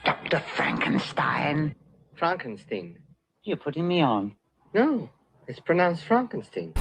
Dr. Frankenstein. Frankenstein. You're putting me on. No, it's pronounced Frankenstein.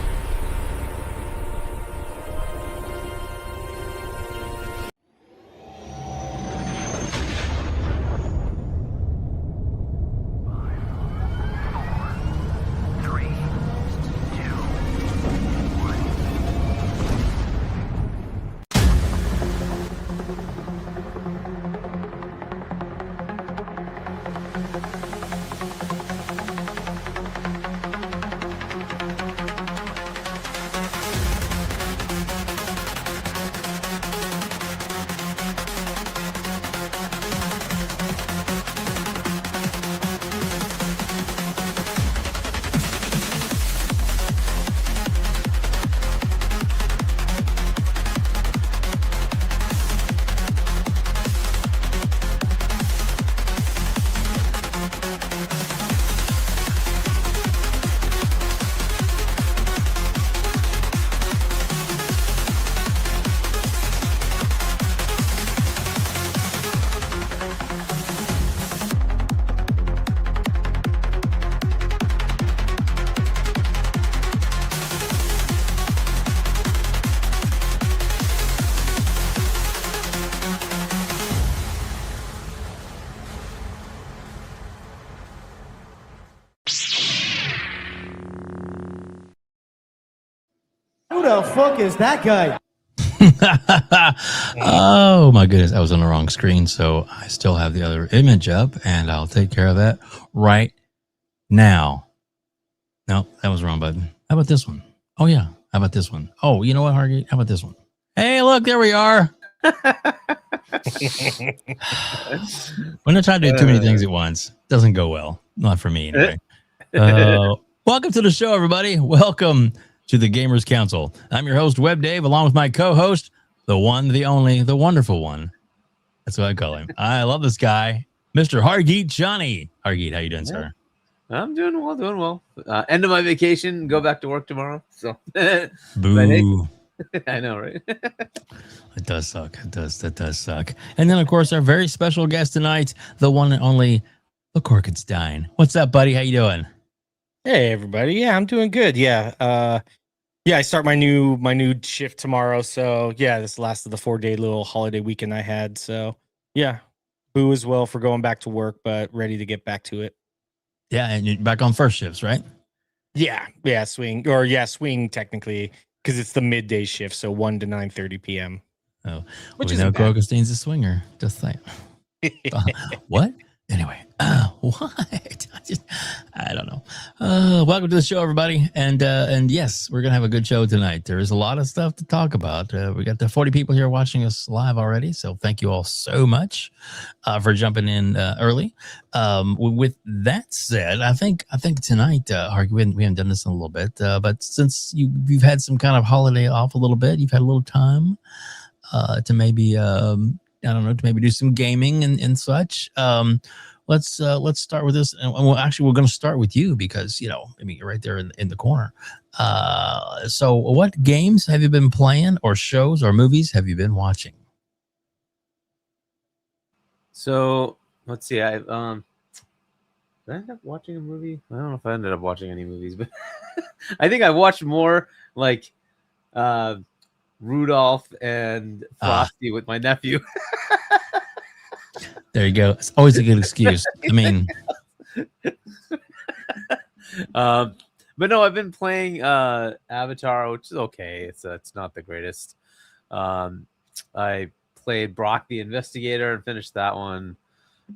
Who the fuck is that guy? Oh my goodness, I was on the wrong screen, so I still have the other image up, and I'll take care of that right now. No, that was the wrong button. How about this one? Oh yeah, how about this one? Oh, you know what, Hargeet? How about this one? Hey, look, there we are. We're not trying to do too many things at once. Doesn't go well. Not for me, anyway. Welcome to the show, everybody. Welcome to the Gamers Council. I'm your host, WEBDAVE, along with my co-host, the one, the only, the wonderful one. That's what I call him. I love this guy, Mr. Hargeet Chani. Hargeet, how you doing, sir? I'm doing well. End of my vacation, go back to work tomorrow. So, boo. I know, right? It does suck. That does suck. And then, of course, our very special guest tonight, the one and only, the Corkenstein. What's up, buddy? How you doing? Hey everybody, yeah, I'm doing good. Yeah, I start my new shift tomorrow. So yeah, this is the last of the 4-day little holiday weekend I had. So yeah, boo as well for going back to work, but ready to get back to it. Yeah, and you're back on first shifts, right? Yeah, swing technically because it's the midday shift, so 1 to 9:30 p.m. Oh, which we is know Corkenstein's a swinger. Just like what? Anyway, what? I don't know. Welcome to the show, everybody. And yes, we're going to have a good show tonight. There is a lot of stuff to talk about. We got the 40 people here watching us live already. So thank you all so much for jumping in early. With that said, I think tonight, Hargy, we haven't done this in a little bit, but since you've had some kind of holiday off a little bit, you've had a little time to maybe, I don't know, to maybe do some gaming and such. Let's start with this. And we're going to start with you because, you're right there in the corner. So what games have you been playing, or shows or movies have you been watching? So let's see. Did I end up watching a movie? I don't know if I ended up watching any movies, but I think I watched more like Rudolph and Frosty with my nephew. There you go. It's always a good excuse. I mean, but no, I've been playing Avatar, which is okay. It's not the greatest. I played Brock the Investigator and finished that one.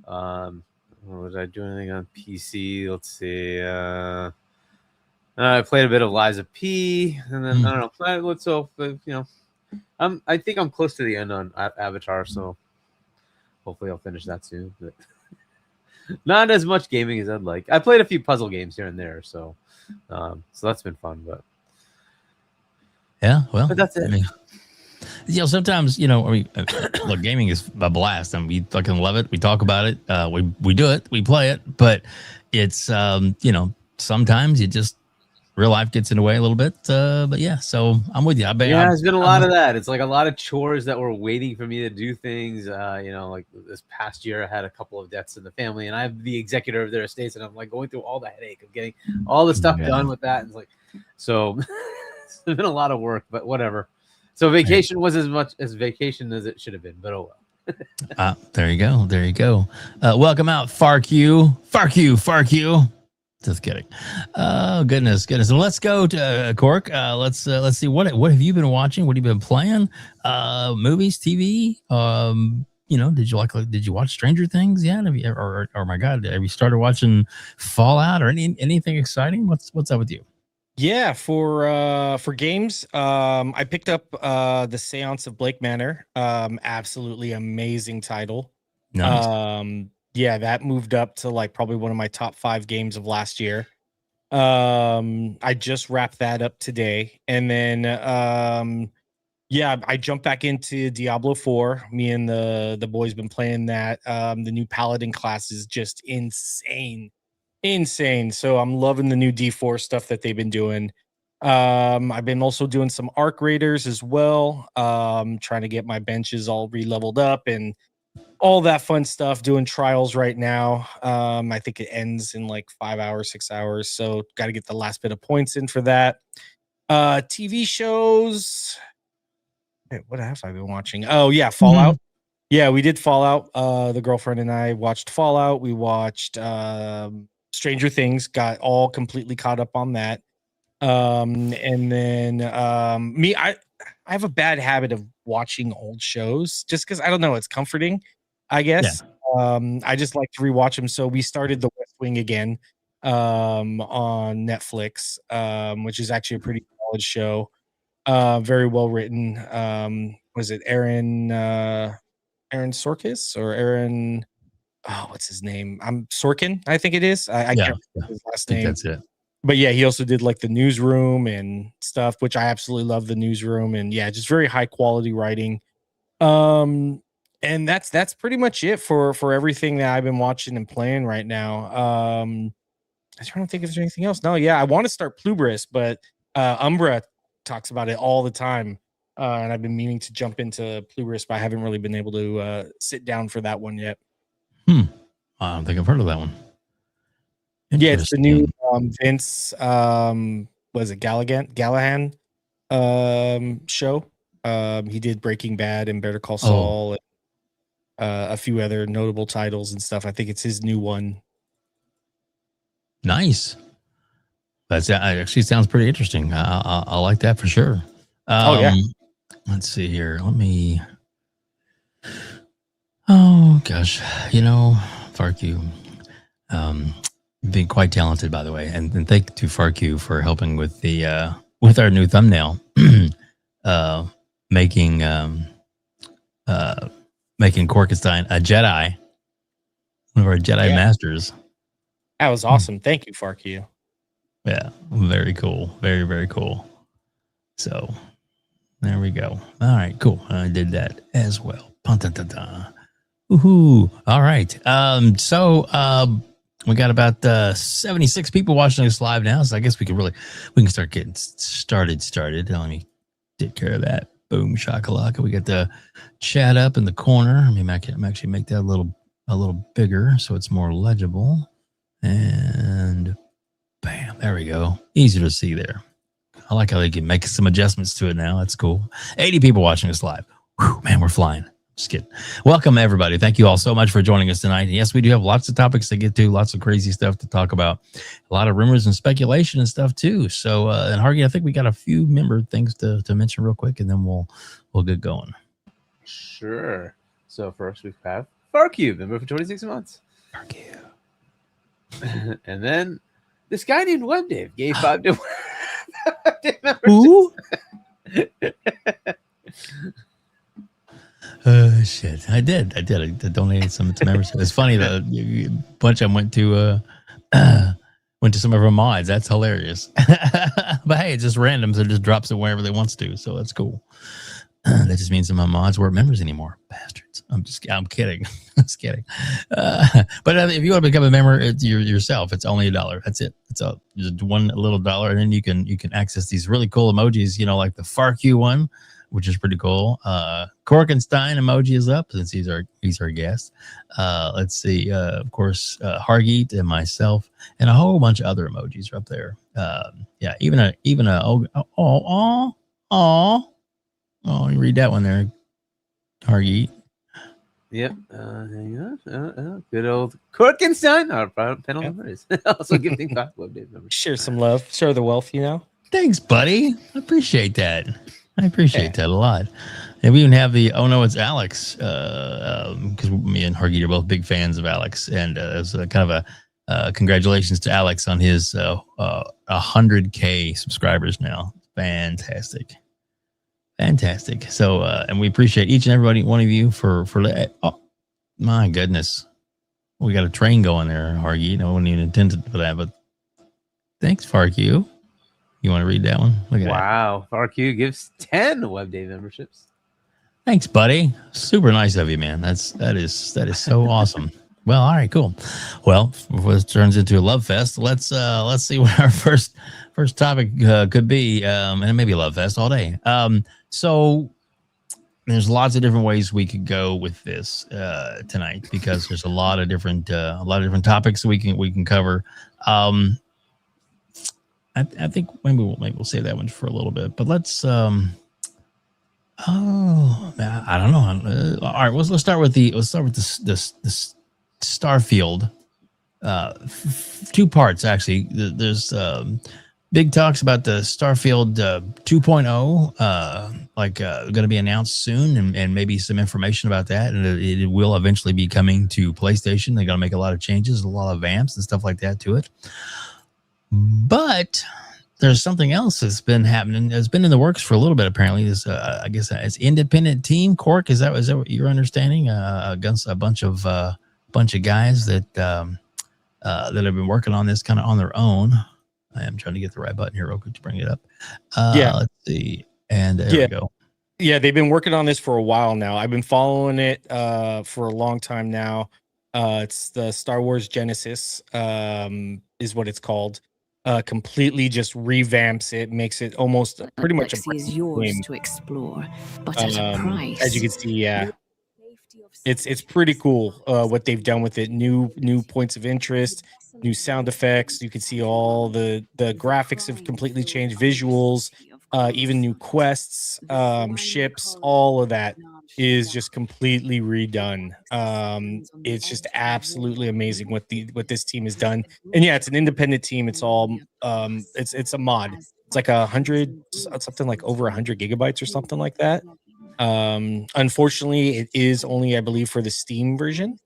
Was I doing anything on PC? Let's see. I played a bit of Liza P, and then I don't know. So I think I'm close to the end on Avatar, so hopefully I'll finish that soon. But not as much gaming as I'd like. I played a few puzzle games here and there, so that's been fun. But yeah, well, but that's it. I mean, sometimes look, gaming is a blast, and we fucking love it. We talk about it. We do it. We play it, but it's sometimes you just real life gets in the way a little bit. But yeah, so I'm with you. There's been a lot of that. It's like a lot of chores that were waiting for me to do things. Like this past year, I had a couple of deaths in the family, and I'm the executor of their estates, and I'm like going through all the headache of getting all the stuff done with that. And it's like, so it's been a lot of work, but whatever. So vacation was as much as vacation as it should have been, but oh well. There you go. There you go. Welcome out, Farq. Just kidding. Oh goodness. So let's go to Cork. Let's see what have you been watching? What have you been playing? Movies, TV. Did you watch Stranger Things yet? Have you or my God, have you started watching Fallout or anything exciting? What's up with you? Yeah, for games, I picked up The Seance of Blake Manor. Absolutely amazing title. Nice. Yeah, that moved up to like probably one of my top 5 games of last year. I just wrapped that up today, and then I jumped back into Diablo 4. Me and the boys been playing that. The new Paladin class is just insane. So I'm loving the new D4 stuff that they've been doing. I've been also doing some Arc Raiders as well. Trying to get my benches all re-leveled up and all that fun stuff. Doing trials right now. I think it ends in like 5 hours, 6 hours. So got to get the last bit of points in for that. TV shows. Wait, what have I been watching? Oh yeah, Fallout. Yeah, we did Fallout. The girlfriend and I watched Fallout. We watched Stranger Things, got all completely caught up on that. And then I have a bad habit of watching old shows just because I don't know, it's comforting, I guess. Yeah. I just like to rewatch them. So we started The West Wing again on Netflix, which is actually a pretty solid show. Very well written. Was it Aaron Sorkis or Aaron? Oh, what's his name? Sorkin, I think it is. I can't remember his last name. That's it. But yeah, he also did like the Newsroom and stuff, which I absolutely love the Newsroom. And yeah, just very high quality writing. And that's pretty much it for everything that I've been watching and playing right now. I'm trying to think if there's anything else. No, yeah, I want to start Plubris, but Umbra talks about it all the time. And I've been meaning to jump into Plubris, but I haven't really been able to sit down for that one yet. I don't think I've heard of that one. Yeah, it's the new Vince was it Gallahan show. He did Breaking Bad and Better Call Saul and a few other notable titles and stuff. I think it's his new one. Nice. That actually sounds pretty interesting. I like that for sure. Let's see here. Let me. Oh gosh, Farq, being quite talented, by the way, and thank you to Farq for helping with the with our new thumbnail, making Corkenstein a Jedi, one of our Jedi masters. That was awesome. Thank you, Farq. Yeah, very cool. Very, very cool. So there we go. All right, cool. I did that as well. Woohoo. All right. We got about 76 people watching us live now, so I guess we can start getting started. Let me take care of that. Boom shakalaka. We got the chat up in the corner. I mean, I can actually make that a little bigger so it's more legible. And bam, there we go. Easier to see there. I like how they can make some adjustments to it now. That's cool. 80 people watching us live. Whew, man, we're flying. Just kidding. Welcome, everybody. Thank you all so much for joining us tonight. Yes, we do have lots of topics to get to, lots of crazy stuff to talk about, a lot of rumors and speculation and stuff too. So, and Hargey, I think we got a few member things to mention real quick, and then we'll get going. Sure. So first we have Farq, member for 26 months. Farq. And then this guy named WEBDAVE gave 5 to Who? Shit. I did. I donated some to members. It's funny that a bunch of them went to some of our mods. That's hilarious. But hey, it's just random, so it just drops it wherever they wants to. So that's cool. That just means that my mods weren't members anymore. Bastards. I'm kidding. Just kidding. But if you want to become a member, it's yourself. It's only $1. That's it. It's just one little dollar, and then you can access these really cool emojis. Like the FARQ one, which is pretty cool. Corkenstein emoji is up since he's our guest. Let's see. Of course, Hargeet and myself, and a whole bunch of other emojis are up there. Yeah, even a oh, you read that one there, Hargeet. Yep. Hang on. Good old Corkenstein. Our panel members. Also gifting 5 WEBDAVE members. Share some love. Share the wealth, Thanks, buddy. I appreciate that. I appreciate that a lot. And we even have the it's Alex, because me and Hargeet are both big fans of Alex, and it's kind of a congratulations to Alex on his 100K subscribers now. Fantastic. So, and we appreciate each and every one of you for oh my goodness, we got a train going there, Hargeet. I wasn't even intended for that, but thanks, FARQ. You want to read that one? Look at that. Wow. FARQ gives 10 WEBDAVE memberships. Thanks, buddy. Super nice of you, man. that is so awesome. Well, all right, cool. Well, before this turns into a love fest, let's see what our first topic could be, and it may be a love fest all day. So there's lots of different ways we could go with this tonight, because there's a lot of different topics we can cover. I think maybe we'll save that one for a little bit, but let's I don't know. All right, let's start with the Starfield. 2 parts actually. There's big talks about the Starfield 2.0, going to be announced soon, and maybe some information about that. And it will eventually be coming to PlayStation. They're going to make a lot of changes, a lot of vamps and stuff like that to it. But there's something else that's been happening. It's been in the works for a little bit. Apparently, this I guess it's independent team. Cork, is that what you're understanding? Against a bunch of guys that have been working on this kind of on their own. I am trying to get the right button here real quick to bring it up. Let's see. And there we go. Yeah, they've been working on this for a while now. I've been following it for a long time now. It's the Star Wars Genesis is what it's called. Completely just revamps it, makes it almost pretty much a is yours game. To explore, but at a price. As you can see, it's pretty cool what they've done with it. New points of interest, new sound effects. You can see all the graphics have completely changed, visuals, even new quests, ships. All of that is just completely redone. It's just absolutely amazing what this team has done. And yeah, it's an independent team. It's all it's a mod. It's like 100 something, like over 100 gigabytes or something like that. Unfortunately, it is only, I believe, for the Steam version.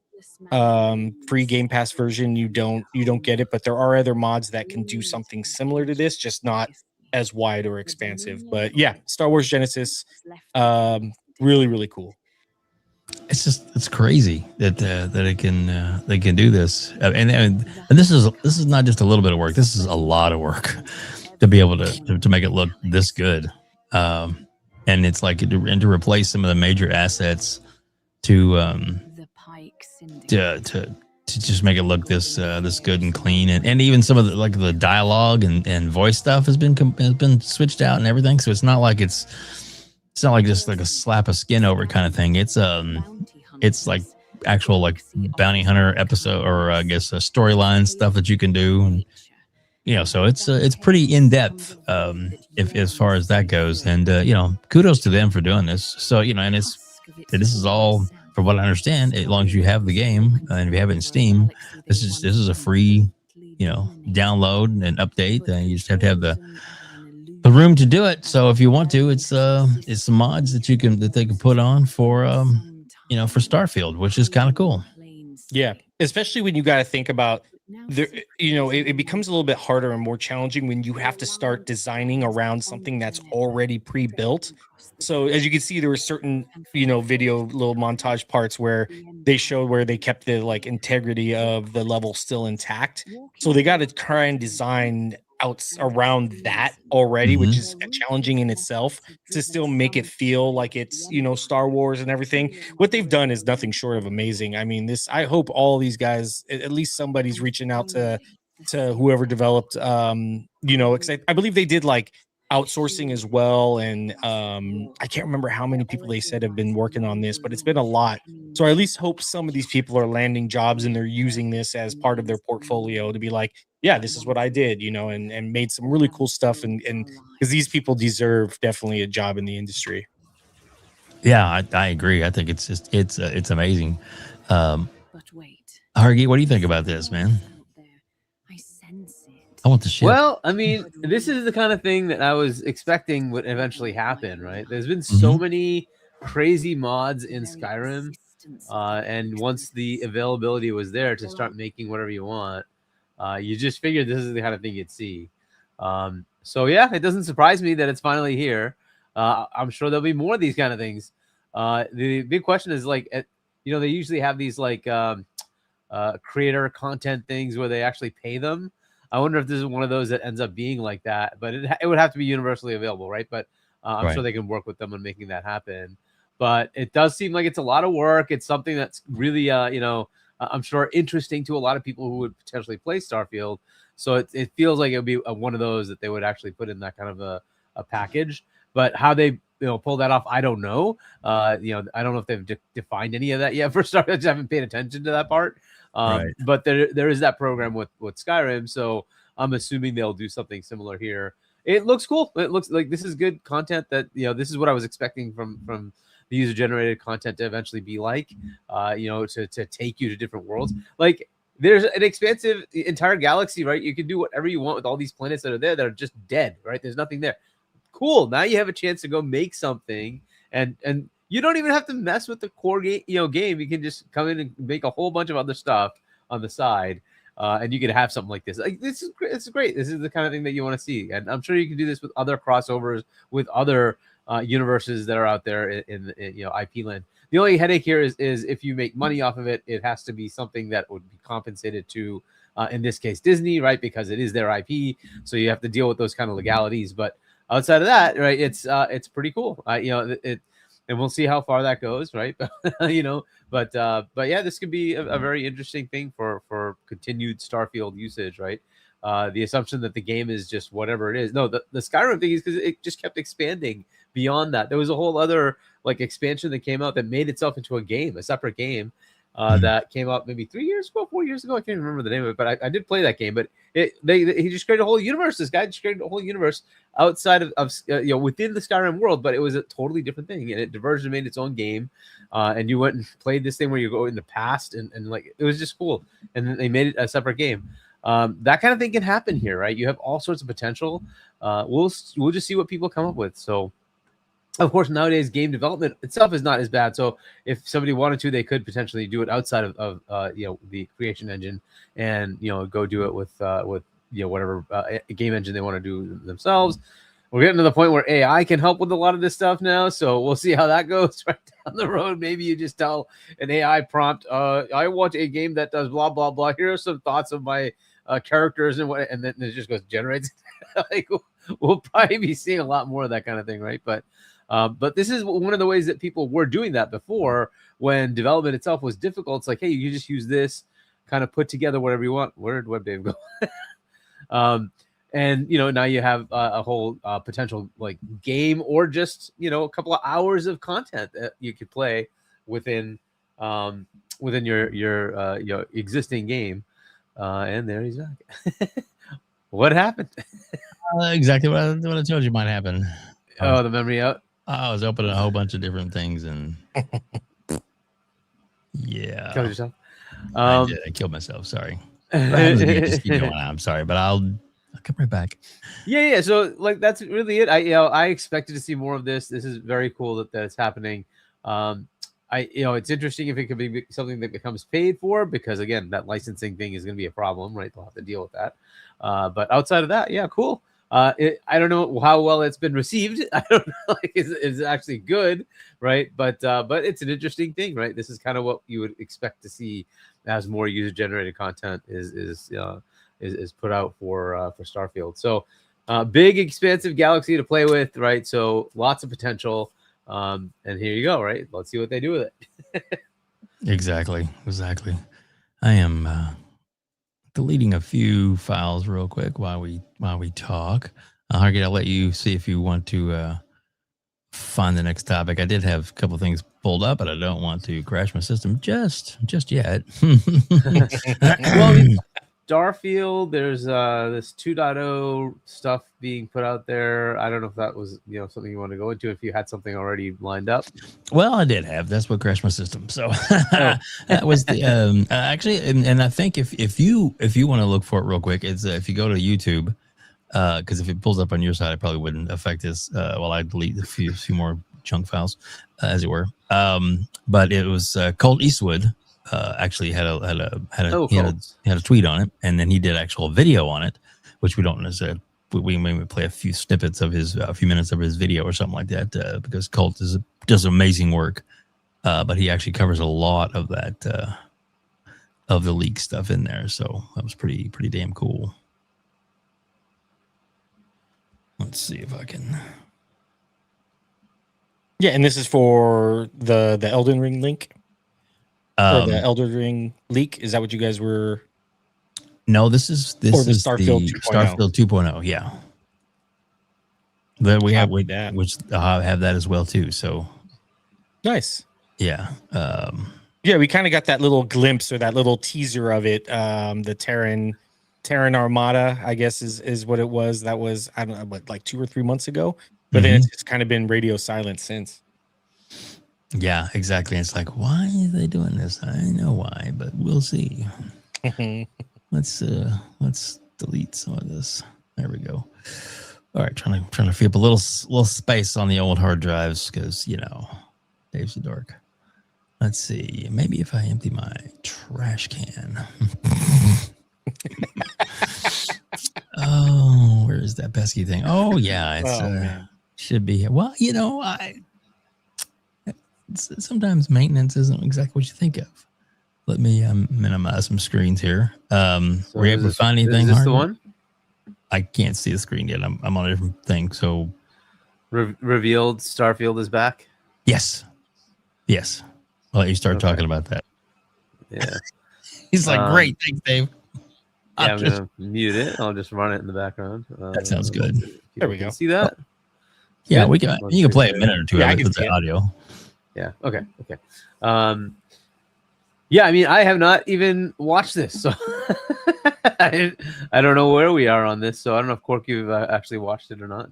Free Game Pass version, you don't get it, but there are other mods that can do something similar to this, just not as wide or expansive. But yeah, Star Wars Genesis, really, really cool. It's crazy that they can do this, and this is not just a little bit of work. This is a lot of work to be able to make it look this good. And it's like to replace some of the major assets to just make it look this good and clean, and even some of the dialogue and voice stuff has been switched out and everything. So it's not like just like a slap of skin over kind of thing. It's like actual like bounty hunter episode, or I guess a storyline stuff that you can do. And, so it's pretty in depth if as far as that goes. And kudos to them for doing this. So and this is all, from what I understand, as long as you have the game and if you have it in Steam, this is a free download and update. You just have to have the room to do it. So if you want to, it's some mods that they can put on for for Starfield, which is kind of cool. Yeah, especially when you got to think about it becomes a little bit harder and more challenging when you have to start designing around something that's already pre-built. So as you can see, there were certain video little montage parts where they showed where they kept the integrity of the level still intact. So they got to try and design around that already, which Mhm. is challenging in itself to still make it feel like it's, Star Wars and everything. What they've done is nothing short of amazing. I mean, I hope all these guys, at least somebody's reaching out to whoever developed, 'cause I believe they did like outsourcing as well. And I can't remember how many people they said have been working on this, but it's been a lot. So I at least hope some of these people are landing jobs and they're using this as part of their portfolio to be like, yeah, this is what I did, and made some really cool stuff. And because these people deserve definitely a job in the industry. Yeah, I agree. I think it's just it's amazing. But wait. Hargeet, what do you think about this, man? I sense it. I want the ship. Well, I mean, this is the kind of thing that I was expecting would eventually happen, right? There's been so many crazy mods in Skyrim, and once the availability was there to start making whatever you want, you just figured this is the kind of thing you'd see. So yeah, it doesn't surprise me that it's finally here. I'm sure there'll be more of these kind of things. The big question is like, they usually have these like creator content things where they actually pay them. I wonder if this is one of those that ends up being like that, but it would have to be universally available, right? But I'm sure they can work with them on making that happen. But it does seem like it's a lot of work. It's something that's really, I'm sure interesting to a lot of people who would potentially play Starfield. So it feels like it would be one of those that they would actually put in that kind of a package. But how they pull that off, I don't know. I don't know if they've defined any of that yet for Starfield. I just haven't paid attention to that part. But there is that program with Skyrim, so I'm assuming they'll do something similar here. It looks cool. It looks like this is good content that this is what I was expecting from the user generated content to eventually be like, to take you to different worlds. Like there's an expansive entire galaxy, right? You can do whatever you want with all these planets that are there that are just dead, right? There's nothing there. Cool. Now you have a chance to go make something, and you don't even have to mess with the core game. You can just come in and make a whole bunch of other stuff on the side, and you can have something like this. Like it's great. This is the kind of thing that you want to see, and I'm sure you can do this with other crossovers with other universes that are out there in IP land. The only headache here is if you make money off of it, it has to be something that would be compensated to, in this case, Disney, right? Because it is their IP, so you have to deal with those kind of legalities. But outside of that, right, it's pretty cool. And we'll see how far that goes, right? But yeah, this could be a very interesting thing for continued Starfield usage, right? The assumption that the game is just whatever it is. No, the Skyrim thing is because it just kept expanding beyond that. There was a whole other like expansion that came out that made itself into a separate game. That came out maybe 3 years ago, 4 years ago. I can't remember the name of it, but I did play that game. But he just created a whole universe. This guy just created a whole universe outside of within the Skyrim world, but it was a totally different thing, and it diverged and made its own game. And you went and played this thing where you go in the past, and like it was just cool. And then they made it a separate game. That kind of thing can happen here, right? You have all sorts of potential. We'll just see what people come up with. So. Of course, nowadays game development itself is not as bad. So if somebody wanted to, they could potentially do it outside of the creation engine, and go do it with whatever game engine they want to do themselves. We're getting to the point where AI can help with a lot of this stuff now, so we'll see how that goes right down the road. Maybe you just tell an AI prompt, "I want a game that does blah blah blah. Here are some thoughts of my characters and what," and then it just goes generates. Like we'll probably be seeing a lot more of that kind of thing, right? But this is one of the ways that people were doing that before, when development itself was difficult. It's like, hey, you just use this, kind of put together whatever you want. Where did WEBDAVE go? And now you have a whole potential like game, or just a couple of hours of content that you could play within your existing game. And there he's back. What happened? Exactly what I told you might happen. Oh, the memory out. I was opening a whole bunch of different things, and yeah, Killed yourself. I did. I killed myself. Sorry. Just keep going. I'm sorry, but I'll come right back. Yeah. So like that's really it. I expected to see more of this. This is very cool that it's happening. It's interesting if it could be something that becomes paid for, because again, that licensing thing is going to be a problem, right? They'll have to deal with that. But outside of that, yeah, cool. I don't know how well it's been received. I don't know, like, is it actually good, right? But it's an interesting thing, right? This is kind of what you would expect to see as more user-generated content is is put out for Starfield. So big, expansive galaxy to play with, right? So lots of potential. And here you go, right? Let's see what they do with it. Exactly. I am deleting a few files real quick while we talk. Hargeet, I'll let you see if you want to find the next topic. I did have a couple things pulled up, but I don't want to crash my system just yet. Well, Starfield, there's this 2.0 stuff being put out there. I don't know if that was something you want to go into, if you had something already lined up. Well, I did have. That's what crashed my system. So that was the actually, and I think if you want to look for it real quick, it's if you go to YouTube, because if it pulls up on your side, it probably wouldn't affect this. While I delete a few more chunk files, as it were. But it was Colt Eastwood. Actually had a tweet on it, and then he did actual video on it, which we don't necessarily. We maybe play a few snippets of a few minutes of his video or something like that, because Colt does amazing work. But he actually covers a lot of that of the leak stuff in there, so that was pretty damn cool. Let's see if I can. Yeah, and this is for the Elden Ring link. Or the Elden Ring leak? Is that what you guys were? No, this is Starfield 2.0. Starfield 2.0. Yeah, that we have that, which have that as well too. So nice. Yeah, yeah, we kind of got that little glimpse or that little teaser of it. The Terran Armada, I guess, is what it was. That was, I don't know, what, like 2 or 3 months ago. But then it's kind of been radio silent since. Yeah, exactly. It's like, why are they doing this? I know why, but we'll see. Let's delete some of this. There we go. All right, trying to free up a little space on the old hard drives because Dave's a dork. Let's see. Maybe if I empty my trash can. Oh, where is that pesky thing? Oh yeah, it's should be here. Well, sometimes maintenance isn't exactly what you think of. Let me minimize some screens here. Were you able to find anything? Is this the one? I can't see the screen yet. I'm on a different thing. So revealed Starfield is back. Yes. I'll let you start talking about that. Yeah. He's like, great, thanks, Dave. Yeah, I'm gonna mute it. I'll just run it in the background. That sounds good. There we go. See that? Yeah, we can. You can play a minute or two. Yeah, of it with the audio. Yeah. Okay. Yeah, I mean, I have not even watched this, so I don't know where we are on this. So I don't know if Cork, you've actually watched it or not.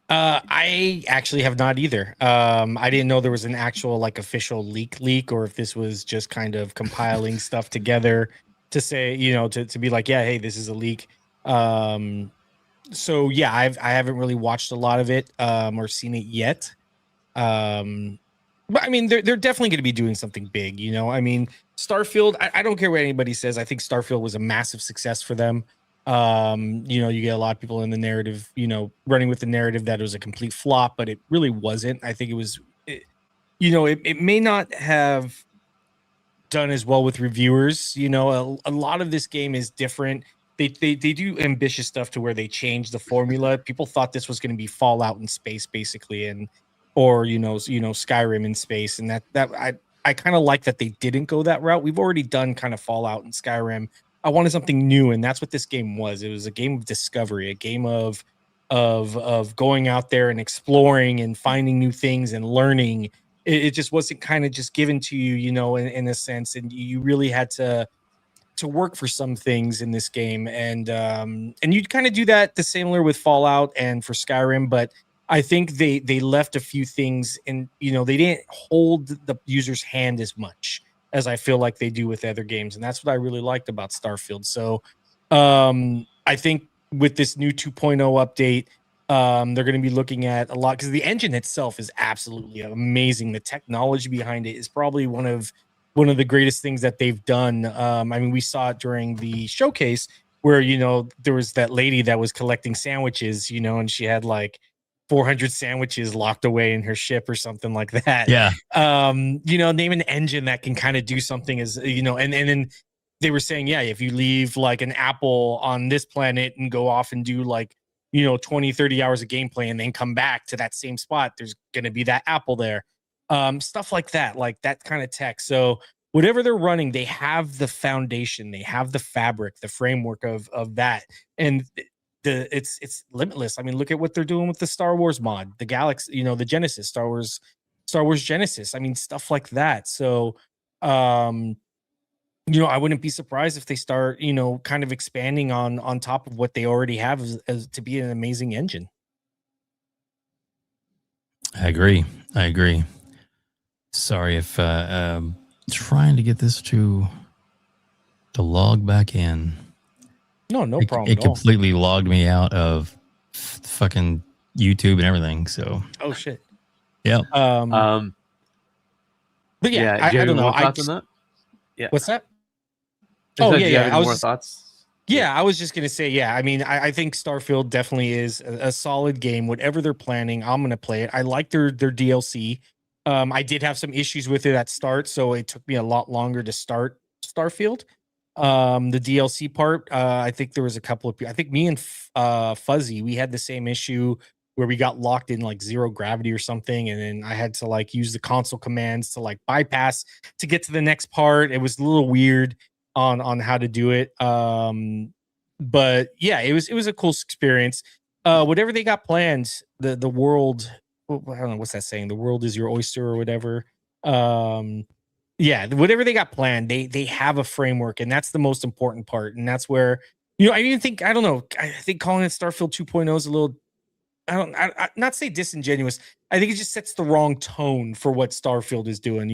I actually have not either. I didn't know there was an actual official leak, or if this was just kind of compiling stuff together to say, to be like, yeah, hey, this is a leak. So yeah, I haven't really watched a lot of it or seen it yet. But I mean, they're definitely going to be doing something big, I mean, Starfield, I don't care what anybody says. I think Starfield was a massive success for them. You get a lot of people in the narrative, running with the narrative that it was a complete flop, but it really wasn't. I think it was, it may not have done as well with reviewers. A lot of this game is different. They do ambitious stuff to where they change the formula. People thought this was going to be Fallout in space, basically, or Skyrim in space, and that I kind of like that they didn't go that route. We've already done kind of Fallout and Skyrim. I wanted something new, and that's what this game was. It was a game of discovery, a game of going out there and exploring and finding new things and learning. It just wasn't kind of just given to you, in a sense, and you really had to work for some things in this game, and you'd kind of do that the similar with Fallout and for Skyrim, but I think they left a few things, and they didn't hold the user's hand as much as I feel like they do with other games, and that's what I really liked about Starfield. So I think with this new 2.0 update, they're going to be looking at a lot, because the engine itself is absolutely amazing. The technology behind it is probably one of the greatest things that they've done. I mean, we saw it during the showcase where there was that lady that was collecting sandwiches, and she had 400 sandwiches locked away in her ship or something like that. Yeah. Name an engine that can kind of do something as, and then they were saying, yeah, if you leave like an apple on this planet and go off and do like, 20, 30 hours of gameplay and then come back to that same spot, there's going to be that apple there. Stuff like that kind of tech. So whatever they're running, they have the foundation, they have the fabric, the framework of that. And it's limitless. I mean, look at what they're doing with the Star Wars mod, the Galaxy, the Genesis, Star Wars Genesis. I mean, stuff like that. So, I wouldn't be surprised if they start, kind of expanding on top of what they already have as to be an amazing engine. I agree. Sorry if trying to get this to log back in. No problem. It completely logged me out of fucking YouTube and everything. So. Oh shit. Yeah. But yeah, I don't know. Yeah. What's that? Oh yeah. More thoughts? Yeah, I was just gonna say, yeah. I mean, I think Starfield definitely is a solid game. Whatever they're planning, I'm gonna play it. I like their DLC. I did have some issues with it at start, so it took me a lot longer to start Starfield. The DLC part, I think there was a couple of people. I think me and Fuzzy, we had the same issue where we got locked in like zero gravity or something, and then I had to like use the console commands to like bypass to get to the next part. It was a little weird on how to do it. But yeah, it was a cool experience. Whatever they got planned, the world, I don't know what's that saying, the world is your oyster or whatever. Yeah, whatever they got planned, they have a framework, and that's the most important part. And that's where, I think calling it Starfield 2.0 is a little, I not say disingenuous. I think it just sets the wrong tone for what Starfield is doing,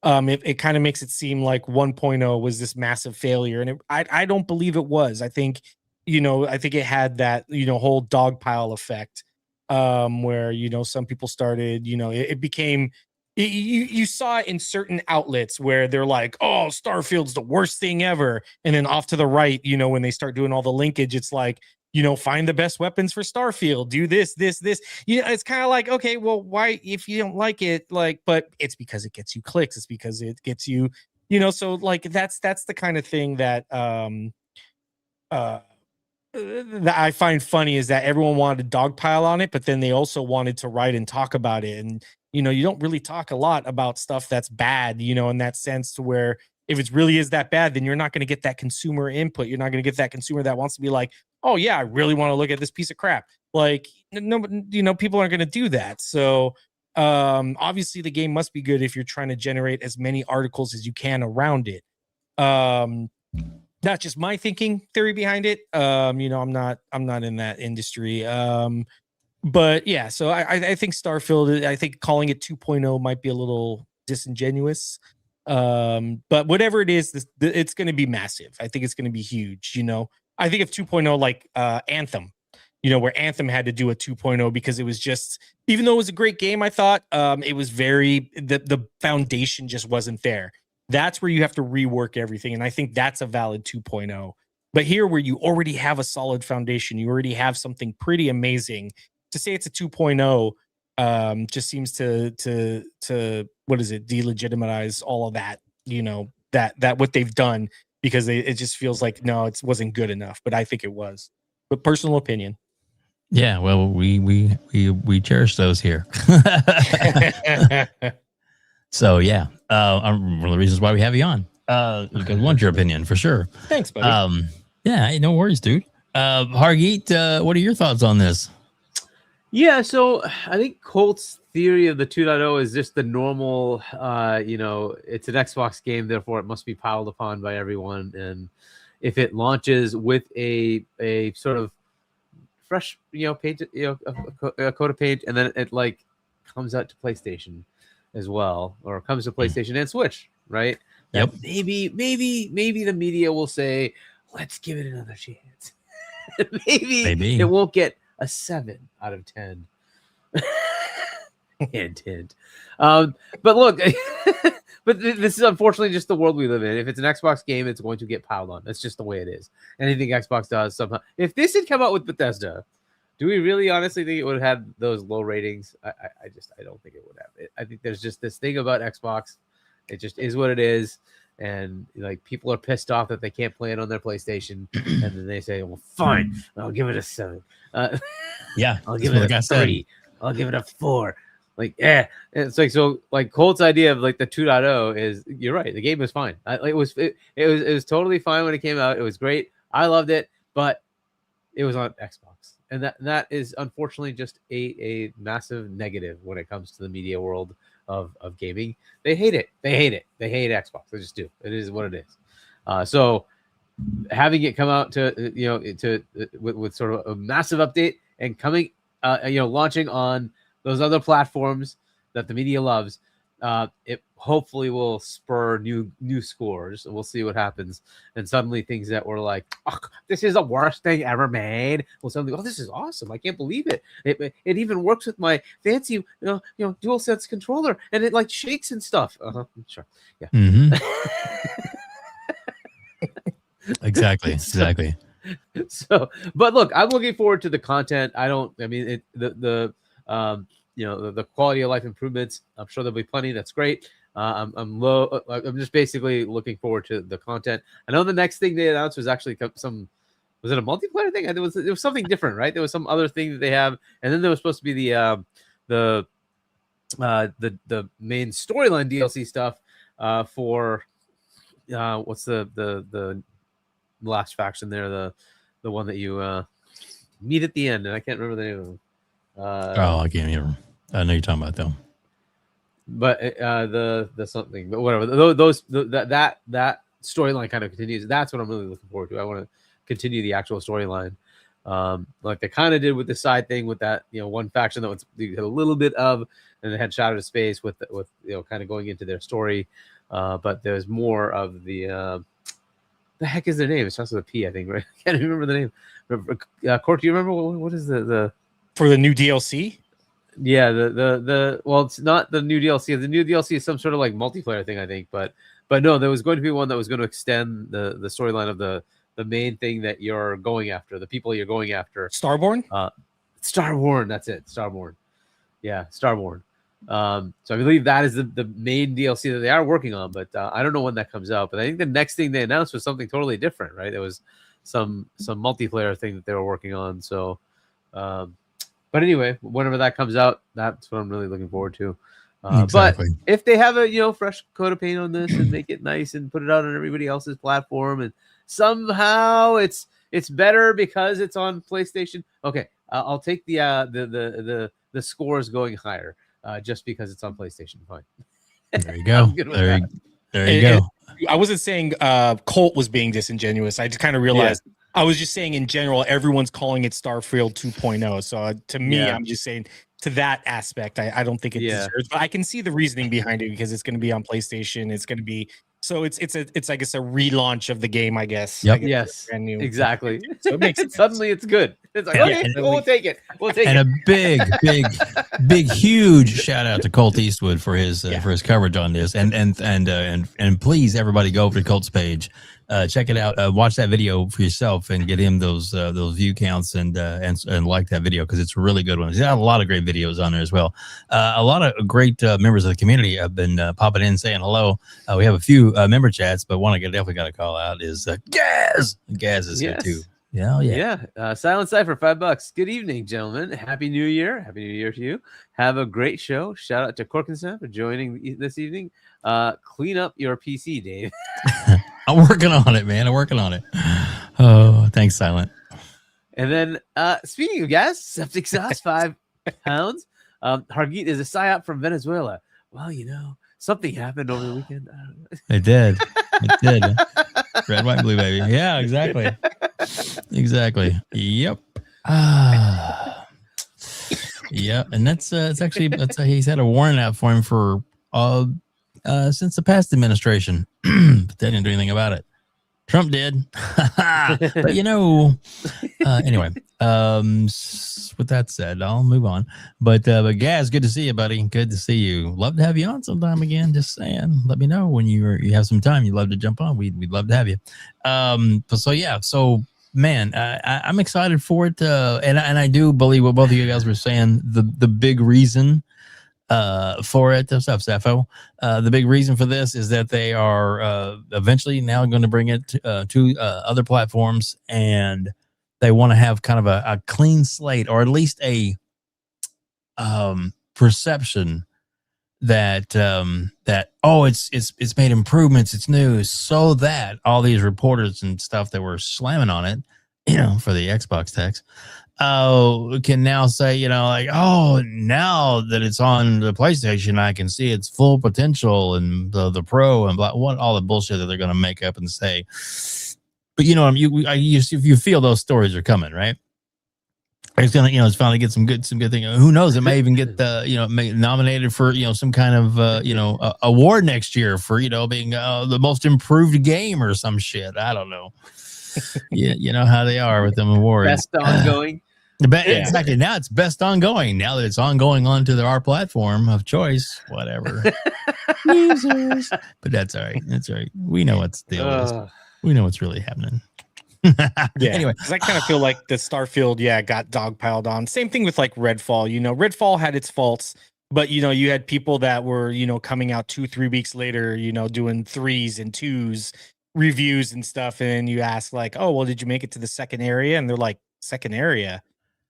it kind of makes it seem like 1.0 was this massive failure, and I don't believe it was. I think it had that whole dogpile effect, where some people started, it became, you saw it in certain outlets where they're like, oh, Starfield's the worst thing ever, and then off to the right, when they start doing all the linkage, it's like, find the best weapons for Starfield, do this. It's kind of like, okay, well, why, if you don't like it, but it's because it gets you clicks. It's because it gets you, so like, that's the kind of thing that, that I find funny, is that everyone wanted to dogpile on it, but then they also wanted to write and talk about it. And, you don't really talk a lot about stuff that's bad, in that sense, to where if it really is that bad, then you're not going to get that consumer input. You're not going to get that consumer that wants to be like, oh yeah, I really want to look at this piece of crap. Like, no, people aren't going to do that. So obviously the game must be good if you're trying to generate as many articles as you can around it. Not just my theory behind it. I'm not in that industry. But yeah, so I think Starfield, I think calling it 2.0 might be a little disingenuous. But whatever it is, it's going to be massive. I think it's going to be huge. I think of 2.0 like Anthem, where Anthem had to do a 2.0 because it was just, even though it was a great game, I thought it was the foundation just wasn't there. That's where you have to rework everything. And I think that's a valid 2.0. But here, where you already have a solid foundation, you already have something pretty amazing, to say it's a 2.0 just seems to what is it, delegitimize all of that, that what they've done, because it just feels like, no, it wasn't good enough. But I think it was. But personal opinion. Yeah, well, we cherish those here. So yeah, one of the reasons why we have you on, because we want your opinion for sure. Thanks, buddy. Yeah, hey, no worries, dude. Hargeet, what are your thoughts on this? Yeah, so I think Colt's theory of the 2.0 is just the normal, it's an Xbox game, therefore it must be piled upon by everyone. And if it launches with a sort of fresh, page, a code page, and then it like comes out to PlayStation as well, or comes to PlayStation and Switch, right? Yep. Maybe the media will say, let's give it another chance. maybe it won't get a 7 out of 10. Hint, hint. But look, but this is unfortunately just the world we live in. If it's an Xbox game, it's going to get piled on. That's just the way it is. Anything Xbox does somehow. If this had come out with Bethesda, do we really honestly think it would have had those low ratings? I don't think it would have. I think there's just this thing about Xbox. It just is what it is. and like people are pissed off that they can't play it on their PlayStation, and then they say, "Well, fine, I'll give it a 7. Yeah, I'll that's give what it the guy a said. 3. I'll give it a 4." Like, and it's like, so like Colt's idea of like the 2.0 is, you're right. The game was fine. It was totally fine when it came out. It was great. I loved it, but it was on Xbox, and that is unfortunately just a massive negative when it comes to the media world of gaming. They hate it. They hate Xbox. They just do. It is what it is. So having it come out to with sort of a massive update and coming launching on those other platforms that the media loves, it hopefully will spur new scores. We'll see what happens. And suddenly things that were like, oh, this is the worst thing ever made, well, suddenly, oh, this is awesome. I can't believe it. It even works with my fancy DualSense controller, and it like shakes and stuff. Sure. Yeah. Mm-hmm. Exactly. So, but look, I'm looking forward to the content. The quality of life improvements, I'm sure there'll be plenty. That's great. I'm just basically looking forward to the content. I know the next thing they announced was actually was it a multiplayer thing? There was something different, right? There was some other thing that they have, and then there was supposed to be the main storyline DLC stuff for what's the last faction there, the one that you meet at the end, and I can't remember the name of them. I can't hear him. I know you're talking about them. But the something, but whatever. That storyline kind of continues. That's what I'm really looking forward to. I want to continue the actual storyline, like they kind of did with the side thing with that one faction that was a little bit of, and they had Shadow to Space with kind of going into their story, but there's more of the heck is their name? It starts with a P, I think, right? I can't remember the name. Court, do you remember what is the for the new DLC? Yeah, well, it's not the new DLC. The new DLC is some sort of like multiplayer thing, I think. But no, there was going to be one that was going to extend the storyline of the main thing that you're going after, the people you're going after. Starborn? Starborn, that's it. Starborn. Yeah, Starborn. So I believe that is the main DLC that they are working on, but I don't know when that comes out. But I think the next thing they announced was something totally different, right? There was some multiplayer thing that they were working on. So but anyway, whenever that comes out, that's what I'm really looking forward to. Exactly. But if they have a fresh coat of paint on this and make it nice and put it out on everybody else's platform, and somehow it's better because it's on PlayStation, okay, I'll take the scores going higher just because it's on PlayStation. Fine. There you go. There you go. I wasn't saying Colt was being disingenuous. I just kind of realized. Yeah. I was just saying in general, everyone's calling it Starfield 2.0. So to me, I'm just saying to that aspect, I don't think it deserves, but I can see the reasoning behind it because it's going to be on PlayStation. It's going to be, so it's I guess a relaunch of the game, I guess. Yep. Yes. Brand new. Exactly. So it makes sense. Suddenly it's good. It's like, okay, we'll take it. And a big, huge shout out to Colt Eastwood for his coverage on this. And please, everybody, go over to Colt's page. Check it out. Watch that video for yourself and get him those view counts and like that video because it's a really good one. He's got a lot of great videos on there as well. A lot of great members of the community have been popping in saying hello. We have a few member chats, but one I definitely got to call out is Gaz. Gaz is here too. Yeah. Silent Cypher, $5. Good evening, gentlemen. Happy New Year. Happy New Year to you. Have a great show. Shout out to Corkenstein for joining this evening. Clean up your PC, Dave. I'm working on it, man. I'm working on it. Oh, thanks, Silent. And then, speaking of gas, septic sauce, £5. Hargeet is a psyop from Venezuela. Well, something happened over the weekend. It did. Red, white, blue, baby. Yeah, exactly. Yep. Yeah, and that's he's had a warrant out for him for since the past administration, but they didn't do anything about it. Trump did. But anyway, with that said, I'll move on. But Gaz, good to see you, buddy. Good to see you. Love to have you on sometime again. Just saying. Let me know when you have some time. You'd love to jump on. We'd love to have you. So man, I'm excited for it. And I do believe what both of you guys were saying. The big reason for it. What's up, Sappho? The big reason for this is that they are eventually now going to bring it to other platforms, and they want to have kind of a clean slate, or at least a perception that it's made improvements, it's new, so that all these reporters and stuff that were slamming on it, for the Xbox tax, can now say, like, oh, now that it's on the PlayStation, I can see its full potential and the Pro and blah, what all the bullshit that they're going to make up and say. But you feel those stories are coming, right? It's gonna, it's finally get some good thing. Who knows? It may even get nominated for some kind of award next year for being the most improved game or some shit. I don't know. Yeah, you know how they are with them awards. Best ongoing. Exactly. Now it's best ongoing. Now that it's ongoing onto our platform of choice, whatever. Losers. But that's all right. That's all right. We know what's the deal is. We know what's really happening. Yeah. Anyway, because I kind of feel like the Starfield, got dogpiled on. Same thing with like Redfall. Redfall had its faults, but you had people that were coming out 2-3 weeks later, doing 3s and 2s reviews and stuff, and you ask like, oh well, did you make it to the second area? And they're like, second area?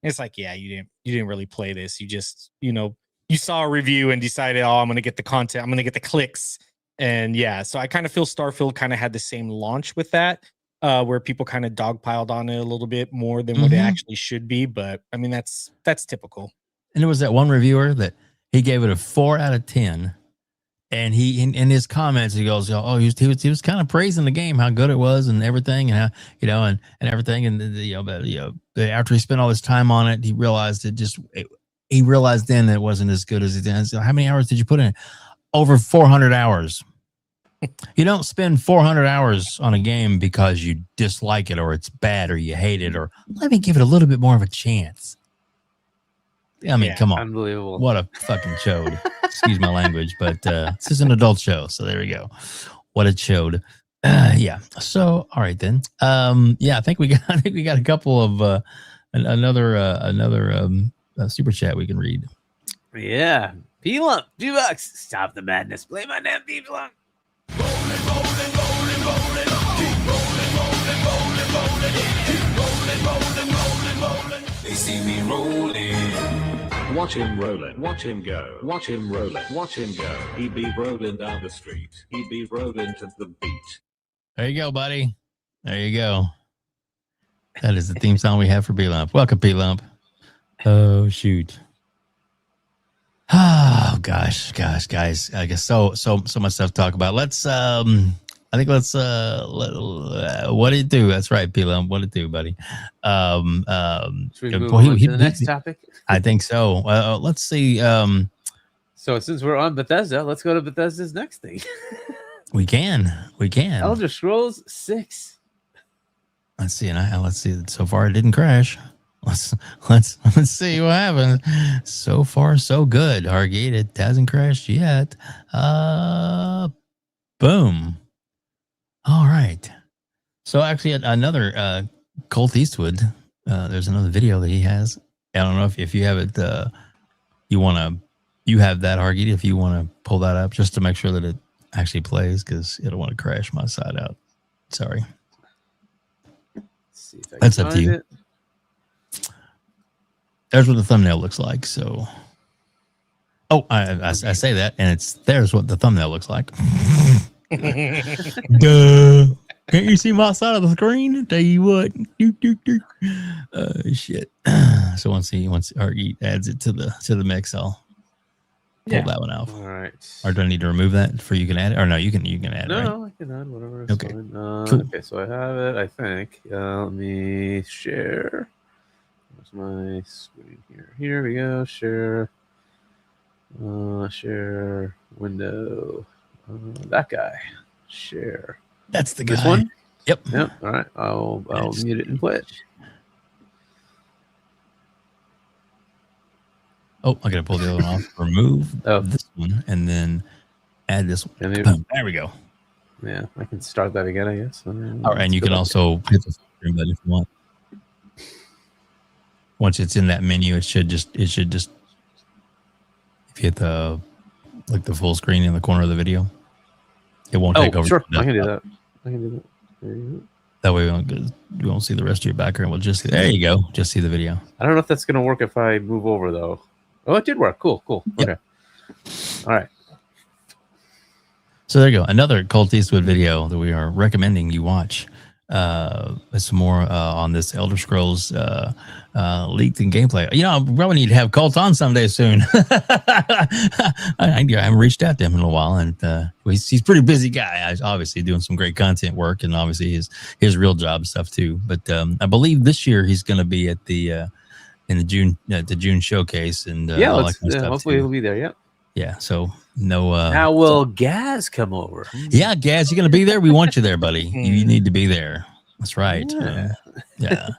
And it's like, yeah, you didn't really play this. You just you saw a review and decided, oh, I'm gonna get the content, I'm gonna get the clicks. And so I kind of feel Starfield kind of had the same launch with that, where people kind of dogpiled on it a little bit more than what it actually should be. But I mean, that's typical. And there was that one reviewer that he gave it a 4 out of 10. And he, in his comments, he goes, "Oh, he was kind of praising the game, how good it was, and everything, and how, and everything." And after he spent all this time on it, he realized he realized then that it wasn't as good as it did. So how many hours did you put in? Over 400 hours. You don't spend 400 hours on a game because you dislike it or it's bad or you hate it, or let me give it a little bit more of a chance. I mean, come on. Unbelievable. What a fucking chode. Excuse my language, but this is an adult show, so there we go. What a chode. So, all right then. I think we got a couple of another super chat we can read. Yeah. P-Lump, $2. Stop the madness. Play my damn P-Lump. They see me rolling. Watch him rolling, watch him go, watch him rolling, watch him go. He be rolling down the street, he be rolling to the beat. There you go, buddy. There you go. That is the theme song we have for P-Lump. Welcome, P-Lump. Oh, shoot. Oh, gosh, guys. I guess so much stuff to talk about. Let's, what do you do? That's right, P-Lump. What do you do, buddy? Should we move on to the next topic? I think so. Let's see. So since we're on Bethesda, let's go to Bethesda's next thing. We can. Elder Scrolls 6. Let's see. Let's see. So far, it didn't crash. Let's see what happens. So far, so good. Hargeet, it hasn't crashed yet. Boom. All right. So actually, another Colt Eastwood. There's another video that he has. I don't know if you have it. You have that, Hargeet. If you want to pull that up, just to make sure that it actually plays, because it'll want to crash my side out. Sorry. Let's see if I can That's up to you. it. There's what the thumbnail looks like. So, I say that, and there's what the thumbnail looks like. Duh. Can't you see my side of the screen? Tell you what. Shit. So once Hargeet adds it to the mix, I'll pull that one out. All right. Or do I need to remove that for you can add it? Or no, you can add it. No, Right? I can add whatever. It's Okay. fine. Cool. Okay, so I have it, I think. Let me share. Where's my screen here? Here we go. Share. Share window. That guy. Share. That's the guy. This one? Yep. Yep. All right. I'll mute it and play it. Oh, I gotta pull the other one off. Remove this one and then add this one. Boom. There we go. Yeah, I can start that again, I guess. All right, and you can also hit the screen button if you want. Once it's in that menu, it should just if If you hit the full screen in the corner of the video, it won't take over. Sure, I can do that. I can do that. There you go. That way we won't see the rest of your background. We'll just there you go. Just see the video. I don't know if that's going to work if I move over though. Oh, it did work. Cool. Yep. Okay. All right. So there you go. Another Colt Eastwood video that we are recommending you watch. Some more on this Elder Scrolls leaked in gameplay. You know, I probably need to have Colt on someday soon. I haven't reached out to him in a while, and he's a pretty busy guy. Obviously doing some great content work, and obviously his real job stuff too. But I believe this year he's going to be at the June showcase, and yeah, all that kind of stuff hopefully too. he'll be there. Yeah. Yeah. So no. Now will Gaz come over? Yeah, Gaz, you're going to be there? We want you there, buddy. You need to be there. That's right. Yeah. Yeah.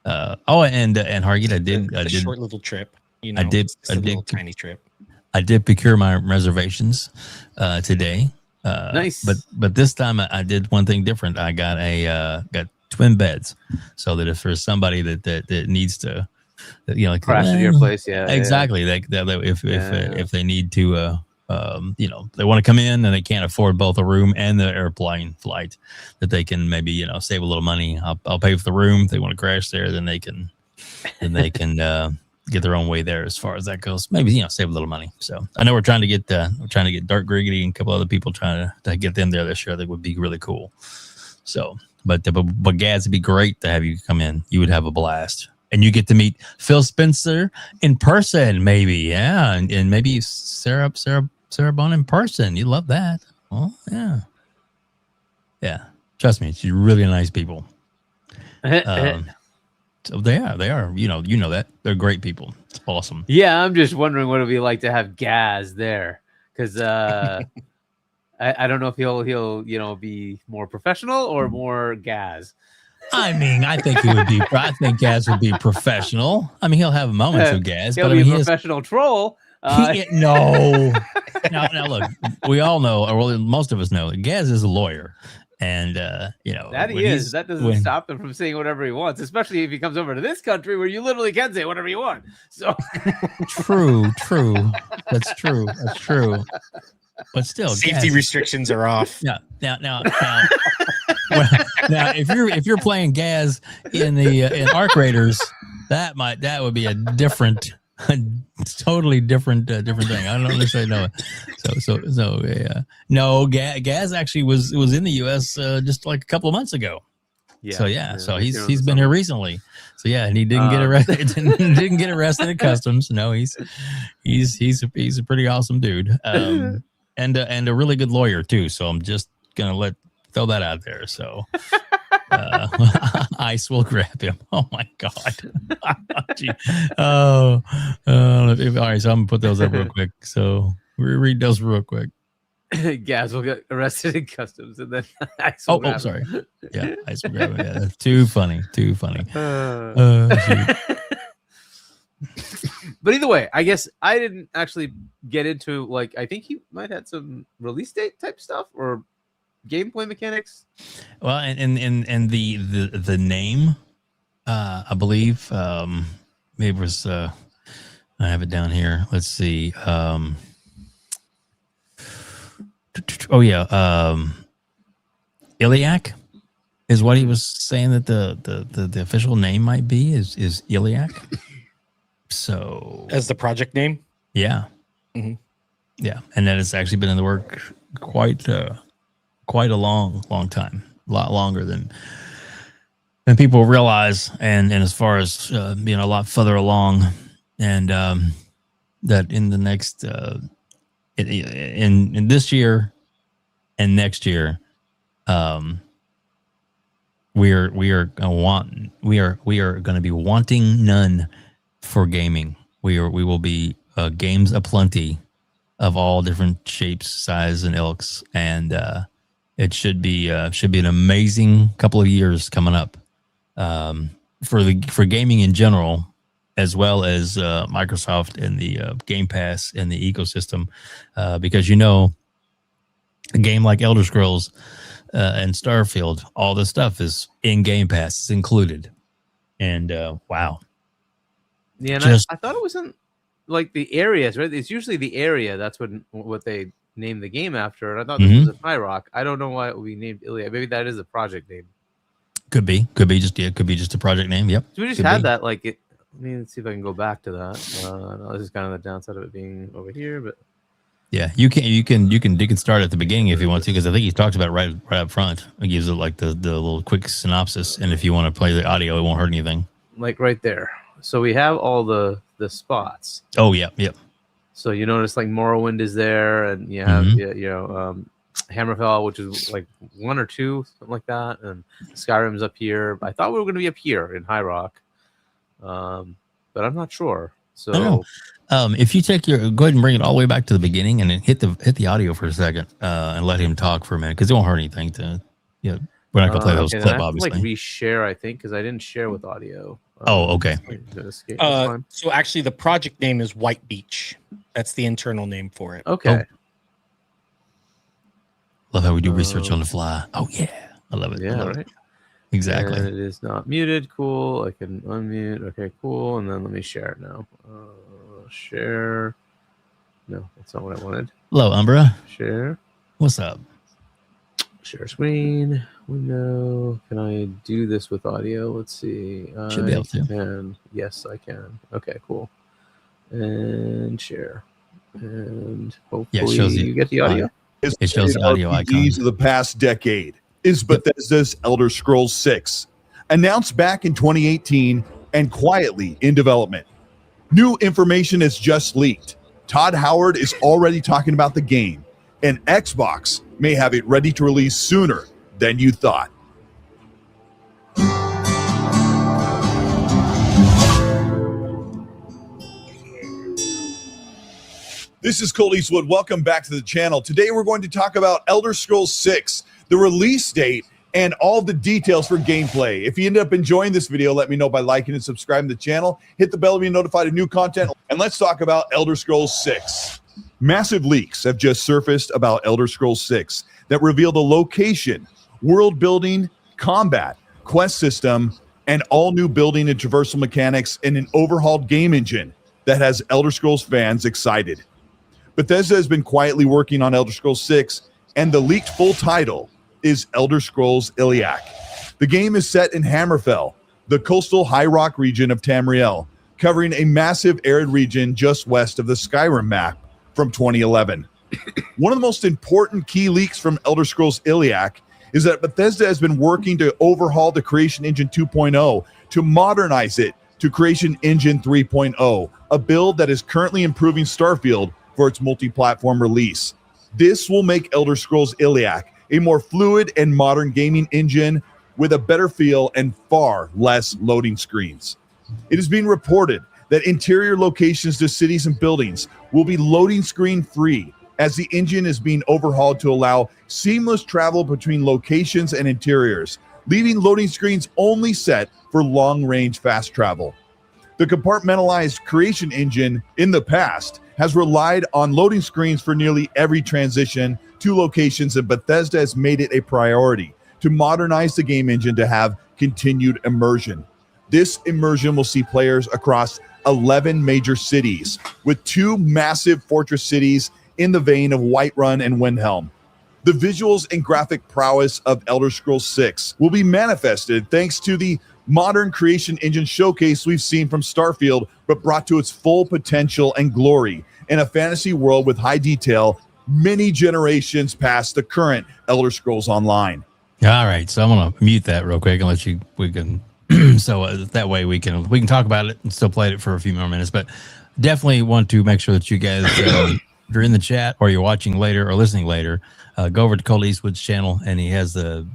And Hargeet, I did a short little trip. You know, I did tiny trip. I did procure my reservations today. Nice. But this time I did one thing different. I got got twin beds, so that if there's somebody that needs to, like crash at your place. Yeah. Exactly. If they need to, they want to come in and they can't afford both a room and the airplane flight, that they can maybe save a little money. I'll pay for the room. If they want to crash there, then they can get their own way there as far as that goes. Maybe save a little money. So I know we're trying to get Dark Griggity and a couple other people trying to get them there this year. That would be really cool. So, but Gaz, it'd be great to have you come in. You would have a blast. And you get to meet Phil Spencer in person, maybe. Yeah. And maybe Sarah Bond in person. You love that. Well, yeah. Yeah. Trust me, she's really nice people. So they are. You know that. They're great people. It's awesome. Yeah, I'm just wondering what it'll be like to have Gaz there. Because I don't know if he'll be more professional or more Gaz. I mean, I think Gaz would be professional. I mean, he'll have moments of Gaz, he'll but be I mean, a professional troll. No. Now, look, we all know, or well, most of us know, that Gaz is a lawyer, and that he is. That doesn't stop him from saying whatever he wants, especially if he comes over to this country where you literally can say whatever you want. So true. That's true. But still, safety restrictions are off. Yeah. Now, if you're playing Gaz in Arc Raiders, that would be a totally different thing. I don't necessarily know it. So yeah. No, Gaz actually was in the U.S. Just like a couple of months ago. Yeah. So he's been here recently. So yeah, and he didn't get arrested. Didn't get arrested at customs. No, he's a pretty awesome dude. And a really good lawyer too. So I'm just gonna throw that out there. So Ice will grab him. Oh my god. All right. So I'm gonna put those up real quick. So read those real quick. Gaz will get arrested in customs, and then Ice will grab him. Sorry. Yeah, Ice will grab him. Yeah, that's too funny. But either way, I guess I didn't actually get into I think he might have some release date type stuff or gameplay mechanics. Well, and the name, I believe, maybe it was. I have it down here. Let's see. Iliac is what he was saying that the official name might be is Iliac. So As the project name? Yeah. Mm-hmm. Yeah. And that has actually been in the work quite a long time, a lot longer than people realize. And as far as being a lot further along, and that in the next, in this year and next year, we are going to be wanting none for gaming. We will be games aplenty of all different shapes, size, and ilks, and it should be an amazing couple of years coming up for gaming in general, as well as Microsoft and the GamePass and the ecosystem, because a game like Elder Scrolls and Starfield, all this stuff is in Game Pass. It's included, and wow. Yeah, and I thought it was in like the areas, right? It's usually the area. That's what they name the game after. And I thought this was in High Rock. I don't know why it would be named Iliac. Maybe that is a project name. Could be just a project name. Yep. So we just had that like it. I mean, let's see if I can go back to that. No, this is kind of the downside of it being over here, but yeah, you can start at the beginning if you want to, because I think he talks about it right up front. It gives it like the little quick synopsis, and if you want to play the audio, it won't hurt anything. Like right there. So we have all the spots. Oh yeah, yep. So you notice like Morrowind is there, and you have Hammerfell, which is like 1 or 2, something like that, and Skyrim's up here. I thought we were going to be up here in High Rock, but I'm not sure. So I don't know. If you take go ahead and bring it all the way back to the beginning, and then hit the audio for a second, and let him talk for a minute, because it won't hurt anything to we're not gonna play those clip, obviously. Like reshare, I think, because I didn't share with audio. Okay. So actually, the project name is White Beach. That's the internal name for it. Okay. Love how we do research on the fly. Oh yeah, I love it. Yeah, right. It. Exactly. And it is not muted. Cool. I can unmute. Okay, cool. And then let me share it now. Share. No, that's not what I wanted. Hello, Umbra. Share. What's up? Share screen. Window. Can I do this with audio? Let's see. Should be able to. And yes, I can. Okay, cool. And share. And hopefully you get the audio. It shows the audio icon. RPGs of the past decade is Bethesda's Elder Scrolls 6, announced back in 2018 and quietly in development. New information is just leaked. Todd Howard is already talking about the game, and Xbox may have it ready to release sooner than you thought. This is Colt Eastwood. Welcome back to the channel. Today we're going to talk about Elder Scrolls 6, the release date, and all the details for gameplay. If you end up enjoying this video, let me know by liking and subscribing to the channel. Hit the bell to be notified of new content. And let's talk about Elder Scrolls 6. Massive leaks have just surfaced about Elder Scrolls 6 that reveal the location, world building, combat, quest system, and all new building and traversal mechanics in an overhauled game engine that has Elder Scrolls fans excited. Bethesda has been quietly working on Elder Scrolls 6, and the leaked full title is Elder Scrolls Iliac. The game is set in Hammerfell, the coastal High Rock region of Tamriel, covering a massive arid region just west of the Skyrim map from 2011. One of the most important key leaks from Elder Scrolls Iliac is that Bethesda has been working to overhaul the Creation Engine 2.0 to modernize it to Creation Engine 3.0, a build that is currently improving Starfield for its multi-platform release. This will make Elder Scrolls Iliac a more fluid and modern gaming engine with a better feel and far less loading screens. It is being reported that interior locations to cities and buildings will be loading screen free, as the engine is being overhauled to allow seamless travel between locations and interiors, leaving loading screens only set for long-range fast travel. The compartmentalized Creation Engine in the past has relied on loading screens for nearly every transition to locations, and Bethesda has made it a priority to modernize the game engine to have continued immersion. This immersion will see players across 11 major cities, with 2 massive fortress cities in the vein of Whiterun and Windhelm. The visuals and graphic prowess of Elder Scrolls 6 will be manifested thanks to the modern Creation Engine showcase we've seen from Starfield, but brought to its full potential and glory in a fantasy world with high detail, many generations past the current Elder Scrolls Online. All right, so I'm gonna mute that real quick and let you. We can so that way we can talk about it and still play it for a few more minutes. But definitely want to make sure that you guys, if you're in the chat or you're watching later or listening later, go over to Colt Eastwood's channel, and he has the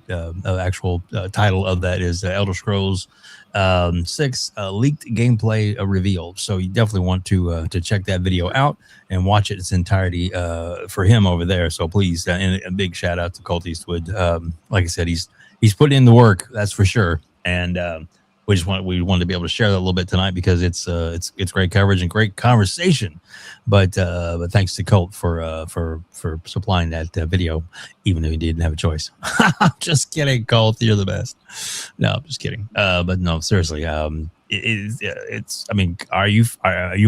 actual title of that is Elder Scrolls 6 leaked gameplay revealed. So you definitely want to check that video out and watch it its entirety for him over there. So please, and a big shout out to Colt Eastwood. Like I said, he's put in the work, that's for sure. And we wanted to be able to share that a little bit tonight because it's great coverage and great conversation. But thanks to Colt for supplying that video, even though he didn't have a choice. Just kidding, Colt. You're the best. No, I'm just kidding. But no, seriously. it's. I mean, are you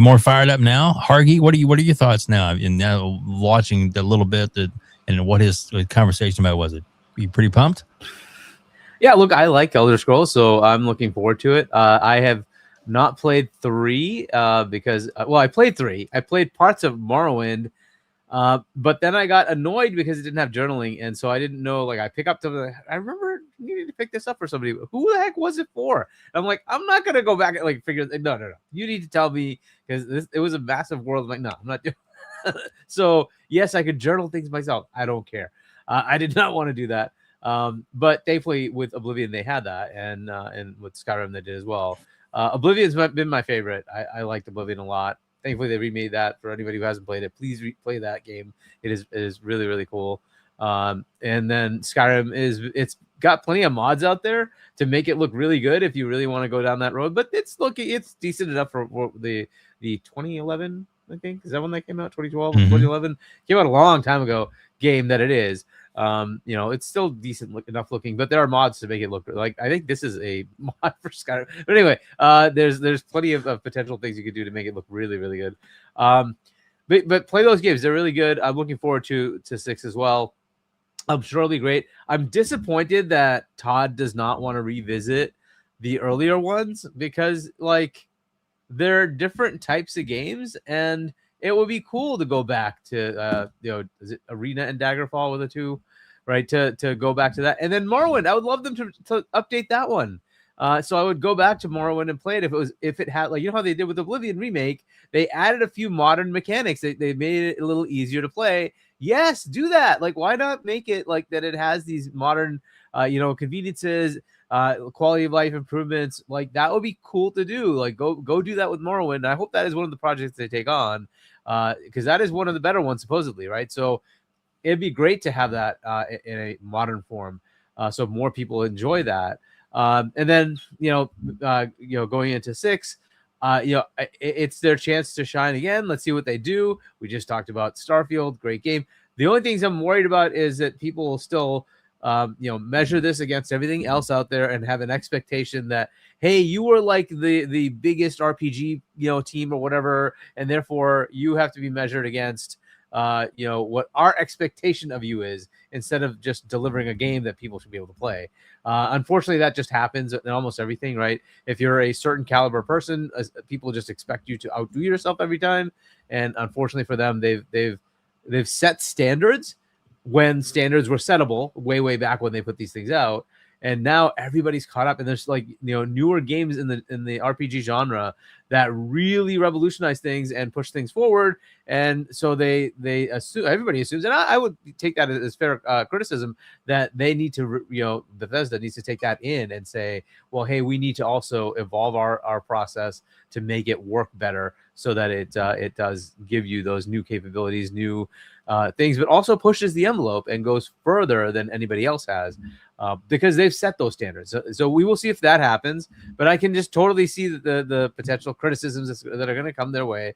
more fired up now, Hargeet? What are your thoughts now? And now watching the little bit and what his conversation about was it? Are you pretty pumped? Yeah, look, I like Elder Scrolls, so I'm looking forward to it. I have not played 3 because I played 3. I played parts of Morrowind. But then I got annoyed because it didn't have journaling, and so I didn't know. Like, I pick up something. I remember needing to pick this up for somebody. Who the heck was it for? And I'm like, I'm not gonna go back and like figure. No. You need to tell me because it was a massive world. I'm like, no, I'm not doing. So yes, I could journal things myself. I don't care. I did not want to do that. But thankfully with Oblivion they had that, and with Skyrim they did as well. Oblivion's been my favorite. I liked Oblivion a lot. Thankfully, they remade that. For anybody who hasn't played it, please play that game. It is really, really cool. And then Skyrim it's got plenty of mods out there to make it look really good if you really want to go down that road. But it's decent enough for the 2011, I think. Is that when that came out? 2012, 2011? Came out a long time ago game that it is. It's still decent enough looking, but there are mods to make it look like. I think this is a mod for Skyrim. But anyway, there's plenty of potential things you could do to make it look really, really good. But play those games; they're really good. I'm looking forward to 6 as well. I'm sure it'll be great. I'm disappointed that Todd does not want to revisit the earlier ones because like they're different types of games and it would be cool to go back to is it Arena and Daggerfall were the two, right? To go back to that, and then Morrowind. I would love them to update that one. So I would go back to Morrowind and play it if it had, like, you know how they did with Oblivion remake. They added a few modern mechanics. They made it a little easier to play. Yes, do that. Like, why not make it like that? It has these modern, conveniences, quality of life improvements. Like that would be cool to do. Like go do that with Morrowind. I hope that is one of the projects they take on. Because that is one of the better ones, supposedly, right? So it'd be great to have that in a modern form, so more people enjoy that. And then going into 6, it's their chance to shine again. Let's see what they do. We just talked about Starfield, great game. The only things I'm worried about is that people will still measure this against everything else out there and have an expectation that, hey, you were like the biggest RPG team or whatever, and therefore you have to be measured against what our expectation of you is, instead of just delivering a game that people should be able to play. Unfortunately, that just happens in almost everything, right? If you're a certain caliber person, people just expect you to outdo yourself every time, and unfortunately for them, they've set standards when standards were settable way back when they put these things out, and now everybody's caught up, and there's newer games in the RPG genre that really revolutionize things and push things forward, and so they assume, everybody assumes, and I would take that as fair criticism, that they need to Bethesda needs to take that in and say, well, hey, we need to also evolve our process to make it work better, so that it does give you those new capabilities, new things, but also pushes the envelope and goes further than anybody else has, because they've set those standards. So we will see if that happens, but I can just totally see the potential criticisms that are going to come their way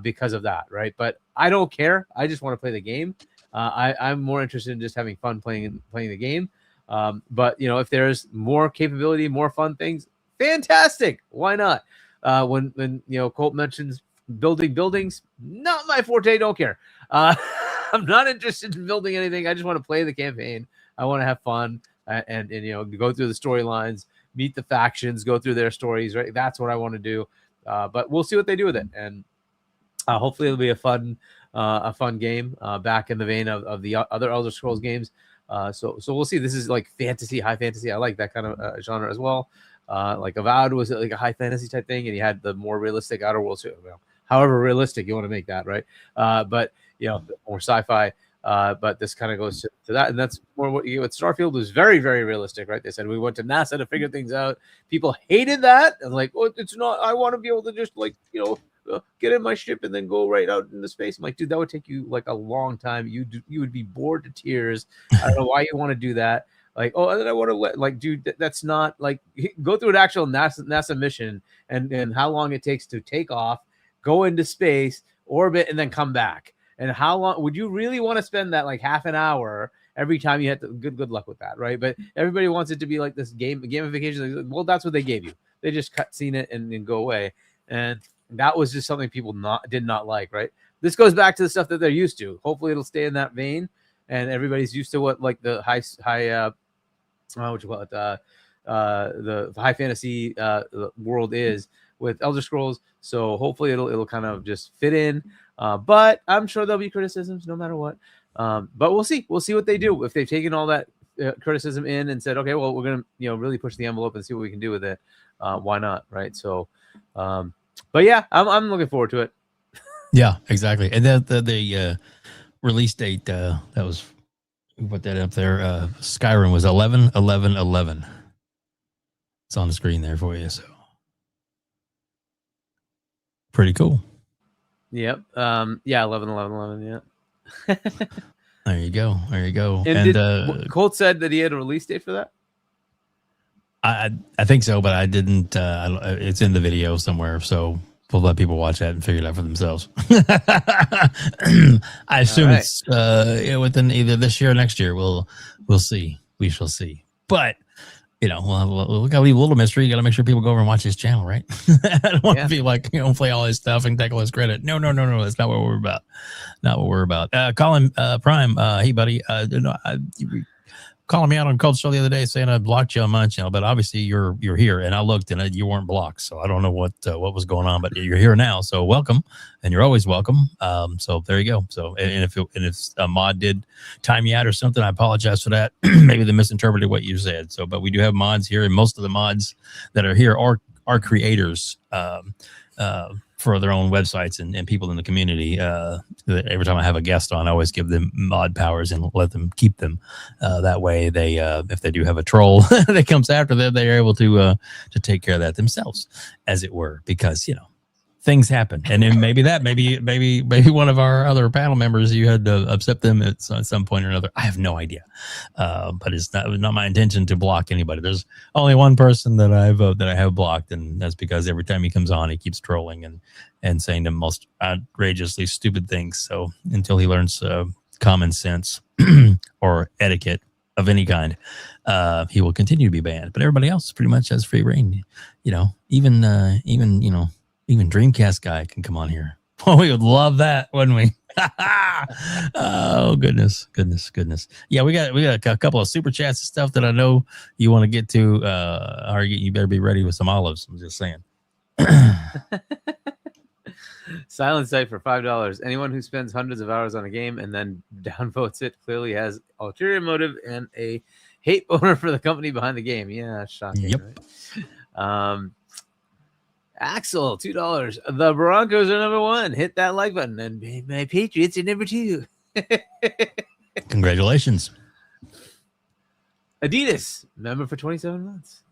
because of that, right? But I don't care. I just want to play the game. I'm more interested in just having fun playing the game. But if there's more capability, more fun things, fantastic. Why not? When Colt mentions building buildings, not my forte. Don't care. I'm not interested in building anything. I just want to play the campaign. I want to have fun and go through the storylines, meet the factions, go through their stories. Right, that's what I want to do. But we'll see what they do with it, and hopefully it'll be a fun game back in the vein of the other Elder Scrolls games. So we'll see. This is like fantasy, high fantasy. I like that kind of genre as well. Like Avowed was like a high fantasy type thing, and you had the more realistic Outer Worlds. However realistic you want to make that, right? But more sci-fi. But this kind of goes to that, and that's more what you get with Starfield. Was very, very realistic, right? They said we went to NASA to figure things out. People hated that, and like, oh, it's not. I want to be able to just get in my ship and then go right out into space. I'm like, dude, that would take you like a long time. You would be bored to tears. I don't know why you want to do that. Like, oh, and then I want to dude, that's not like, go through an actual NASA mission and how long it takes to take off, go into space, orbit, and then come back. And how long would you really want to spend that, like half an hour, every time you had to, good luck with that, right? But everybody wants it to be like this gamification. Like, well, that's what they gave you. They just cutscene it and then go away, and that was just something people did not like, right? This goes back to the stuff that they're used to. Hopefully, it'll stay in that vein, and everybody's used to what like the high what you call it, the high fantasy world is with Elder Scrolls. So hopefully it'll kind of just fit in. But I'm sure there'll be criticisms no matter what. But we'll see. We'll see what they do. If they've taken all that criticism in and said, okay, well, we're gonna really push the envelope and see what we can do with it. Why not, right? So, but yeah, I'm looking forward to it. Yeah, exactly. And then the release date that was, we put that up there. Skyrim was 11/11/11. It's on the screen there for you. So pretty cool. Yep. Yeah. 11/11/11. Yeah. There you go. There you go. And Colt said that he had a release date for that. I think so, but I didn't. It's in the video somewhere, so we'll let people watch that and figure it out for themselves. I assume it's within either this year or next year. We'll see. We shall see. But we'll gotta leave a little mystery. You gotta make sure people go over and watch his channel, right? I don't want to be like play all his stuff and take all his credit. No. That's not what we're about. Not what we're about. Colin Prime. Hey, buddy. You calling me out on Cold Show the other day saying I blocked you on my channel, but obviously you're here, and I looked and you weren't blocked, so I don't know what was going on, but you're here now, so welcome, and you're always welcome. So there you go. So and if a mod did time you out or something, I apologize for that. Maybe they misinterpreted what you said. So, but we do have mods here, and most of the mods that are here are creators for their own websites and people in the community. Every time I have a guest on, I always give them mod powers and let them keep them. That way, they if they do have a troll that comes after them, they are able to take care of that themselves, as it were, because things happen. And then maybe one of our other panel members, you had to upset them at some point or another. I have no idea. But it's not my intention to block anybody. There's only one person that I have blocked, and that's because every time he comes on, he keeps trolling and saying the most outrageously stupid things. So until he learns common sense or etiquette of any kind, he will continue to be banned. But everybody else pretty much has free reign. Even Dreamcast guy can come on here. Oh, we would love that, wouldn't we? Oh, goodness. Yeah, we got a couple of super chats and stuff that I know you want to get to. Hargeet, you better be ready with some olives. I'm just saying. Silent Sight for $5. Anyone who spends hundreds of hours on a game and then downvotes it clearly has ulterior motive and a hate boner for the company behind the game. Yeah, shocking. Yep. Right? Axel, $2. The Broncos are number 1. Hit that like button, and my Patriots are number 2. Congratulations. Adidas, member for 27 months.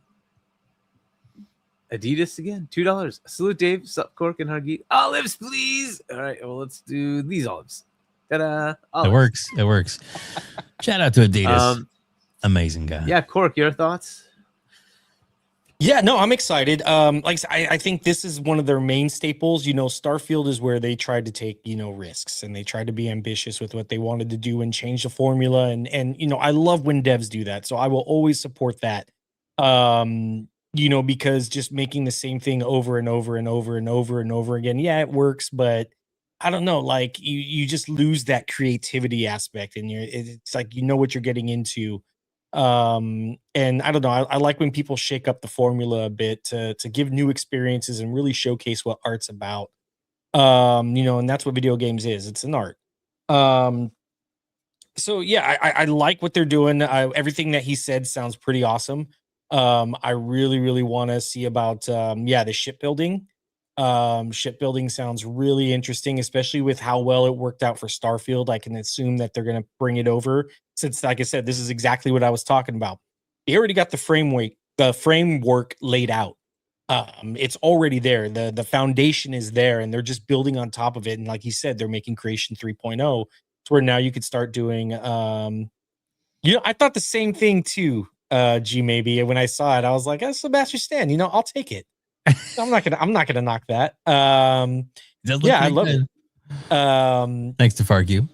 Adidas again, $2. Salute, Dave. Sup, Cork and Hargeet. Olives, please. All right, well, let's do these olives. Ta-da! Olives. It works. Shout out to Adidas. Amazing guy. Yeah, Cork, your thoughts? Yeah, no, I'm excited. I think this is one of their main staples. Starfield is where they tried to take, risks, and they tried to be ambitious with what they wanted to do and change the formula. And I love when devs do that. So I will always support that. Because just making the same thing over and over and over and over and over again, yeah, it works, but I don't know, like you just lose that creativity aspect, and it's like what you're getting into. And I don't know, I like when people shake up the formula a bit to give new experiences and really showcase what art's about. And that's what video games is. It's an art. So yeah, I like what they're doing. Everything that he said sounds pretty awesome. I really, really want to see about the shipbuilding. Shipbuilding sounds really interesting, especially with how well it worked out for Starfield. I can assume that they're going to bring it over, since, like I said, this is exactly what I was talking about. They already got the framework laid out. It's already there. The foundation is there, and they're just building on top of it. And like you said, they're making Creation 3.0, to where now you could start doing. I thought the same thing too. Maybe when I saw it, I was like, "That's Sebastian Stan. I'll take it." I'm not gonna knock that. I love it. Thanks to Fargu.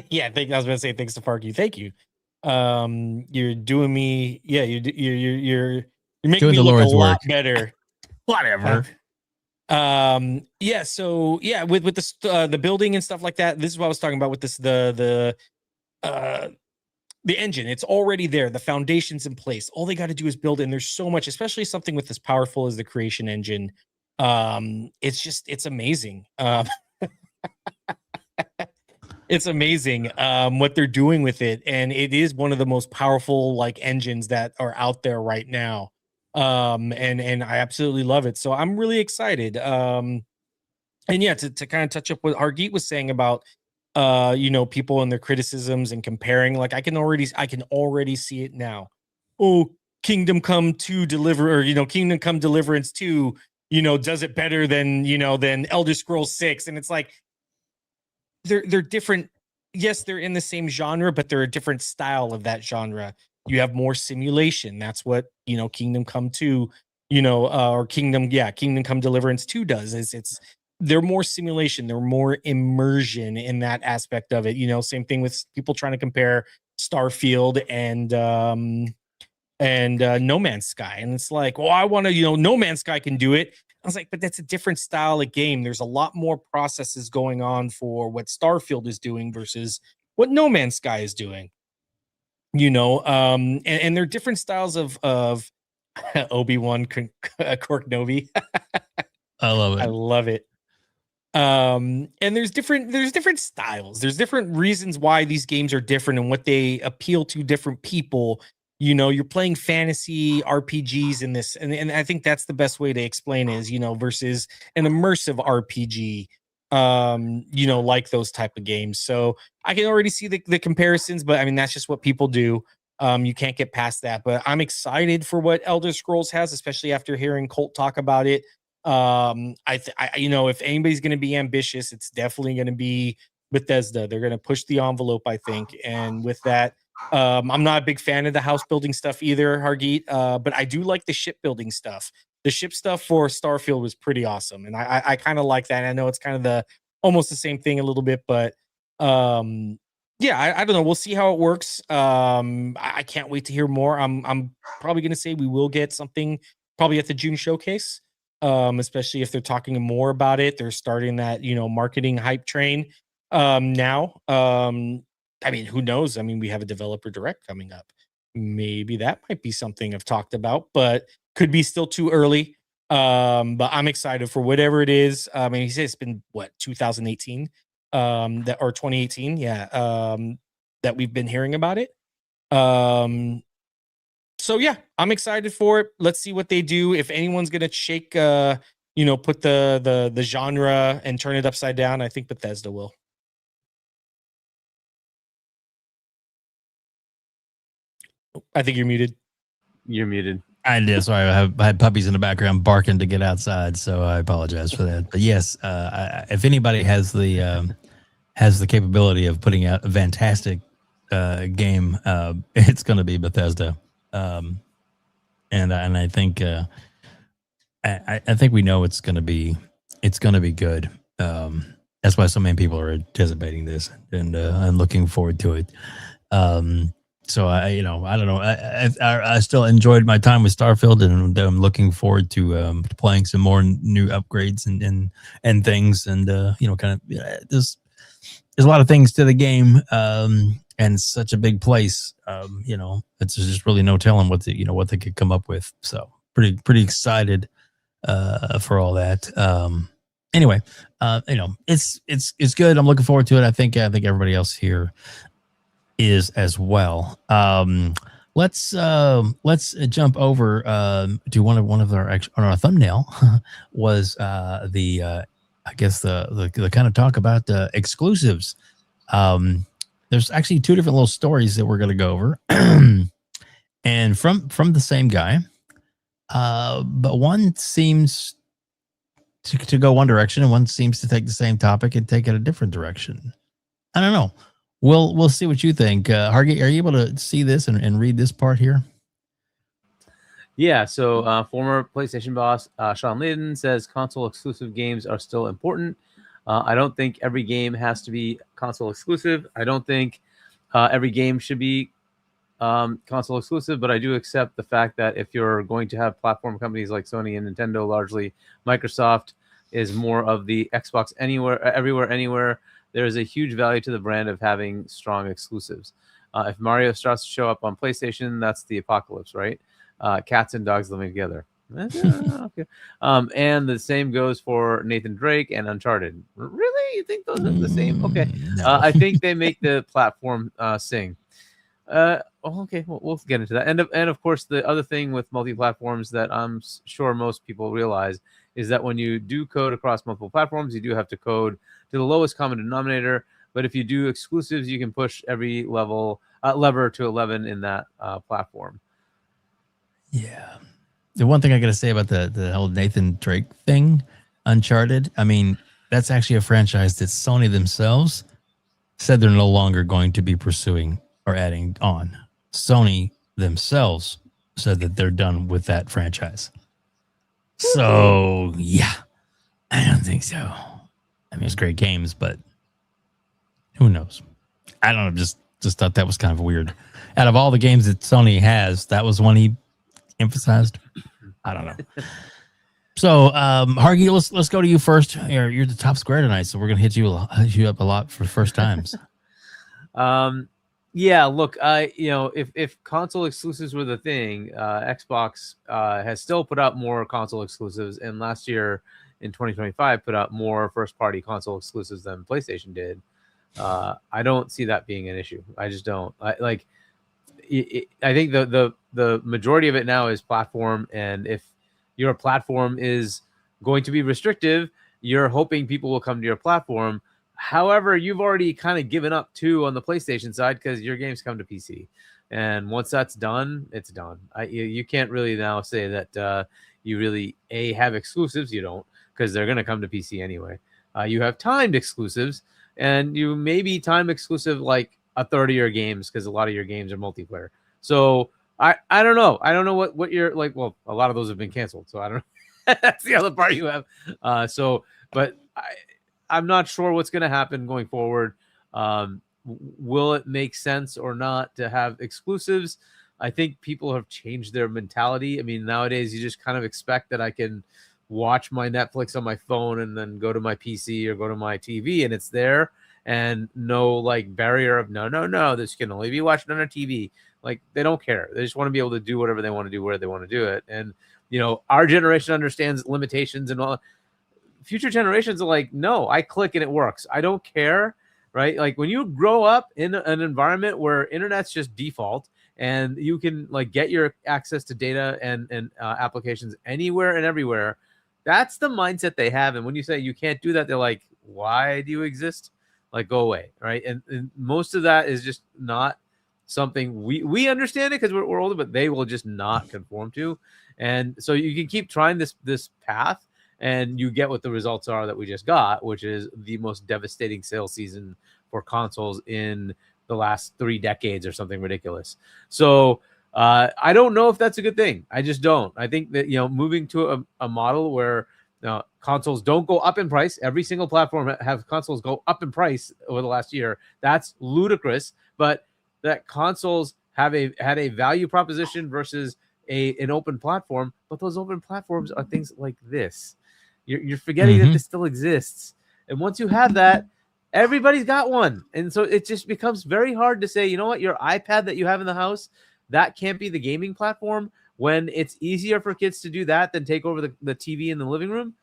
Yeah, I was going to say thanks to Farky. Thank you. You're doing me. Yeah, you're making Doing me the look Lord's a lot work. better. Whatever. Yeah. So yeah, with the building and stuff like that. This is what I was talking about with the engine. It's already there. The foundation's in place. All they got to do is build it. And there's so much, especially something with as powerful as the creation engine. It's amazing. It's amazing what they're doing with it, and it is one of the most powerful like engines that are out there right now. And I absolutely love it. So I'm really excited. And yeah, to kind of touch up what Hargeet was saying about people and their criticisms and comparing, like I can already see it now. Oh, Kingdom Come 2 deliver, or Kingdom Come Deliverance 2, does it better than Elder Scrolls 6. And it's like they're different. Yes, they're in the same genre, but they're a different style of that genre. You have more simulation. That's what Kingdom Come 2, or Kingdom Come Deliverance 2 does. They're more simulation, they're more immersion in that aspect of it. Same thing with people trying to compare Starfield and No Man's Sky. And it's like, well, I want to, No Man's Sky can do it. I was like, but that's a different style of game. There's a lot more processes going on for what Starfield is doing versus what No Man's Sky is doing. And they're different styles of Obi-Wan Corknovi. I love it. I love it. And there's different styles. There's different reasons why these games are different and what they appeal to different people. You're playing fantasy RPGs in this, and I think that's the best way to explain it is, versus an immersive RPG, like those type of games. So I can already see the comparisons, but I mean, that's just what people do. You can't get past that, but I'm excited for what Elder Scrolls has, especially after hearing Colt talk about it. If anybody's going to be ambitious, it's definitely going to be Bethesda. They're going to push the envelope, I think. And with that, I'm not a big fan of the house building stuff either, Hargeet, but I do like the shipbuilding stuff. The ship stuff for Starfield was pretty awesome, and I kind of like that. I know it's kind of almost the same thing a little bit, but yeah, I don't know. We'll see how it works. I can't wait to hear more. I'm probably going to say we will get something probably at the June showcase, especially if they're talking more about it. They're starting that marketing hype train now. I mean, who knows? I mean, we have a developer direct coming up. Maybe that might be something I've talked about, but could be still too early. But I'm excited for whatever it is. I mean, he said it's been 2018, or 2018, yeah, that we've been hearing about it. So yeah, I'm excited for it. Let's see what they do. If anyone's gonna shake, put the genre and turn it upside down, I think Bethesda will. I think you're muted. You're muted. I did. Sorry, I had puppies in the background barking to get outside, so I apologize for that. But yes, if anybody has the capability of putting out a fantastic game, it's going to be Bethesda. And I think I think we know it's going to be good. That's why so many people are anticipating this and looking forward to it. So I don't know. I still enjoyed my time with Starfield, and I'm looking forward to playing some more new upgrades and things, and there's a lot of things to the game, and such a big place. It's just really no telling what they could come up with. So pretty excited for all that. Anyway, it's good. I'm looking forward to it. I think everybody else here is as well. Let's jump over to one of our on our thumbnail was the kind of talk about the exclusives. There's actually two different little stories that we're going to go over, and from the same guy, but one seems to go one direction, and one seems to take the same topic and take it a different direction. I don't know. We'll see what you think. Hargeet, are you able to see this and read this part here? Yeah, so former PlayStation boss Shaun says console exclusive games are still important. I don't think every game has to be console exclusive. I don't think every game should be console exclusive, but I do accept the fact that if you're going to have platform companies like Sony and Nintendo, largely Microsoft is more of the Xbox everywhere, anywhere. There is a huge value to the brand of having strong exclusives. If Mario starts to show up on PlayStation, that's the apocalypse, right? Cats and dogs living together. Okay. And the same goes for Nathan Drake and Uncharted. Really? You think those are the same? Okay. No. I think they make the platform sing. Okay, we'll get into that. And of course, the other thing with multi-platforms that I'm sure most people realize is that when you do code across multiple platforms, you do have to code to the lowest common denominator. But if you do exclusives, you can push every lever to 11 in that platform. Yeah. The one thing I got to say about the whole Nathan Drake thing, Uncharted, I mean, that's actually a franchise that Sony themselves said they're no longer going to be pursuing or adding on. Sony themselves said that they're done with that franchise. So, yeah, I don't think so. I mean, it's great games, but who knows? I don't know. Just thought that was kind of weird. Out of all the games that Sony has, that was one he emphasized. I don't know. So, Hargeet, let's go to you first. You're the top square tonight, so we're gonna hit you up a lot for first times. Yeah, look, if console exclusives were the thing, Xbox has still put out more console exclusives, and last year in 2025 put out more first-party console exclusives than PlayStation did. I don't see that being an issue. I just don't. I think the majority of it now is platform, and if your platform is going to be restrictive, you're hoping people will come to your platform. However, you've already kind of given up too on the PlayStation side because your games come to PC. And once that's done, it's done. You can't really now say that you really, have exclusives. You don't, because they're going to come to PC anyway. You have timed exclusives, and you maybe time exclusive like a third of your games because a lot of your games are multiplayer. So I don't know. I don't know what you're like. Well, a lot of those have been canceled. So I don't know. That's the other part you have. But I'm not sure what's going to happen going forward. Will it make sense or not to have exclusives? I think people have changed their mentality. I mean, nowadays you just kind of expect that I can watch my Netflix on my phone and then go to my PC or go to my TV and it's there, and no like barrier of no, this can only be watched on a TV. Like, they don't care. They just want to be able to do whatever they want to do where they want to do it. And our generation understands limitations and all. Future generations are like, no, I click and it works. I don't care, right? Like, when you grow up in an environment where internet's just default and you can like get your access to data and applications anywhere and everywhere, that's the mindset they have. And when you say you can't do that, they're like, why do you exist? Like, go away, right? And most of that is just not something we understand it because we're older, but they will just not conform to. And so you can keep trying this path, and you get what the results are that we just got, which is the most devastating sales season for consoles in the last 3 decades or something ridiculous. So I don't know if that's a good thing. I just don't. I think that, moving to a model where consoles don't go up in price. Every single platform have consoles go up in price over the last year. That's ludicrous. But that consoles had a value proposition versus an open platform. But those open platforms are things like this. You're forgetting that this still exists. And once you have that, everybody's got one. And so it just becomes very hard to say, you know what, your iPad that you have in the house, that can't be the gaming platform, when it's easier for kids to do that than take over the TV in the living room.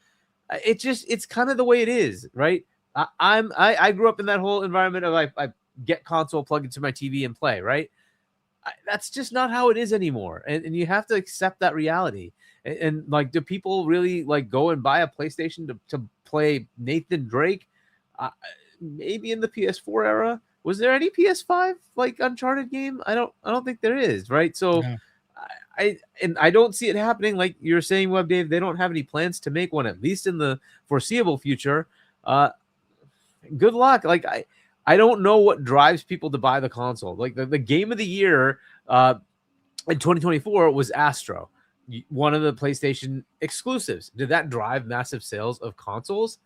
It's kind of the way it is, right? I grew up in that whole environment of I get console, plug into my TV and play, right? That's just not how it is anymore. And you have to accept that reality. And like, do people really like go and buy a PlayStation to play Nathan Drake? Maybe in the PS4 era. Was there any PS5 like Uncharted game? I don't think there is, right? So no. I don't see it happening. Like you're saying, WEBDAVE, they don't have any plans to make one, at least in the foreseeable future. Good luck. Like I don't know what drives people to buy the console. Like the game of the year in 2024 was Astro, one of the PlayStation exclusives. Did that drive massive sales of consoles?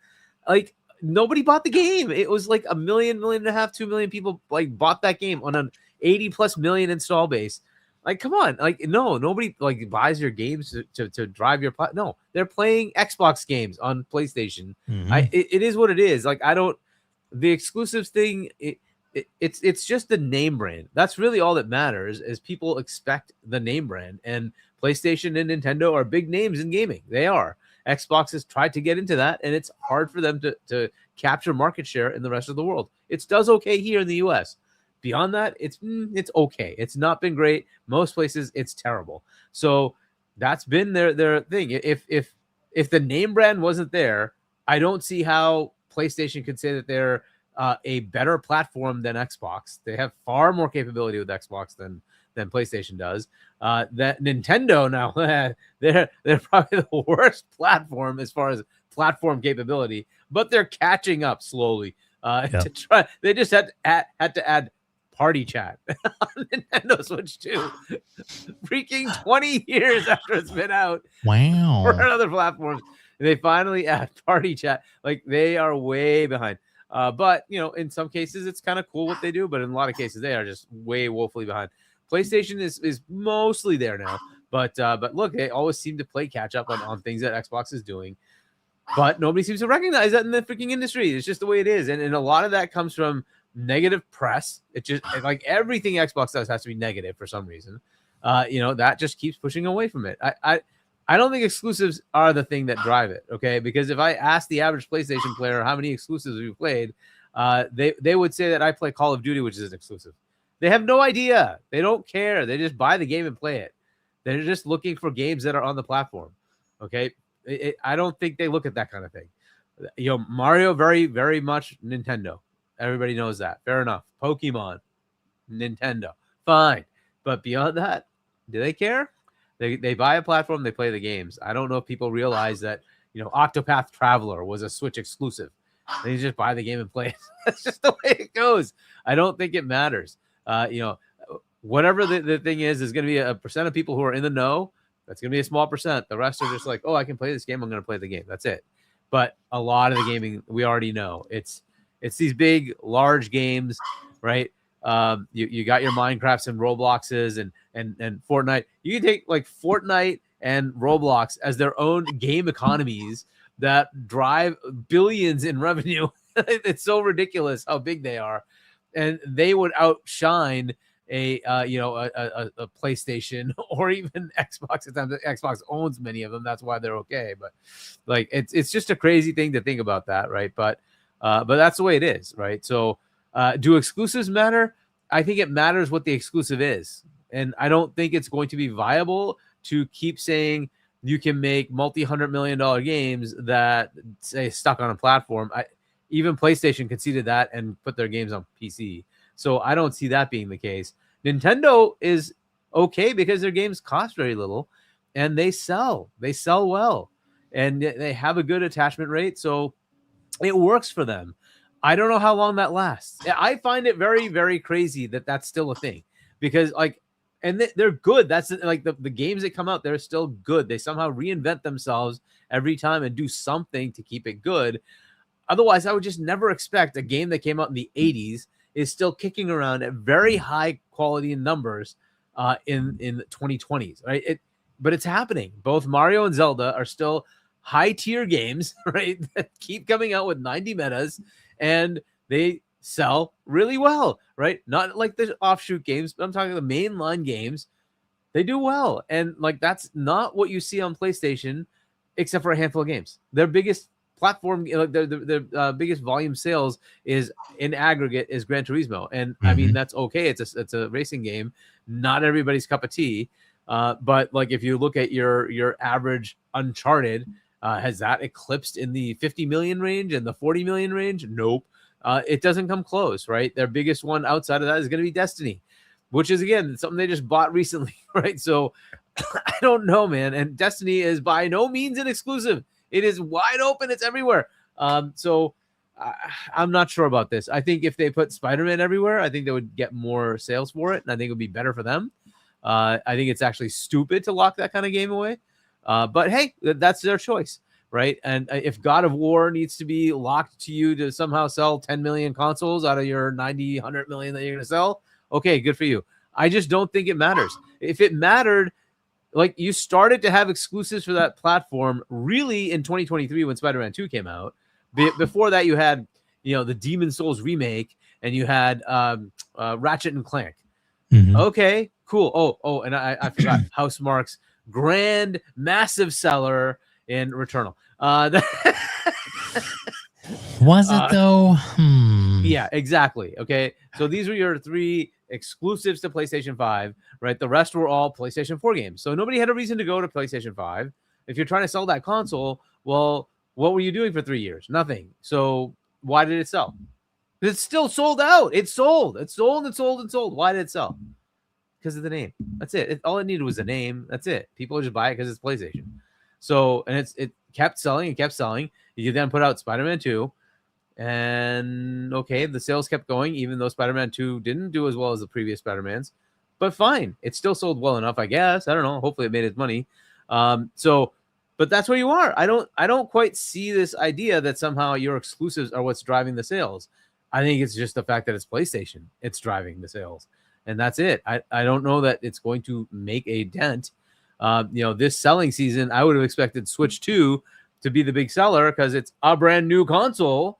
Like, nobody bought the game. It was like 1 million, 1.5 million, 2 million people like bought that game on an 80+ million install base. Like, come on, like no, nobody like buys your games to drive your no. They're playing Xbox games on PlayStation. Mhm. It is what it is. Like the exclusives thing. It's just the name brand. That's really all that matters. Is people expect the name brand, and PlayStation and Nintendo are big names in gaming. They are. Xbox has tried to get into that, and it's hard for them to capture market share in the rest of the world. It does okay here in the US. Beyond that, it's okay. It's not been great. Most places, it's terrible. So that's been their thing. If the name brand wasn't there, I don't see how PlayStation could say that they're a better platform than Xbox. They have far more capability with Xbox than PlayStation does. That Nintendo now, they're probably the worst platform as far as platform capability, but they're catching up slowly. To try, they just had to add party chat on Nintendo Switch 2. Freaking 20 years after it's been out. Wow. For other platforms, they finally add party chat. Like, they are way behind. But in some cases it's kind of cool what they do, but in a lot of cases they are just way woefully behind. PlayStation is mostly there now, but look, they always seem to play catch up on things that Xbox is doing, but nobody seems to recognize that in the freaking industry. It's just the way it is, and a lot of that comes from negative press. It just like everything Xbox does has to be negative for some reason. That just keeps pushing away from it. I don't think exclusives are the thing that drive it, okay? Because if I ask the average PlayStation player how many exclusives we've played, they would say that I play Call of Duty, which is an exclusive. They have no idea. They don't care. They just buy the game and play it. They're just looking for games that are on the platform, okay? I don't think they look at that kind of thing. Mario, very, very much Nintendo. Everybody knows that. Fair enough. Pokemon, Nintendo. Fine. But beyond that, do they care? They buy a platform, they play the games. I don't know if people realize that, Octopath Traveler was a Switch exclusive. They just buy the game and play it. That's just the way it goes. I don't think it matters. Whatever the thing is going to be a percent of people who are in the know. That's going to be a small percent. The rest are just like, oh, I can play this game. I'm going to play the game. That's it. But a lot of the gaming, we already know. It's these big, large games, right? You got your Minecrafts and Robloxes and Fortnite. You can take like Fortnite and Roblox as their own game economies that drive billions in revenue. It's so ridiculous how big they are, and they would outshine a PlayStation or even Xbox. At times, Xbox owns many of them. That's why they're okay. But like it's just a crazy thing to think about that, right? But that's the way it is, right? So. Do exclusives matter? I think it matters what the exclusive is. And I don't think it's going to be viable to keep saying you can make multi-$100 million games that say stuck on a platform. Even PlayStation conceded that and put their games on PC. So I don't see that being the case. Nintendo is okay because their games cost very little and they sell well and they have a good attachment rate. So it works for them. I don't know how long that lasts. I find it very, very crazy that that's still a thing because they're good. That's like the games that come out, they're still good. They somehow reinvent themselves every time and do something to keep it good. Otherwise, I would just never expect a game that came out in the 80s is still kicking around at very high quality in numbers in the 2020s, right? But it's happening. Both Mario and Zelda are still high tier games, right? That keep coming out with 90 metas. And they sell really well, right? Not like the offshoot games, but I'm talking the mainline games. They do well. And like that's not what you see on PlayStation, except for a handful of games. Their biggest platform, their biggest volume sales is in aggregate is Gran Turismo. And I mean, that's okay. It's a racing game. Not everybody's cup of tea. But like if you look at your average Uncharted, has that eclipsed in the 50 million range and the 40 million range? Nope. It doesn't come close, right? Their biggest one outside of that is going to be Destiny, which is, again, something they just bought recently, right? So I don't know, man. And Destiny is by no means an exclusive. It is wide open. It's everywhere. So I'm not sure about this. I think if they put Spider-Man everywhere, I think they would get more sales for it, and I think it would be better for them. I think it's actually stupid to lock that kind of game away. But hey, that's their choice. right? And if God of War needs to be locked to you to somehow sell 10 million consoles out of your 90, 100 million that you're going to sell, okay, good for you. I just don't think it matters. If it mattered, like you started to have exclusives for that platform really in 2023 when Spider-Man 2 came out. Before that, you had, the Demon Souls remake, and you had Ratchet and Clank. Mhm. Okay, cool. Oh, and I forgot Housemarque's grand, massive seller in Returnal. Was it though? Yeah, exactly. Okay, so these were your 3 exclusives to PlayStation 5, right? The rest were all PlayStation 4 games. So nobody had a reason to go to PlayStation 5. If you're trying to sell that console, well, what were you doing for 3 years? Nothing. So why did it sell? It's still sold out. It sold. It sold and sold and sold. Why did it sell? Because of the name. That's it. All it needed was a name. That's it. People just buy it because it's PlayStation. So, and it kept selling and kept selling. You then put out Spider-Man 2. And okay, the sales kept going, even though Spider-Man 2 didn't do as well as the previous Spider-Mans. But fine. It still sold well enough, I guess. I don't know. Hopefully it made its money. But that's where you are. I don't quite see this idea that somehow your exclusives are what's driving the sales. I think it's just the fact that it's PlayStation. It's driving the sales. And that's it. I don't know that it's going to make a dent. This selling season, I would have expected Switch 2 to be the big seller because it's a brand new console,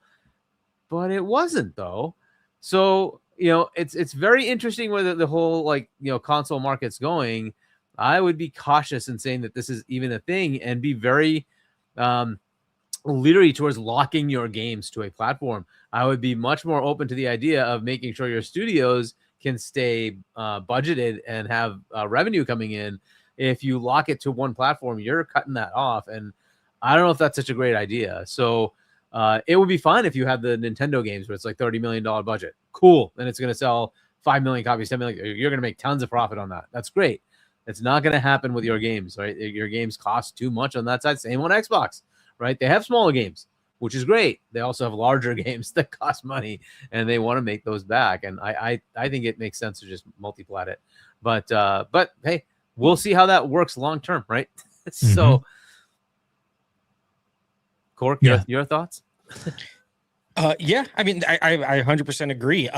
but it wasn't though. So, it's very interesting where the whole console market's going. I would be cautious in saying that this is even a thing and be very leery towards locking your games to a platform. I would be much more open to the idea of making sure your studios can stay budgeted and have revenue coming in. If you lock it to one platform, you're cutting that off. And I don't know if that's such a great idea. So it would be fine if you had the Nintendo games where it's like $30 million budget. Cool. And it's going to sell 5 million copies, 10 million. You're going to make tons of profit on that. That's great. It's not going to happen with your games, right? Your games cost too much on that side. Same on Xbox, right? They have smaller games, which is great. They also have larger games that cost money, and they want to make those back. And I think it makes sense to just multiplat it. But hey, we'll see how that works long term, right? So, Cork, your thoughts? Yeah, I mean, I 100% agree.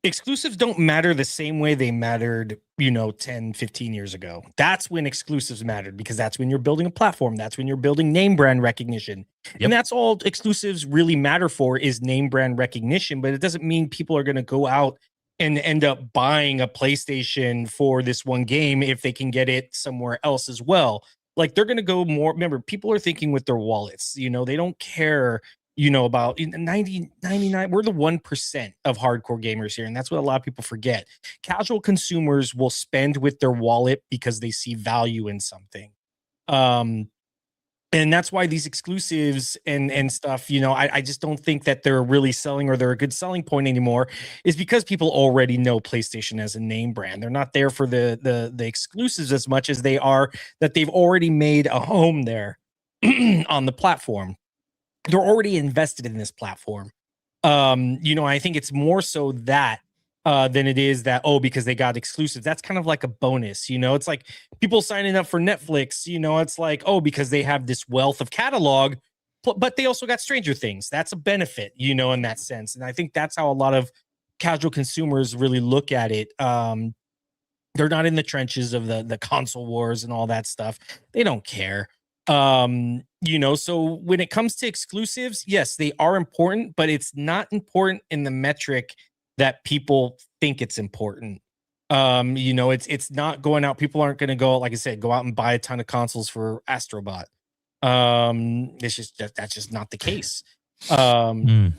Exclusives don't matter the same way they mattered, 10, 15 years ago. That's when exclusives mattered, because that's when you're building a platform. That's when you're building name brand recognition. Yep. And that's all exclusives really matter for, is name brand recognition. But it doesn't mean people are going to go out and end up buying a PlayStation for this one game if they can get it somewhere else as well. Like, they're going to go more. Remember, people are thinking with their wallets. They don't care, about 90, 99. We're the 1% of hardcore gamers here. And that's what a lot of people forget. Casual consumers will spend with their wallet because they see value in something. And that's why these exclusives and stuff, I just don't think that they're really selling, or they're a good selling point anymore, is because people already know PlayStation as a name brand. They're not there for the exclusives as much as they are that they've already made a home there on the platform. They're already invested in this platform. I think it's more so that than it is that, because they got exclusives. That's kind of like a bonus, It's like people signing up for Netflix, it's like, because they have this wealth of catalog, but they also got Stranger Things. That's a benefit, in that sense. And I think that's how a lot of casual consumers really look at it. They're not in the trenches of the console wars and all that stuff. They don't care. So when it comes to exclusives, yes, they are important, but it's not important in the metric that people think it's important. It's not going out. People aren't going to go, like I said, go out and buy a ton of consoles for Astrobot. That's just not the case. And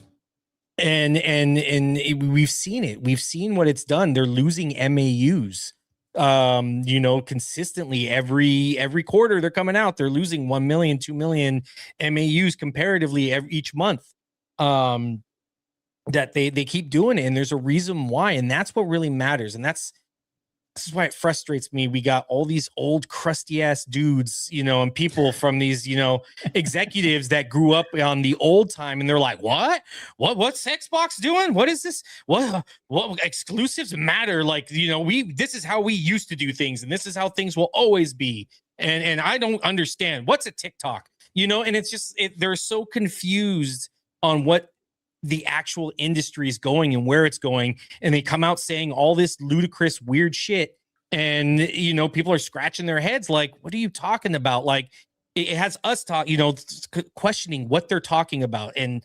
we've seen it. We've seen what it's done. They're losing MAUs. Consistently every quarter they're coming out. They're losing 1 million, 2 million MAUs comparatively each month. That they keep doing it, and there's a reason why, and that's what really matters. And this is why it frustrates me. We got all these old crusty ass dudes, and people from these, executives that grew up on the old time, and they're like, what's Xbox doing? What is this? What exclusives matter? Like, this is how we used to do things, and this is how things will always be. And I don't understand what's a TikTok, and it's just they're so confused on what the actual industry is going and where it's going, and they come out saying all this ludicrous weird shit, and people are scratching their heads like, what are you talking about? Like it has us questioning what they're talking about, and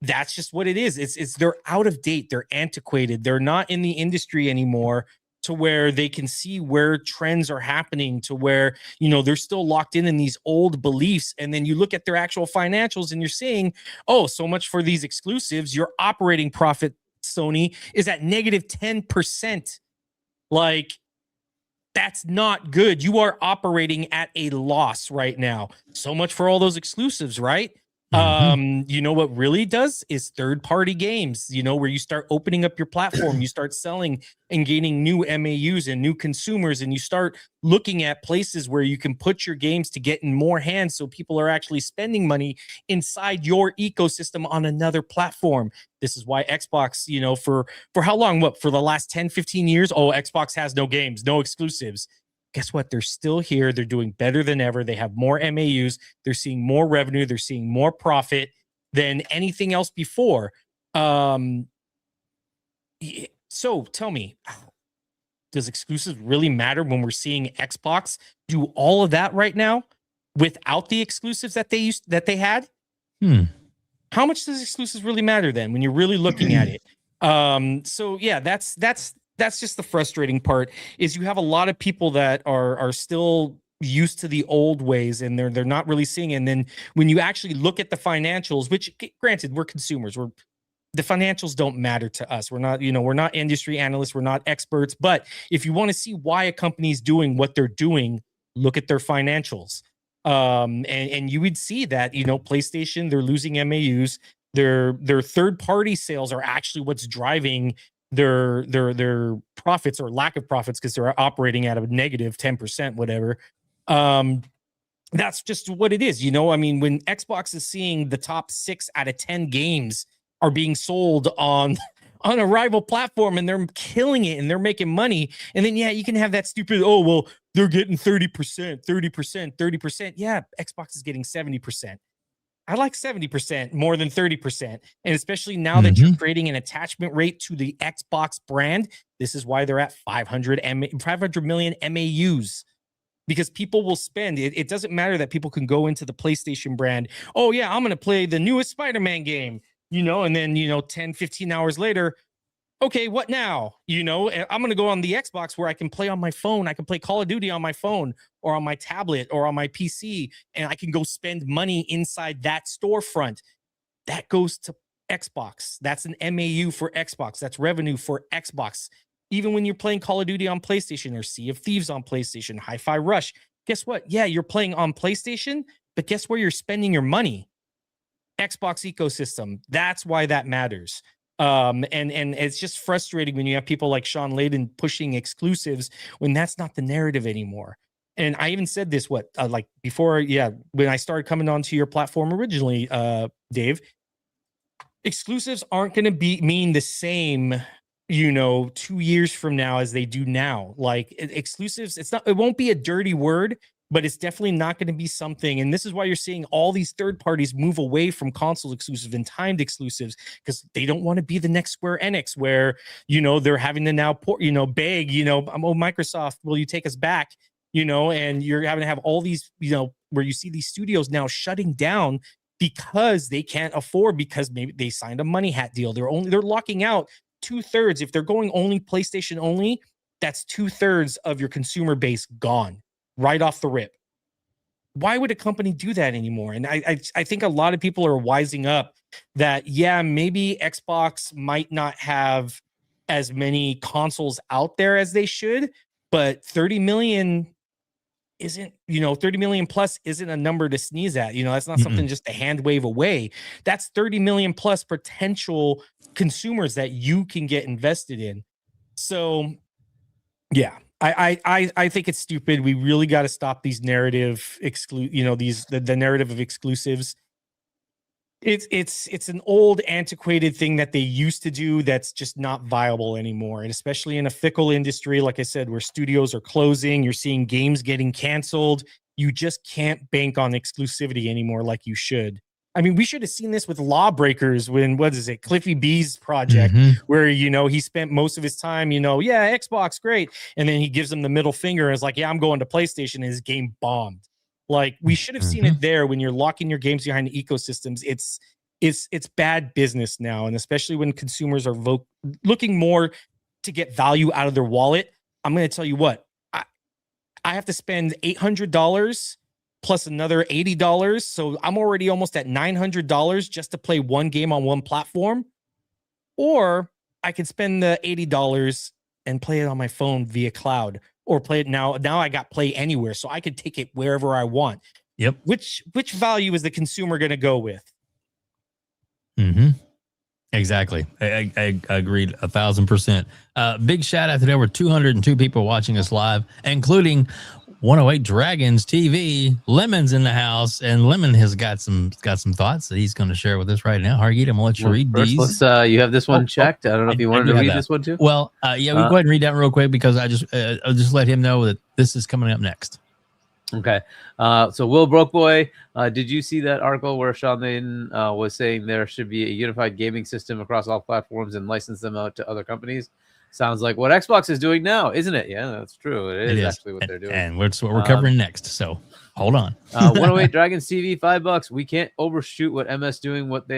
that's just what it is. It's they're out of date, they're antiquated, they're not in the industry anymore to where they can see where trends are happening, to where they're still locked in these old beliefs. And then you look at their actual financials and you're seeing, oh, so much for these exclusives. Your operating profit, Sony, is at negative 10%. Like, that's not good. You are operating at a loss right now. So much for all those exclusives, right? What really does is third-party games, where you start opening up your platform, you start selling and gaining new MAUs and new consumers, and you start looking at places where you can put your games to get in more hands, so people are actually spending money inside your ecosystem on another platform. This is why Xbox, for how long? What, for the last 10, 15 years? Oh, Xbox has no games, no exclusives. Guess what? They're still here. They're doing better than ever. They have more MAUs. They're seeing more revenue. They're seeing more profit than anything else before. So tell me, does exclusives really matter when we're seeing Xbox do all of that right now without the exclusives that they had? How much does exclusives really matter then when you're really looking at it? So yeah, that's just the frustrating part, is you have a lot of people that are still used to the old ways, and they're not really seeing it. And then when you actually look at the financials, which granted, we're consumers, the financials don't matter to us. We're not industry analysts, we're not experts. But if you want to see why a company's doing what they're doing, look at their financials. And you would see that, PlayStation, they're losing MAUs. Their third-party sales are actually what's driving their profits or lack of profits, because they're operating at a negative 10%, whatever. That's just what it is. When Xbox is seeing the top 6 out of 10 games are being sold on a rival platform, and they're killing it and they're making money, and then you can have that stupid, oh well, they're getting 30%. Yeah, Xbox is getting 70%. I like 70% more than 30%. And especially now that you're creating an attachment rate to the Xbox brand, this is why they're at 500 million MAUs, because people will spend. It doesn't matter that people can go into the PlayStation brand. Oh yeah, I'm going to play the newest Spider-Man game, and then, 10, 15 hours later, okay, what now? I'm going to go on the Xbox where I can play on my phone. I can play Call of Duty on my phone or on my tablet or on my PC, and I can go spend money inside that storefront. That goes to Xbox. That's an MAU for Xbox. That's revenue for Xbox. Even when you're playing Call of Duty on PlayStation or Sea of Thieves on PlayStation, Hi-Fi Rush, guess what? Yeah, you're playing on PlayStation, but guess where you're spending your money? Xbox ecosystem. That's why that matters. And it's just frustrating when you have people like Shaun Layden pushing exclusives when that's not the narrative anymore. And I even said this, like before, when I started coming onto your platform originally, Dave, exclusives aren't going to mean the same, 2 years from now as they do now. Like exclusives, it won't be a dirty word, but it's definitely not going to be something. And this is why you're seeing all these third parties move away from console exclusives and timed exclusives, because they don't want to be the next Square Enix, where, they're having to now beg, oh, Microsoft, will you take us back? And you're having to have all these, where you see these studios now shutting down because they can't afford, because maybe they signed a money hat deal. They're locking out 2/3. If they're going only PlayStation only, that's 2/3 of your consumer base gone right off the rip. Why would a company do that anymore? And I think a lot of people are wising up that, maybe Xbox might not have as many consoles out there as they should, but 30 million isn't, 30 million plus isn't a number to sneeze at. That's not something just a hand wave away. That's 30 million plus potential consumers that you can get invested in. So yeah, I think it's stupid. We really got to stop these narrative the narrative of exclusives. It's an old antiquated thing that they used to do that's just not viable anymore. And especially in a fickle industry, like I said, where studios are closing, you're seeing games getting canceled. you just can't bank on exclusivity anymore like you should. I mean, we should have seen this with Lawbreakers when, what is it, Cliffy B's project, where, he spent most of his time, yeah, Xbox, great. And then he gives them the middle finger and is like, yeah, I'm going to PlayStation, and his game bombed. Like, we should have seen it there when you're locking your games behind the ecosystems. It's bad business now. And especially when consumers are looking more to get value out of their wallet. I'm going to tell you what, I have to spend $800 plus another $80. So I'm already almost at $900 just to play one game on one platform. Or I can spend the $80 and play it on my phone via cloud, or play it now. Now I got Play Anywhere, so I could take it wherever I want. Yep. Which value is the consumer going to go with? Exactly. I agreed 1,000%. Big shout out to there were 202 people watching us live, including 108 Dragons TV. Lemon's in the house, and Lemon has got some thoughts that he's going to share with us right now. Hargeet, I'm going to let you read first, these. You have this one checked. I don't know if you wanted to read this one too. Well, yeah, we go ahead and read that real quick because I'll just let him know that this is coming up next. Okay. So Will Brokeboy, did you see that article where Shaun was saying there should be a unified gaming system across all platforms and license them out to other companies? Sounds like what Xbox is doing now, isn't it? Yeah, that's true. It is actually what they're doing. And that's what we're covering next. So hold on. 108 Dragons TV, $5. We can't overshoot what MS doing. What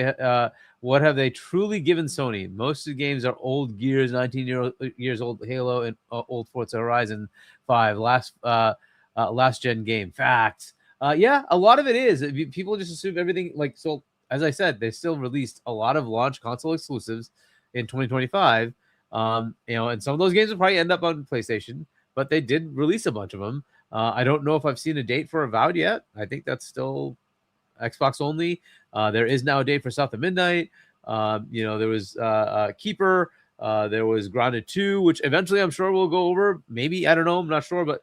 have they truly given Sony? Most of the games are old Gears, 19 years old Halo, and old Forza Horizon 5. Last gen game. Facts. Yeah, a lot of it is. People just assume everything. Like, so as I said, they still released a lot of launch console exclusives in 2025. And some of those games will probably end up on PlayStation, but they did release a bunch of them. I don't know if I've seen a date for Avowed yet. I think that's still Xbox only. There is now a date for South of Midnight. There was Keeper. There was Grounded 2, which eventually I'm sure we'll go over. Maybe, I don't know. I'm not sure, but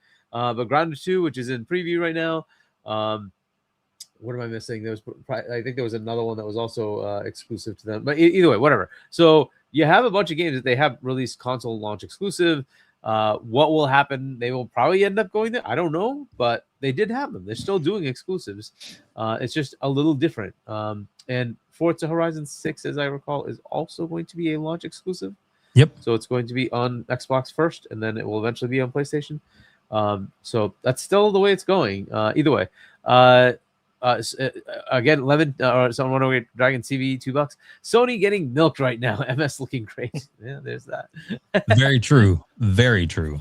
Grounded 2, which is in preview right now. What am I missing? I think there was another one that was also exclusive to them. But either way, whatever. So you have a bunch of games that they have released console launch exclusive. What will happen? They will probably end up going there. I don't know, but they did have them. They're still doing exclusives. It's just a little different. And Forza Horizon 6, as I recall, is also going to be a launch exclusive. Yep. So it's going to be on Xbox first, and then it will eventually be on PlayStation. So that's still the way it's going. Either way. Again, 11 or someone 108 Dragon TV, $2. Sony getting milked right now. MS looking great. Yeah, there's that. Very true. Very true.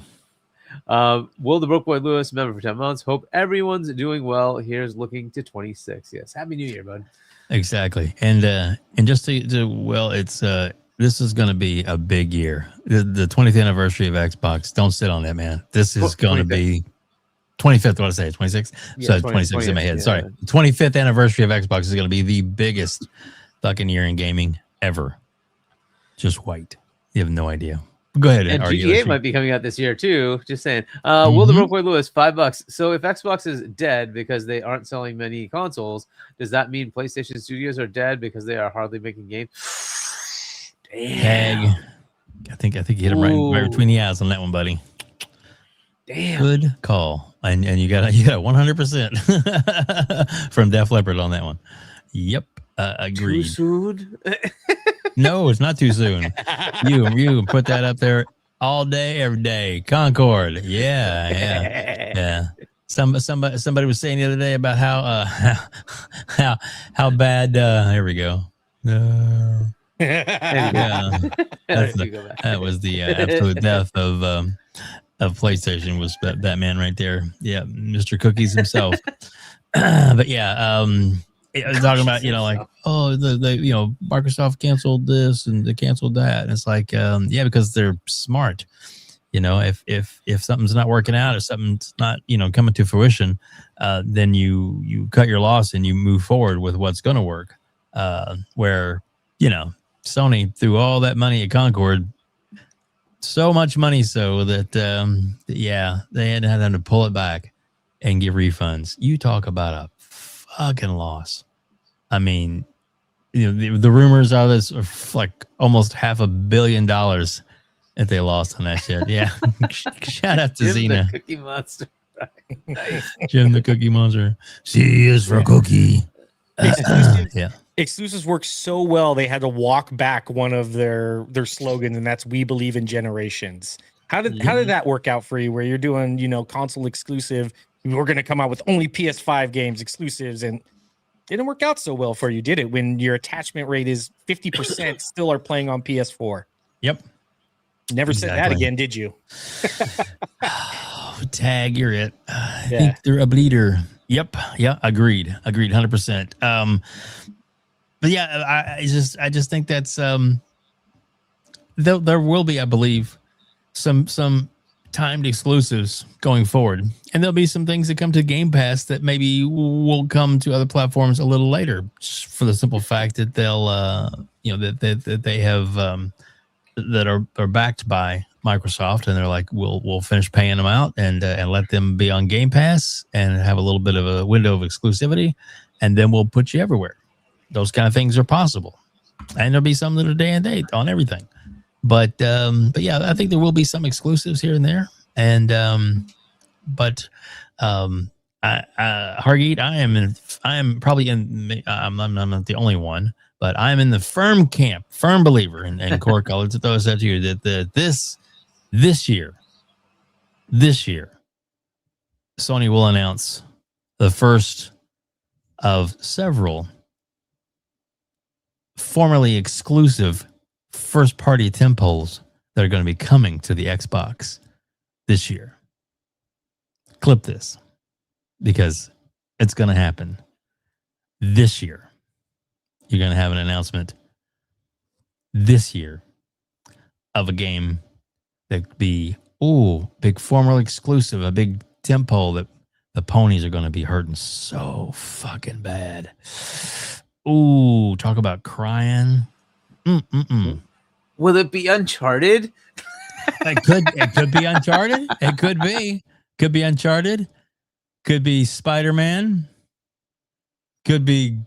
Will the Broke Boy Lewis, member for 10 months. Hope everyone's doing well. Here's looking to 26. Yes. Happy New Year, bud. Exactly. And just it's this is going to be a big year. The 20th anniversary of Xbox. Don't sit on that, man. This is going to be 25th. What did I say? 26th? Yeah, so 26 in my head. Yeah. Sorry. 25th anniversary of Xbox is going to be the biggest fucking year in gaming ever. Just white. You have no idea. Go ahead. And GTA might be coming out this year too. Just saying. Will the Broke Boy Lewis, $5. So if Xbox is dead because they aren't selling many consoles, does that mean PlayStation Studios are dead because they are hardly making games? Damn. I think you hit him right between the eyes on that one, buddy. Damn. Good call. And you got 100% from Def Leppard on that one. Yep. Agreed. Too soon? No, it's not too soon. You put that up there all day, every day. Concord. Yeah. Somebody was saying the other day about how bad. Here we go. That was the absolute death of PlayStation, was that man right there. Yeah, Mr. Cookies himself. But yeah, talking about the Microsoft canceled this and they canceled that, and it's like because they're smart. If something's not working out or something's not coming to fruition, then you cut your loss and you move forward with what's going to work. Where Sony threw all that money at Concord, so much money so that they had to pull it back and give refunds. You talk about a fucking loss. I mean, the rumors are this like almost $500 million that they lost on that shit. Yeah. Shout out to Xena. Cookie Monster. Jim the Cookie Monster. C is for cookie. Yeah. Exclusives work so well they had to walk back one of their slogans, and that's "We believe in generations." How did that work out for you? Where you're doing, console exclusive, we're going to come out with only PS5 games exclusives, and didn't work out so well for you, did it? When your attachment rate is 50% still are playing on PS4. Yep. Never said that again, did you? Tag, you're it. I think they're a bleeder. Yep. Yeah. Agreed. 100%. But yeah, I just think that's there will be, I believe, some timed exclusives going forward, and there'll be some things that come to Game Pass that maybe will come to other platforms a little later, just for the simple fact that they'll that they have that are backed by Microsoft, and they're like, we'll finish paying them out and let them be on Game Pass and have a little bit of a window of exclusivity, and then we'll put you everywhere. Those kind of things are possible, and there'll be some that are day and date on everything. But yeah, I think there will be some exclusives here and there, and Hargeet, I am probably in. I'm not the only one, but I'm in the firm believer in core colors. To throw this out to you that this year, Sony will announce the first of several formerly exclusive first-party tentpoles that are going to be coming to the Xbox this year. Clip this, because it's going to happen this year. You're going to have an announcement this year of a game that could be, big former exclusive, a big tentpole that the ponies are going to be hurting so fucking bad. Ooh, talk about crying. Will it be Uncharted? It could be Uncharted. It could be Uncharted. Could be Spider-Man. Could be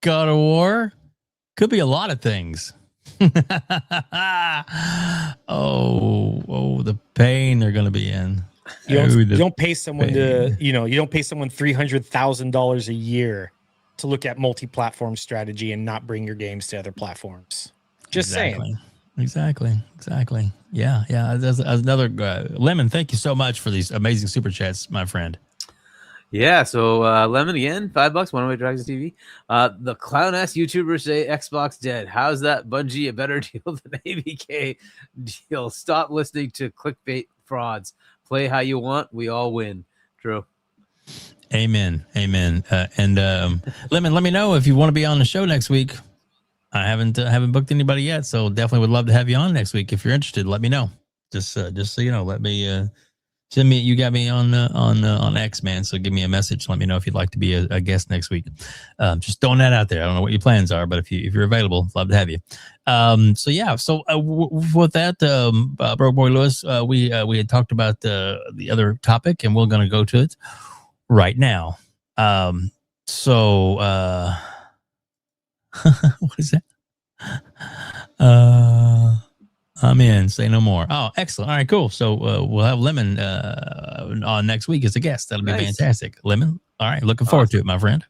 God of War. Could be a lot of things. The pain they're going to be in. You don't pay someone you don't pay someone $300,000 a year to look at multi-platform strategy and not bring your games to other platforms. Just saying. Exactly. Yeah. There's another Lemon. Thank you so much for these amazing super chats, my friend. Yeah, so Lemon again, $5, One Way Drags TV. The clown ass YouTubers say Xbox dead. How's that Bungie a better deal than ABK deal? Stop listening to clickbait frauds. Play how you want. We all win. True. Amen. And Lemon, let me know if you want to be on the show next week. I haven't booked anybody yet, so definitely would love to have you on next week. If you're interested, let me know. Just so you know, let me send me. You got me on X, man. So give me a message. Let me know if you'd like to be a guest next week. Just throwing that out there. I don't know what your plans are, but if you're available, love to have you. So yeah. So with that, Broke Boy Lewis, we had talked about the other topic, and we're going to go to it right now. What is that? I'm in. Say no more. Oh, excellent. All right, cool. So we'll have Lemon on next week as a guest. That'll be fantastic. Lemon. All right, looking forward to it, my friend.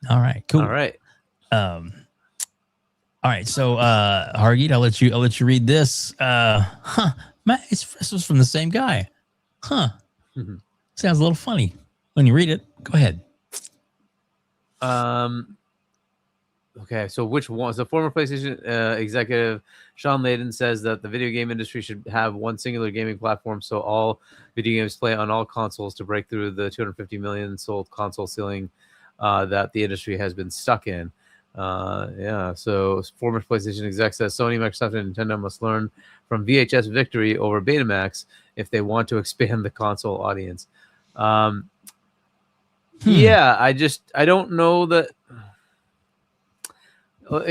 All right, cool. All right. All right. So Hargeet, I'll let you read this. Man, this was from the same guy. Mm-hmm. Sounds a little funny when you read it. Go ahead. Okay, so which one? So former PlayStation executive Shaun says that the video game industry should have one singular gaming platform, so all video games play on all consoles to break through the 250 million sold console ceiling that the industry has been stuck in. So former PlayStation exec says Sony, Microsoft, and Nintendo must learn from VHS victory over Betamax if they want to expand the console audience. Yeah, I don't know that.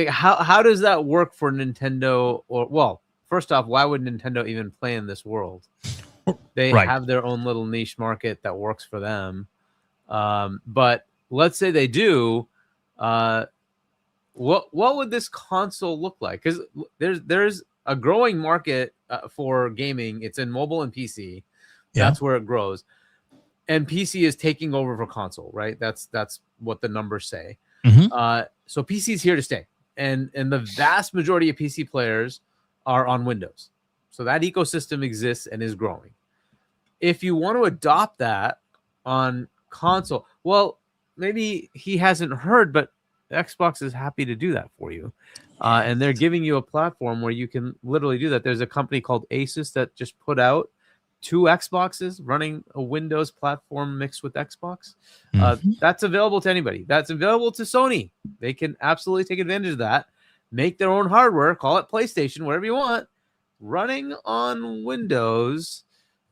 How does that work for Nintendo? Or, well, first off, why would Nintendo even play in this world? They have their own little niche market that works for them. But let's say they do. What would this console look like? Because there's a growing market for gaming. It's in mobile and PC. Yeah. That's where it grows. And PC is taking over for console, right? That's what the numbers say. Mhm. So PC is here to stay. And the vast majority of PC players are on Windows. So that ecosystem exists and is growing. If you want to adopt that on console, well, maybe he hasn't heard, but Xbox is happy to do that for you. And they're giving you a platform where you can literally do that. There's a company called Asus that just put out 2 Xboxes running a Windows platform mixed with Xbox. That's available to anybody. That's available to Sony. They can absolutely take advantage of that, make their own hardware, call it PlayStation, whatever you want, running on Windows.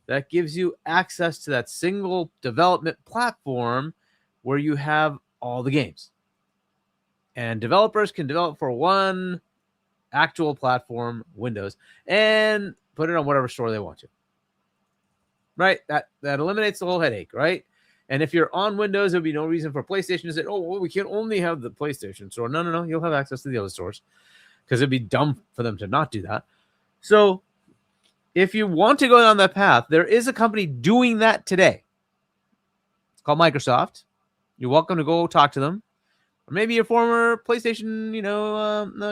That gives you access to that single development platform where you have all the games. And developers can develop for one actual platform, Windows, and put it on whatever store they want to. Right? That eliminates the whole headache, right? And if you're on Windows, there'll be no reason for PlayStation to say, oh, well, we can only have the PlayStation store. No. You'll have access to the other stores because it'd be dumb for them to not do that. So if you want to go down that path, there is a company doing that today. It's called Microsoft. You're welcome to go talk to them. Or maybe your former PlayStation,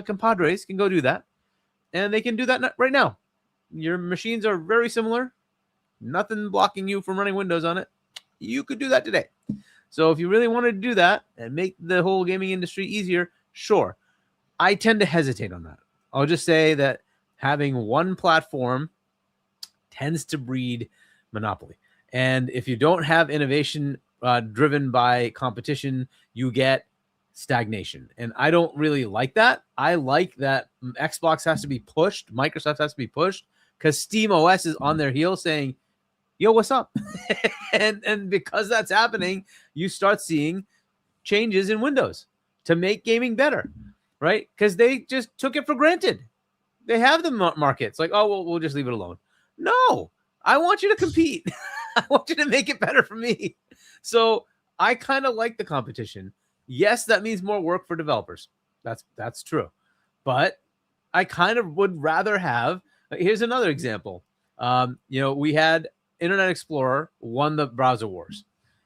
compadres can go do that. And they can do that right now. Your machines are very similar. Nothing blocking you from running Windows on it. You could do that today. So if you really wanted to do that and make the whole gaming industry easier, sure. I tend to hesitate on that. I'll just say that having one platform tends to breed monopoly. And if you don't have innovation driven by competition, you get stagnation. And I don't really like that. I like that Xbox has to be pushed, Microsoft has to be pushed, because Steam OS is on their heels saying, yo, what's up? and because that's happening, you start seeing changes in Windows to make gaming better, right? Because they just took it for granted. They have the market. It's like, oh, well, we'll just leave it alone. No, I want you to compete. I want you to make it better for me. So I kind of like the competition. Yes, that means more work for developers. That's true. But I kind of would rather have, here's another example. We had Internet Explorer won the browser wars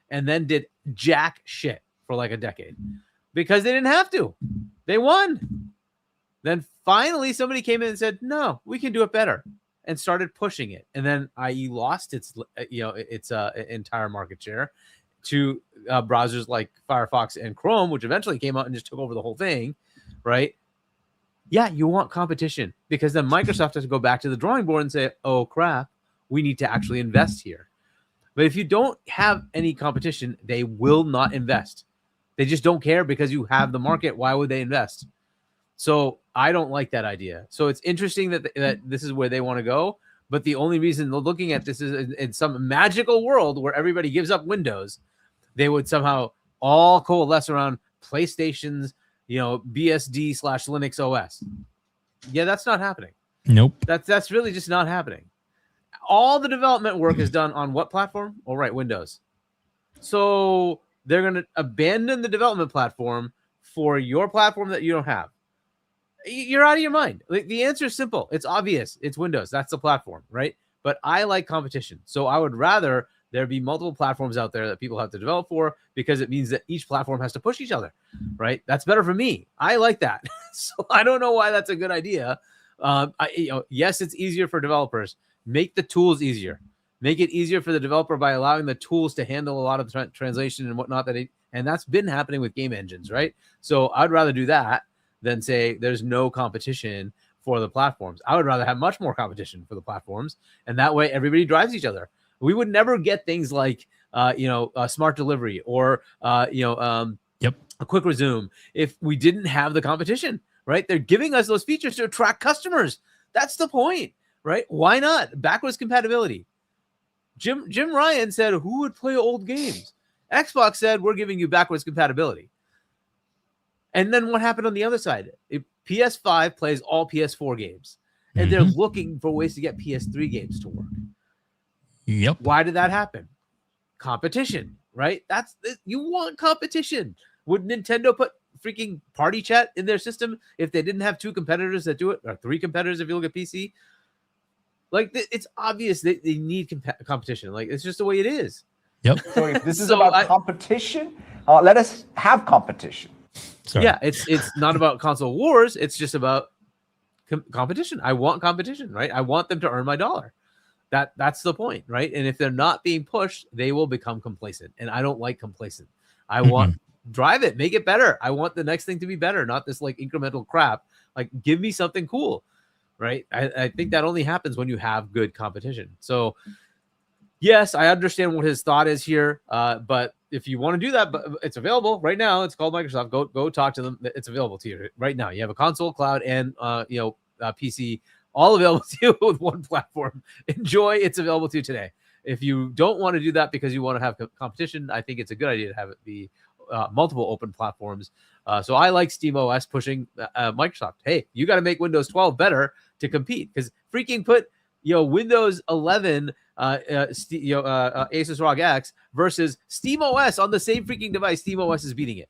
and then did jack shit for like a decade because they didn't have to. They won. Then finally somebody came in and said, no, we can do it better, and started pushing it. And then IE lost its entire market share to browsers like Firefox and Chrome, which eventually came out and just took over the whole thing, right? Yeah, you want competition because then Microsoft has to go back to the drawing board and say, oh, crap, we need to actually invest here. But if you don't have any competition, they will not invest. They just don't care because you have the market. Why would they invest? So I don't like that idea. So it's interesting that this is where they want to go. But the only reason they're looking at this is in some magical world where everybody gives up Windows, they would somehow all coalesce around PlayStation's, BSD/Linux OS. Yeah, that's not happening. Nope. That's really just not happening. All the development work is done on what platform? All right, Windows. So they're going to abandon the development platform for your platform that you don't have. You're out of your mind. Like, the answer is simple. It's obvious. It's Windows. That's the platform, right? But I like competition. So I would rather there be multiple platforms out there that people have to develop for, because it means that each platform has to push each other, right? That's better for me. I like that. So I don't know why that's a good idea. Yes, it's easier for developers. Make the tools easier. Make it easier for the developer by allowing the tools to handle a lot of translation and whatnot. And that's been happening with game engines, right? So I'd rather do that than say there's no competition for the platforms. I would rather have much more competition for the platforms, and that way everybody drives each other. We would never get things like smart delivery or a quick resume if we didn't have the competition, right? They're giving us those features to attract customers. That's the point, right? Why not? Backwards compatibility. Jim Ryan said, who would play old games? Xbox said, we're giving you backwards compatibility. And then what happened on the other side? PS5 plays all PS4 games, and they're looking for ways to get PS3 games to work. Yep. Why did that happen? Competition, right? You want competition. Would Nintendo put freaking party chat in their system if they didn't have 2 competitors that do it, or 3 competitors if you look at PC? Like it's obvious that they need competition. Like it's just the way it is. Yep. So if this is So about competition, let us have competition. Sorry. Yeah, it's not about console wars. It's just about competition. I want competition, right? I want them to earn my dollar. That's the point, right? And if they're not being pushed, they will become complacent. And I don't like complacent. I want drive it, make it better. I want the next thing to be better, not this like incremental crap. Like give me something cool, right? I think that only happens when you have good competition. So yes, I understand what his thought is here, but if you want to do that, but it's available right now. It's called Microsoft. Go talk to them. It's available to you right now. You have a console, cloud, and PC, all available to you with one platform. Enjoy. It's available to you today. If you don't want to do that because you want to have competition, I think it's a good idea to have it be multiple open platforms. So I like SteamOS pushing Microsoft. Hey, you got to make Windows 12 better to compete, because freaking put Windows 11 Asus ROG X versus SteamOS on the same freaking device. SteamOS is beating it.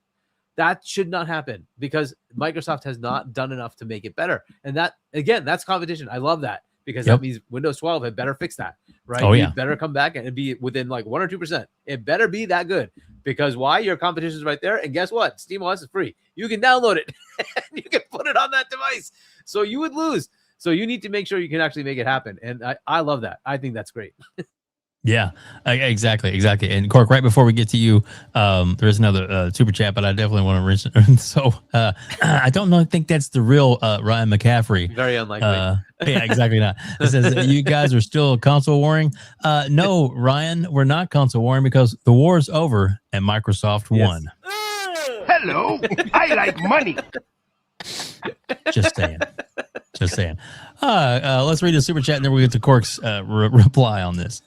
That should not happen because Microsoft has not done enough to make it better. And that, again, that's competition. I love that, because that means Windows 12 had better fix that, right? Oh, yeah. You better come back and be within like 1 or 2%. It better be that good, because why? Your competition is right there. And guess what? SteamOS is free. You can download it and you can put it on that device. So you would lose. So you need to make sure you can actually make it happen. And I love that. I think that's great. Yeah, exactly. And Cork, right before we get to you, there is another super chat, but I definitely want to mention. So I don't think that's the real Ryan McCaffrey. Very unlikely. Yeah, exactly not. It says you guys are still console warring. No, Ryan, we're not console warring because the war is over and Microsoft won. Hello, I like money. Just saying. Let's read the super chat and then we'll get to Cork's reply on this.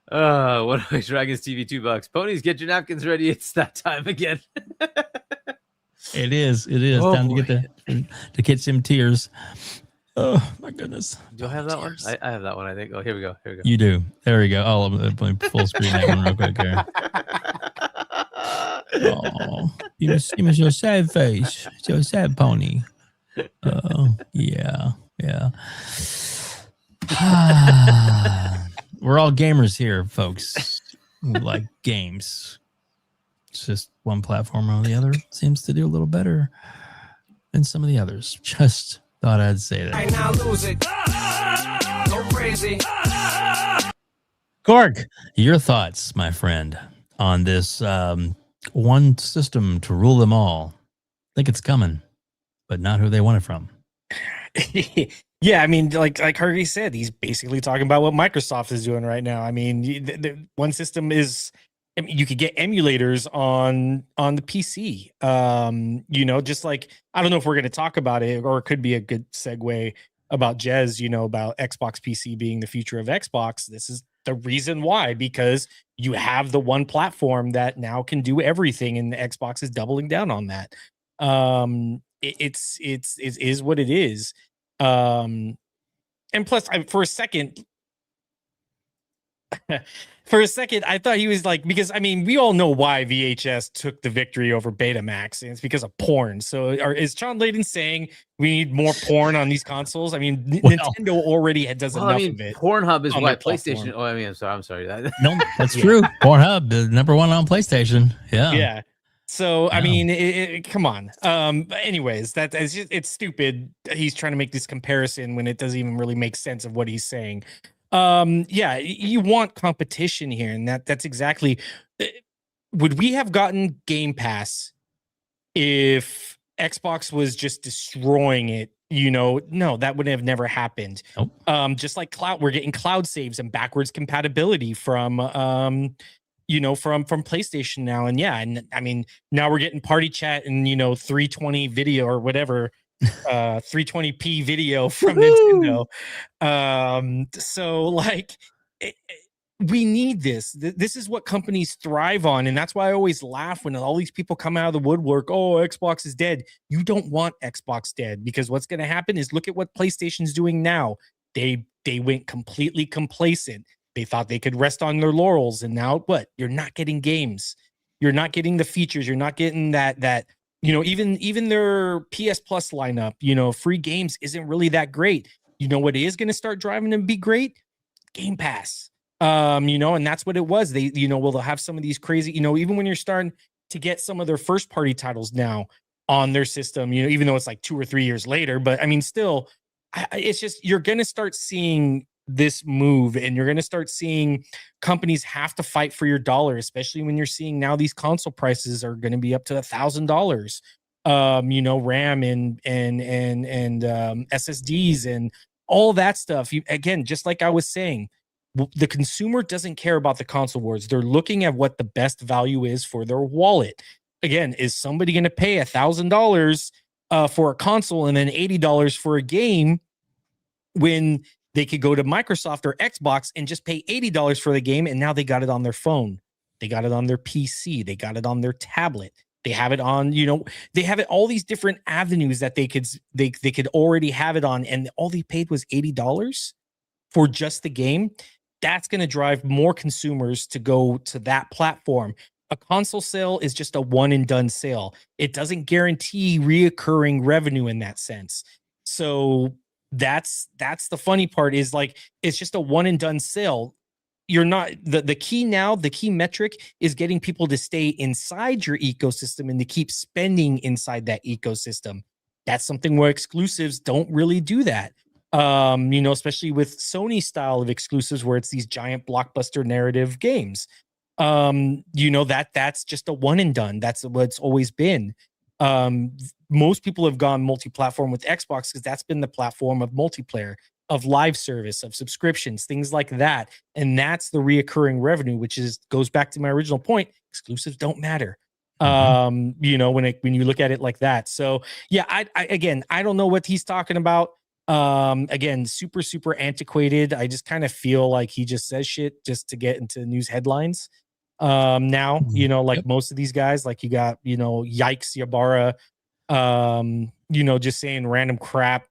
What do I Dragons TV $2? Ponies, get your napkins ready. It's that time again. It is. Oh, time to get to get some tears. Oh my goodness. Do I have that one? I have that one, I think. Oh, here we go. You do. There we go. Oh, I'm playing full screen that one real quick here. Oh, you must your sad face. It's your sad pony. Oh, yeah. We're all gamers here, folks. We like games. It's just one platform or the other seems to do a little better than some of the others. Just thought I'd say that. Now lose it. Go crazy. Cork, your thoughts, my friend, on this one system to rule them all. I think it's coming, but not who they want it from. Yeah, I mean, like Hargee said, he's basically talking about what Microsoft is doing right now. I mean, the one system is, I mean, you could get emulators on the PC. Just like, I don't know if we're going to talk about it, or it could be a good segue about Jez, about Xbox PC being the future of Xbox. This is the reason why, because you have the one platform that now can do everything, and the Xbox is doubling down on that. It is what it is. And plus, for a second, I thought he was like, because I mean, we all know why VHS took the victory over Betamax, and it's because of porn. So, is Shaun Layden saying we need more porn on these consoles? I mean, Nintendo already does enough of it. Pornhub is on what their PlayStation. platform. Oh, I mean, I'm sorry. No, that's true. Pornhub is number one on PlayStation. Yeah. So I mean, come on. But anyways, it's stupid. He's trying to make this comparison when it doesn't even really make sense of what he's saying. You want competition here, and that's exactly. Would we have gotten Game Pass if Xbox was just destroying it? No, that would have never happened. Nope. Just like cloud, we're getting cloud saves and backwards compatibility from from PlayStation now. And I mean, now we're getting party chat and 320 video or whatever, 320p video from Nintendo. So like we need this. This is what companies thrive on, and that's why I always laugh when all these people come out of the woodwork. Oh, Xbox is dead. You don't want Xbox dead, because what's going to happen is look at what PlayStation's doing now. They went completely complacent. They thought they could rest on their laurels, and now what? You're not getting games. You're not getting the features. You're not getting that even their PS Plus lineup, free games isn't really that great. you know what is going to start driving them to be great? Game Pass. And that's what it was. They, they'll have some of these crazy, even when you're starting to get some of their first party titles now on their system, even though it's like 2 or 3 years later, but I mean, still, it's just, you're going to start seeing this move, and you're going to start seeing companies have to fight for your dollar, especially when you're seeing now these console prices are going to be up to $1,000. RAM and SSDs and all that stuff. Again, just like I was saying, the consumer doesn't care about the console wars. They're looking at what the best value is for their wallet. Again, is somebody going to pay $1,000 for a console and then $80 for a game when they could go to Microsoft or Xbox and just pay $80 for the game, and now they got it on their phone, they got it on their PC, they got it on their tablet, they have it on, they have it all these different avenues that they could already have it on, and all they paid was $80 for just the game. That's going to drive more consumers to go to that platform. A console sale is just a one and done sale. It doesn't guarantee reoccurring revenue in that sense. So that's the funny part, is like, it's just a one and done sale. You're not the key now. The key metric is getting people to stay inside your ecosystem and to keep spending inside that ecosystem. That's something where exclusives don't really do that. Especially with Sony style of exclusives, where it's these giant blockbuster narrative games. That's just a one and done. That's what it's always been. Most people have gone multi-platform with Xbox because that's been the platform of multiplayer, of live service, of subscriptions, things like that. And that's the reoccurring revenue, which goes back to my original point. Exclusives don't matter. When you look at it like that. So yeah, I don't know what he's talking about. Again, super, super antiquated. I just kind of feel like he just says shit just to get into news headlines. Now, most of these guys, like you got, Yikes Yabara, just saying random crap,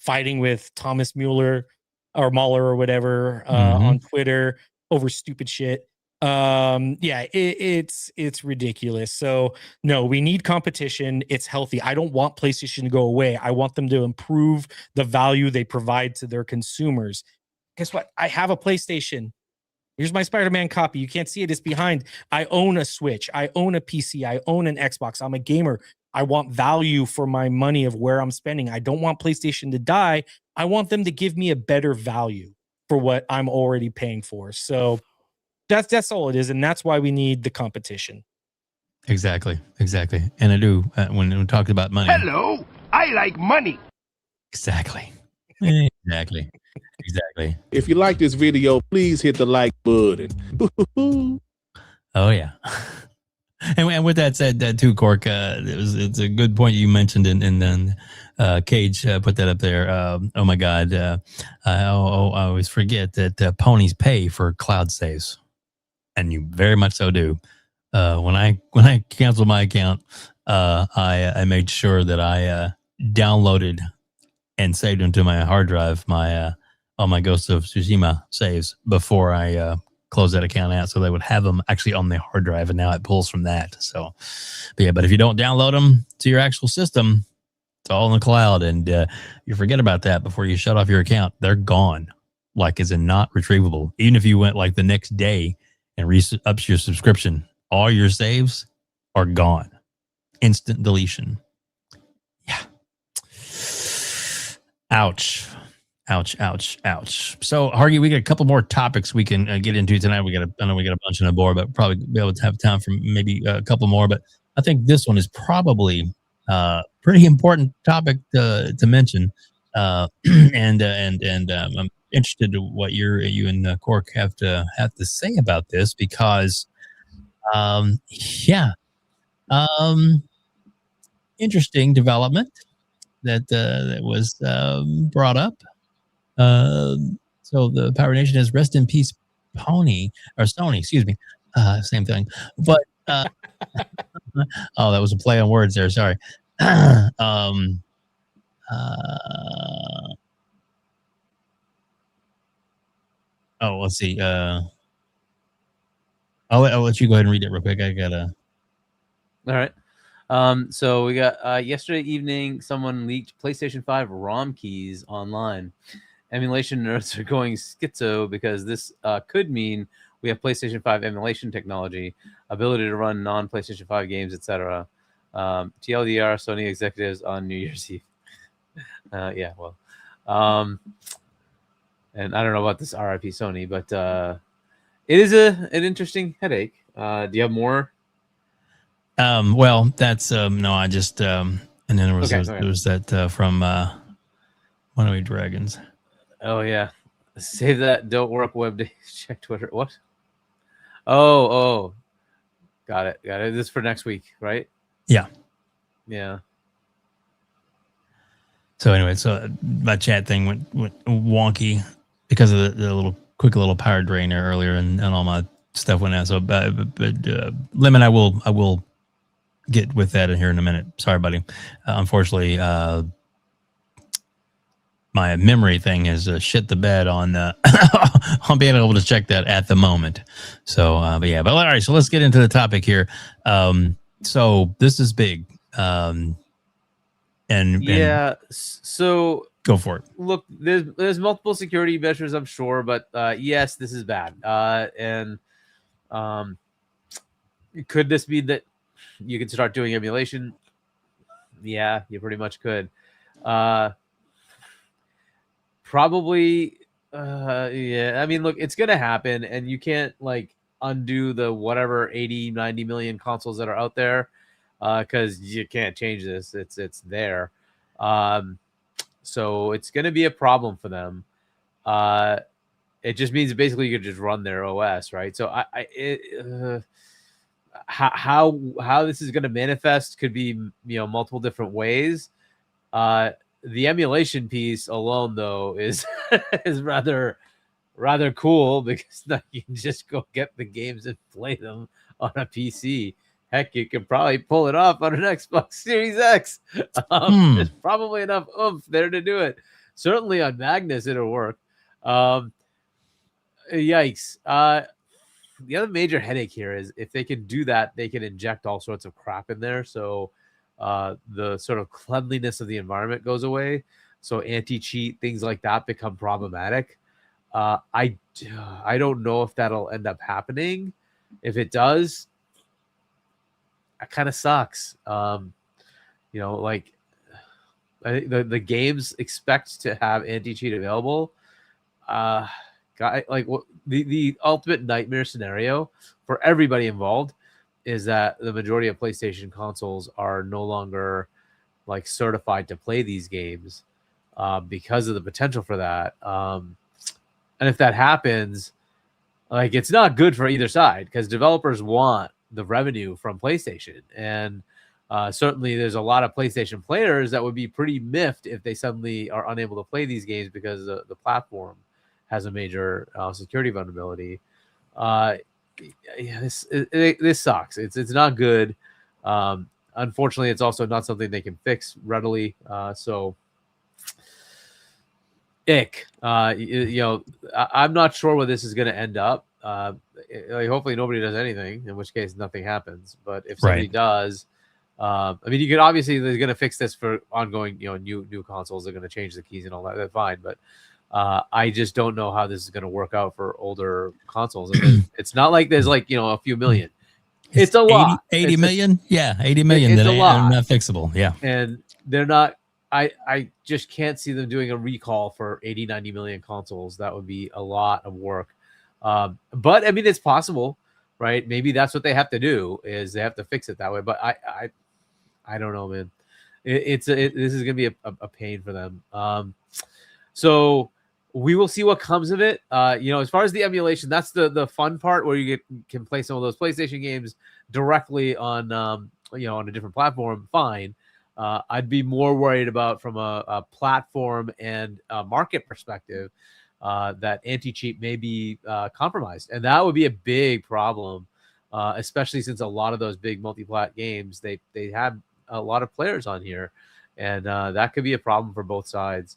fighting with Thomas Mueller or Mueller or whatever, on Twitter over stupid shit. It's ridiculous. So no, we need competition. It's healthy. I don't want PlayStation to go away. I want them to improve the value they provide to their consumers. Guess what? I have a PlayStation. Here's my Spider-Man copy. You can't see it. It's behind. I own a Switch. I own a PC. I own an Xbox. I'm a gamer. I want value for my money of where I'm spending. I don't want PlayStation to die. I want them to give me a better value for what I'm already paying for. So that's all it is, and that's why we need the competition. Exactly. And I do, when we talked about money. Hello, I like money. Exactly. If you like this video, please hit the like button. Oh yeah. And with that said, too, Cork, it's a good point you mentioned, and then Cage put that up there. Oh my God, I always forget that ponies pay for cloud saves, and you very much so do. When I canceled my account, I made sure that I downloaded and saved them to my hard drive, all my Ghost of Tsushima saves before I close that account out, so they would have them actually on the hard drive, and now it pulls from that. So, but if you don't download them to your actual system, it's all in the cloud, and you forget about that before you shut off your account. They're gone, like as in not retrievable. Even if you went like the next day and ups your subscription, all your saves are gone. Instant deletion. Yeah. Ouch. So, Hargee, we got a couple more topics we can get into tonight. I know we got a bunch on the board, but probably be able to have time for maybe a couple more. But I think this one is probably pretty important topic to mention. And I'm interested in what you and Cork have to say about this, because interesting development that was brought up. So the Power Nation has rest in peace, Sony, excuse me. Same thing. But oh, that was a play on words there. Sorry. Let's see. I'll let you go ahead and read it real quick. I gotta. All right. So we got yesterday evening, someone leaked PlayStation 5 ROM keys online. Emulation nerds are going schizo because this could mean we have PlayStation 5 emulation technology, ability to run non-PlayStation 5 games, etc. TLDR, Sony executives on New Year's Eve. Yeah, well, and I don't know about this RIP Sony, but it is an interesting headache. Do you have more? Well, that's no, I just and then there was there was that from Runaway Dragons. Oh yeah, save that. Don't work web days. Check Twitter. What? Oh, got it. This is for next week, right? Yeah. Yeah. So anyway, so my chat thing went wonky because of the quick little power drain there earlier, and all my stuff went out. So, but Lemon, I will get with that in here in a minute. Sorry, buddy. Unfortunately, my memory thing has shit the bed on on being able to check that at the moment. So, but all right. So let's get into the topic here. So this is big. So go for it. Look, there's multiple security measures, I'm sure, but yes, this is bad. And could this be that you can start doing emulation? Yeah, you pretty much could. Probably. Yeah. I mean, look, it's gonna happen, and you can't like undo the whatever 80, 90 million consoles that are out there. Because you can't change this. It's there. So it's going to be a problem for them. It just means basically you could just run their OS, right? So how this is going to manifest could be, multiple different ways. The emulation piece alone, though, is is rather cool because now you can just go get the games and play them on a PC. Heck, you could probably pull it off on an Xbox Series X. There's probably enough oomph there to do it. Certainly on Magnus, it'll work. Yikes. The other major headache here is if they can do that, they can inject all sorts of crap in there. So the sort of cleanliness of the environment goes away. So anti-cheat, things like that become problematic. I don't know if that'll end up happening. If it does, it kind of sucks. Like I think the games expect to have anti-cheat available. The ultimate nightmare scenario for everybody involved is that the majority of PlayStation consoles are no longer like certified to play these games because of the potential for that. And if that happens, like it's not good for either side because developers want the revenue from PlayStation, and certainly there's a lot of PlayStation players that would be pretty miffed if they suddenly are unable to play these games because the platform has a major security vulnerability. This sucks. It's not good. Unfortunately, it's also not something they can fix readily. Ick. I'm not sure where this is going to end up. Hopefully nobody does anything, in which case nothing happens. But if somebody does, I mean, you could obviously they're going to fix this for ongoing, new consoles. They're going to change the keys and all that. That's fine. But I just don't know how this is going to work out for older consoles. And it's not like there's like a few million. It's a lot. 80 million? 80 million. It's that a lot. Not fixable. Yeah. And they're not. I just can't see them doing a recall for 80, 90 million consoles. That would be a lot of work. But I mean, it's possible, right? Maybe that's what they have to do is they have to fix it that way. But I don't know, man. This is going to be a pain for them. So we will see what comes of it. As far as the emulation, that's the fun part where you can play some of those PlayStation games directly on, on a different platform. Fine. I'd be more worried about from a platform and a market perspective that anti-cheat may be compromised. And that would be a big problem, especially since a lot of those big multi-plat games, they have a lot of players on here. And that could be a problem for both sides.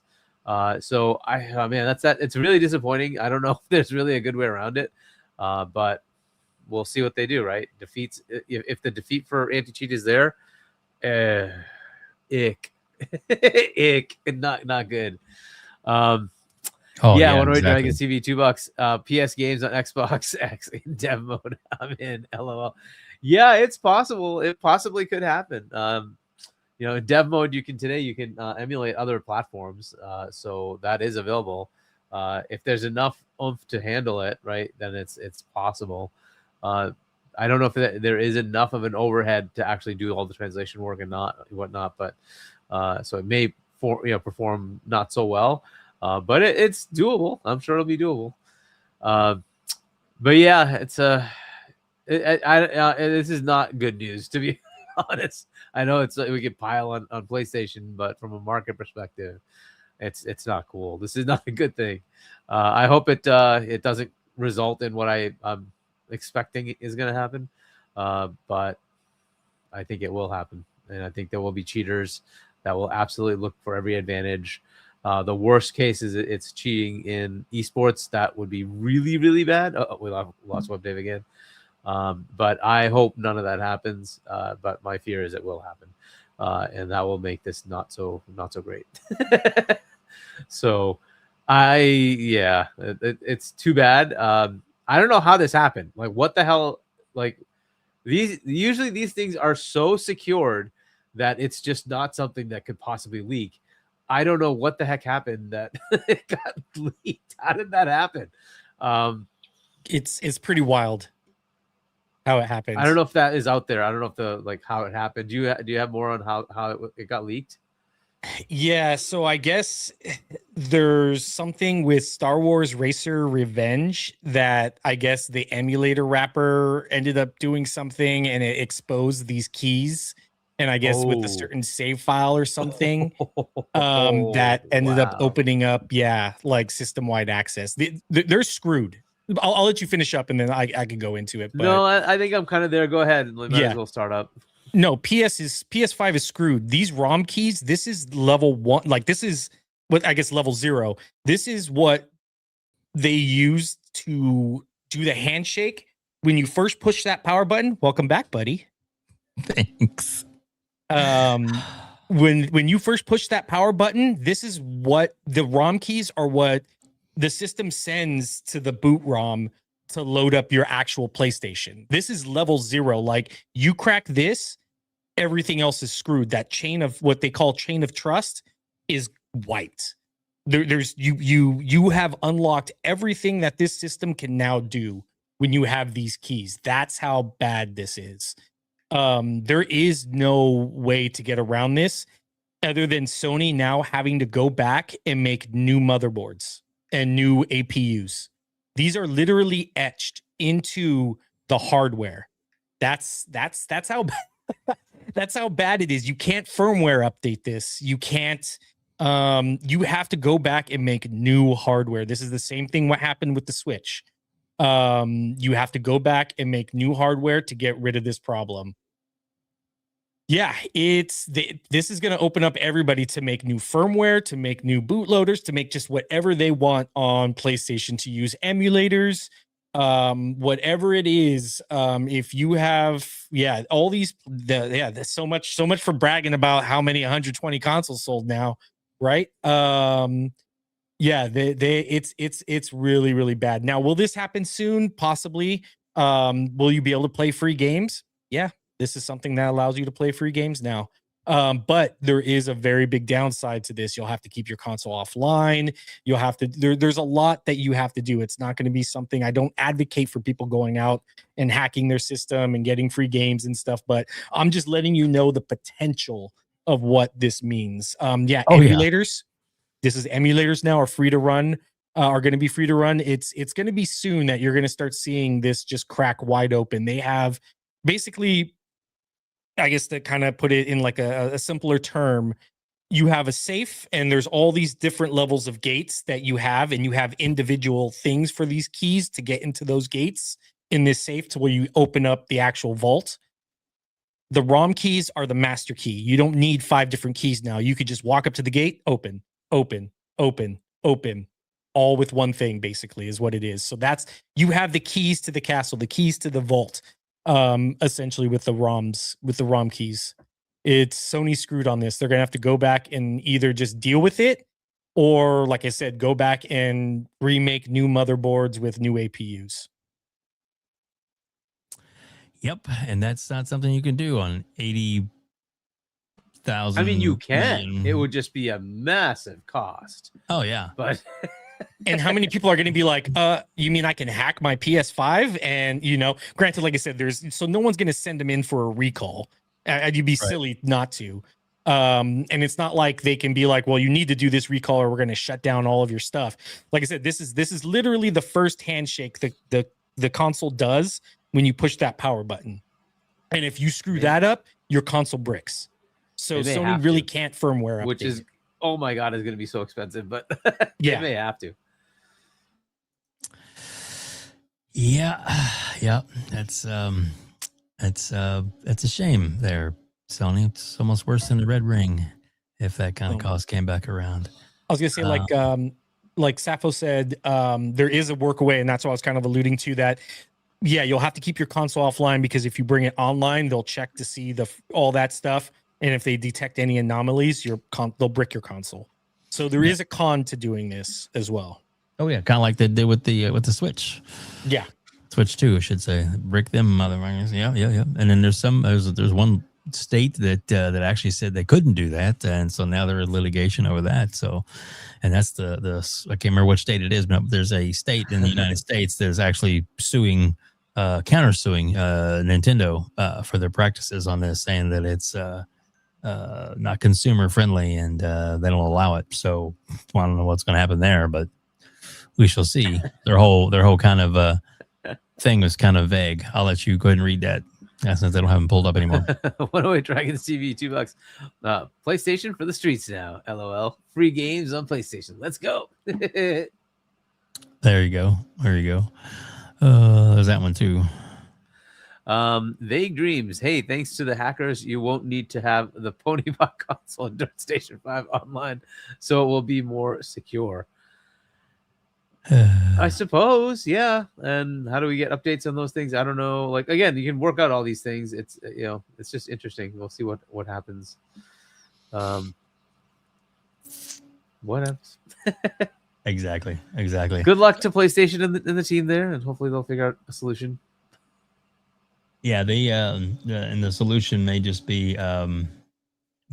So that's that. It's really disappointing. I don't know if there's really a good way around it, but we'll see what they do, right? Defeats if the defeat for anti-cheat is there, Ick. Ick. Not good. Oh yeah, One Way exactly. Dragons TV, $2. PS games on Xbox X in dev mode. I'm in. LOL. Yeah, it's possible. It possibly could happen. In dev mode, you can emulate other platforms. So that is available. If there's enough oomph to handle it, right, then it's possible. I don't know if there is enough of an overhead to actually do all the translation work and whatnot, but so it may perform not so well. But it's doable. I'm sure it'll be doable. But yeah, it's this is not good news, to be honest. I know we could pile on PlayStation, but from a market perspective, it's not cool. This is not a good thing. I hope it doesn't result in what I'm expecting is going to happen. But I think it will happen, and I think there will be cheaters that will absolutely look for every advantage. The worst case is it's cheating in esports. That would be really, really bad. We lost WEBDAVE again. But I hope none of that happens. But my fear is it will happen, and that will make this not so great. So, it's too bad. I don't know how this happened. Like, what the hell? Like, usually these things are so secured that it's just not something that could possibly leak. I don't know what the heck happened that it got leaked. How did that happen? It's pretty wild how it happened. I don't know if that is out there. I don't know if how it happened. Do you have more on how it got leaked? Yeah, so I guess there's something with Star Wars Racer Revenge that I guess the emulator wrapper ended up doing something and it exposed these keys. And I guess with a certain save file or something, that ended up opening up, like system-wide access. They're screwed. I'll let you finish up and then I can go into it. But no, I think I'm kind of there. Go ahead. Might as well start up. No, PS5 is screwed. These ROM keys, this is level 1. Like, this is what I guess level 0. This is what they used to do the handshake when you first push that power button. Welcome back, buddy. Thanks. When you first push that power button, this is what the ROM keys are, what the system sends to the boot ROM to load up your actual PlayStation. This is level 0. Like, you crack this, everything else is screwed. That chain of what they call chain of trust is wiped. There's you have unlocked everything that this system can now do when you have these keys. That's how bad this is. There is no way to get around this other than Sony now having to go back and make new motherboards and new APUs. These are literally etched into the hardware. That's how that's how bad it is. You can't firmware update this. You can't. You have to go back and make new hardware. This is the same thing what happened with the Switch. You have to go back and make new hardware to get rid of this problem. Yeah, this is going to open up everybody to make new firmware, to make new bootloaders, to make just whatever they want on PlayStation, to use emulators, whatever it is. If you have, all these, there's so much for bragging about how many 120 consoles sold now, right? It's really, really bad. Now, will this happen soon? Possibly. Will you be able to play free games? Yeah. This is something that allows you to play free games now. But there is a very big downside to this. You'll have to keep your console offline. You'll have to, there's a lot that you have to do. It's not going to be something, I don't advocate for people going out and hacking their system and getting free games and stuff, but I'm just letting you know the potential of what this means. Emulators. This is emulators now are free to run, are going to be free to run. It's going to be soon that you're going to start seeing this just crack wide open. They have basically, I guess to kind of put it in like a simpler term, you have a safe and there's all these different levels of gates that you have, and you have individual things for these keys to get into those gates in this safe to where you open up the actual vault. The ROM keys are the master key. You don't need 5 different keys now. You could just walk up to the gate, open, open, open, open, all with one thing, basically, is what it is. So that's, you have the keys to the castle, the keys to the vault. Essentially with the ROM keys. it's Sony screwed on this. They're gonna have to go back and either just deal with it, or like I said, go back and remake new motherboards with new APUs. Yep, and that's not something you can do on 80,000. I mean, you can. million. It would just be a massive cost. Oh yeah, but and how many people are going to be like, you mean I can hack my PS5? And granted, like I said, so no one's going to send them in for a recall. You'd be silly not to. And it's not like they can be like, well, you need to do this recall or we're going to shut down all of your stuff. Like I said, this is literally the first handshake the console does when you push that power button. And if you screw that up, your console bricks. So Sony really can't firmware update. Which is, oh my God, is going to be so expensive, but yeah, they may have to. Yeah. That's a shame there, Sony. It's almost worse than the Red Ring if that kind of cost came back around. I was going to say, like Sappho said, there is a workaway, and that's what I was kind of alluding to, that yeah, you'll have to keep your console offline, because if you bring it online, they'll check to see all that stuff, and if they detect any anomalies, they'll brick your console. So there is a con to doing this as well. Oh yeah, kind of like they did with the Switch. Yeah, Switch 2, I should say. Brick them, motherfuckers. Yeah. And then there's one state that actually said they couldn't do that, and so now they're in litigation over that. So, and that's the I can't remember which state it is, but there's a state in the United States that's actually countersuing Nintendo for their practices on this, saying that it's not consumer friendly and they don't allow it. So I don't know what's going to happen there, but we shall see. Their whole kind of thing was kind of vague. I'll let you go ahead and read that. Since they don't have them pulled up anymore. 108 Dragons TV, $2. PlayStation for the streets now. LOL. Free games on PlayStation. Let's go. There you go. There's that one too. Vague Dreams. Hey, thanks to the hackers, you won't need to have the Ponybot console in Dirt Station 5 online, so it will be more secure. I suppose, yeah. And how do we get updates on those things? I don't know. Like, again, you can work out all these things. It's it's just interesting. We'll see what happens. What happens? Exactly. Good luck to PlayStation and the team there, and hopefully they'll figure out a solution. Yeah, they and the solution may just be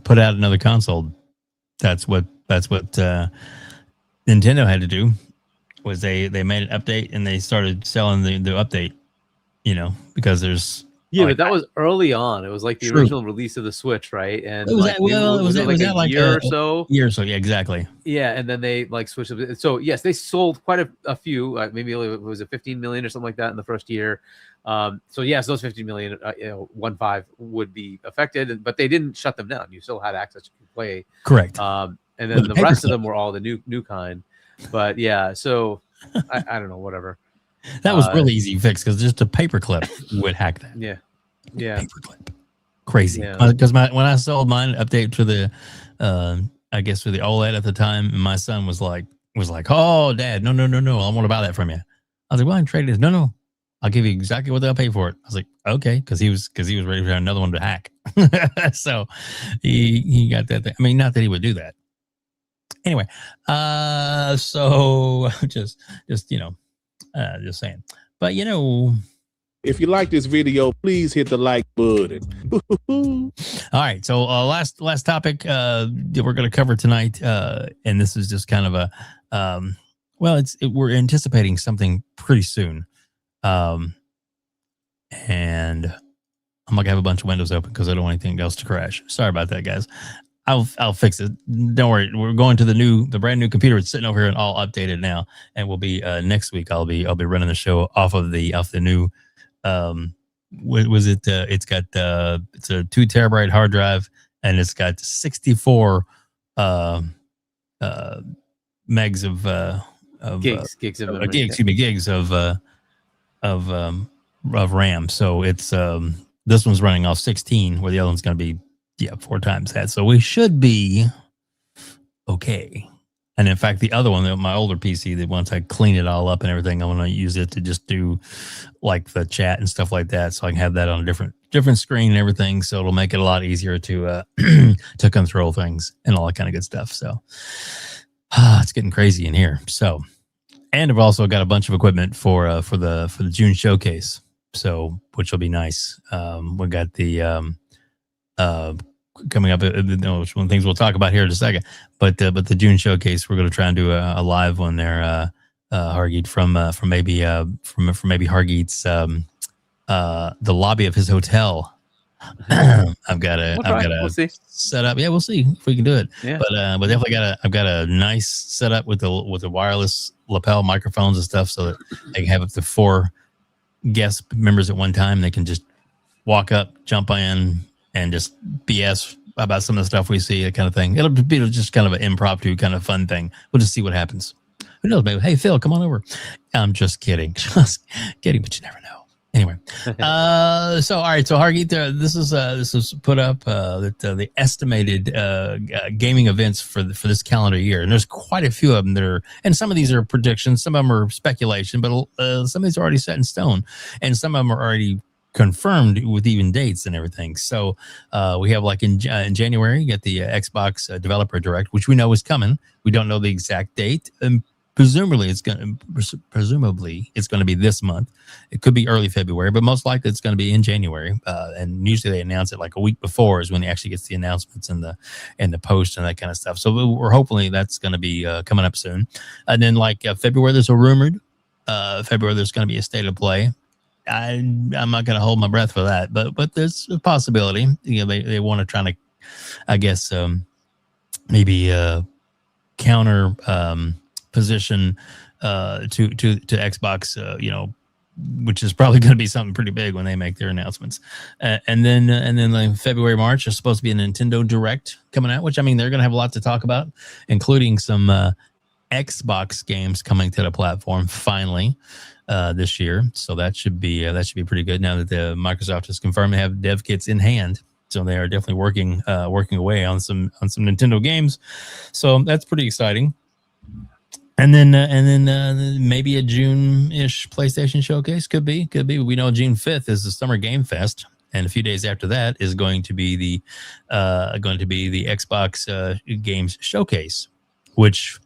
put out another console. That's what Nintendo had to do. Was they made an update and they started selling the update, because there's but that was early on. It was like the original release of the Switch, right? And it was like, a year or so. Yeah, exactly. Yeah, and then they switched it. So yes, they sold quite a few. Maybe it was 15 million or something like that in the first year. So yes, those 15 million, 1.5 would be affected, but they didn't shut them down. You still had access to play. Correct. And then the rest of them were all the new kind. But yeah, so I don't know, whatever. That was really easy to fix, because just a paperclip would hack that. Yeah. Paperclip. Crazy. Because when I sold mine, update to the, I guess for the OLED at the time, and my son was like, oh, Dad, no, I want to buy that from you. I was like, well, I can trade it. No, I'll give you exactly what they'll pay for it. I was like, okay, because he was ready for another one to hack. So he got that thing. I mean, not that he would do that. Anyway, so just saying. But if you like this video, please hit the like button. All right, so last topic that we're going to cover tonight, and this is just kind of a we're anticipating something pretty soon, and I'm gonna have a bunch of windows open because I don't want anything else to crash. Sorry about that, guys. I'll fix it. Don't worry. We're going to the brand new computer. It's sitting over here and all updated now, and we'll be next week. I'll be running the show off the new. What was it? It's got it's a 2 terabyte hard drive, and it's got 64 megs of gigs of RAM. So it's this one's running off 16, where the other one's going to be 4 times that. So we should be okay. And in fact, the other one, my older PC, that once I clean it all up and everything, I want to use it to just do like the chat and stuff like that, so I can have that on a different screen and everything. So it'll make it a lot easier to to control things and all that kind of good stuff. So it's getting crazy in here. So, and I've also got a bunch of equipment for the June showcase. So, which will be nice. We got the coming up, one of the things we'll talk about here in a second. But the June showcase, we're going to try and do a live one there, Hargeet, from maybe Hargeet's the lobby of his hotel. I've got to set up. Yeah, we'll see if we can do it. Yeah. But definitely I've got a nice setup with the wireless lapel microphones and stuff, so that they can have up to 4 guest members at one time. They can just walk up, jump in, and just BS about some of the stuff we see, that kind of thing. It'll be just kind of an impromptu kind of fun thing. We'll just see what happens. Who knows? Maybe, hey, Phil, come on over. I'm just kidding. Just kidding, but you never know. Anyway, so all right. So Hargeet, this is put up the estimated gaming events for this calendar year, and there's quite a few of them that are, and some of these are predictions, some of them are speculation, but some of these are already set in stone, and some of them are already confirmed with even dates and everything. So we have, like, in January, you get the Xbox Developer Direct, which we know is coming. We don't know the exact date, and presumably it's going to be this month. It could be early February, but most likely it's going to be in January. And usually they announce it like a week before is when they actually gets the announcements and the post and that kind of stuff. So we're hopefully that's going to be coming up soon. And then, like, February, there's a rumored February there's going to be a state of play. I'm not going to hold my breath for that, but there's a possibility. You know, they want to try to, I guess, maybe counter position to Xbox, you know, which is probably going to be something pretty big when they make their announcements. And then like February, March is supposed to be a Nintendo Direct coming out, which, I mean, they're going to have a lot to talk about, including some Xbox games coming to the platform finally this year. So that should be pretty good now that the Microsoft has confirmed they have dev kits in hand. So they are definitely working away on some Nintendo games. So that's pretty exciting. And then maybe a June-ish PlayStation showcase could be. We know June 5th is the Summer Game Fest, and a few days after that is going to be the Xbox Games Showcase, which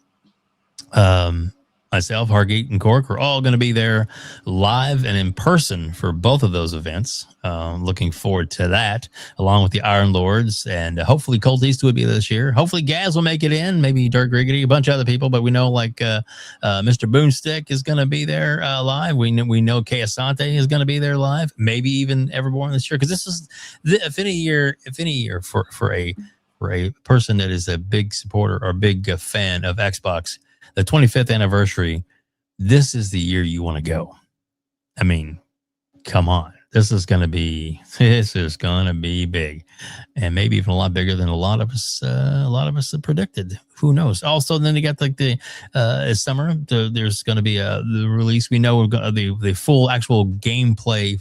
myself, Hargeet, and Cork are all going to be there live and in person for both of those events. Looking forward to that, along with the Iron Lords, and hopefully Colt Eastwood will be there this year. Hopefully Gaz will make it in, maybe Dirk Riggedy, a bunch of other people, but we know, like, Mr. Boomstick is going to be there live. We know Kay Asante is going to be there live, maybe even Everborn this year, because this is if any year for a person that is a big supporter or big fan of Xbox, the 25th anniversary, this is the year you want to go. I mean, come on. This is going to be big, and maybe even a lot bigger than a lot of us have predicted. Who knows? Also, then you got, like, the summer. There's going to be the release. We know the full gameplay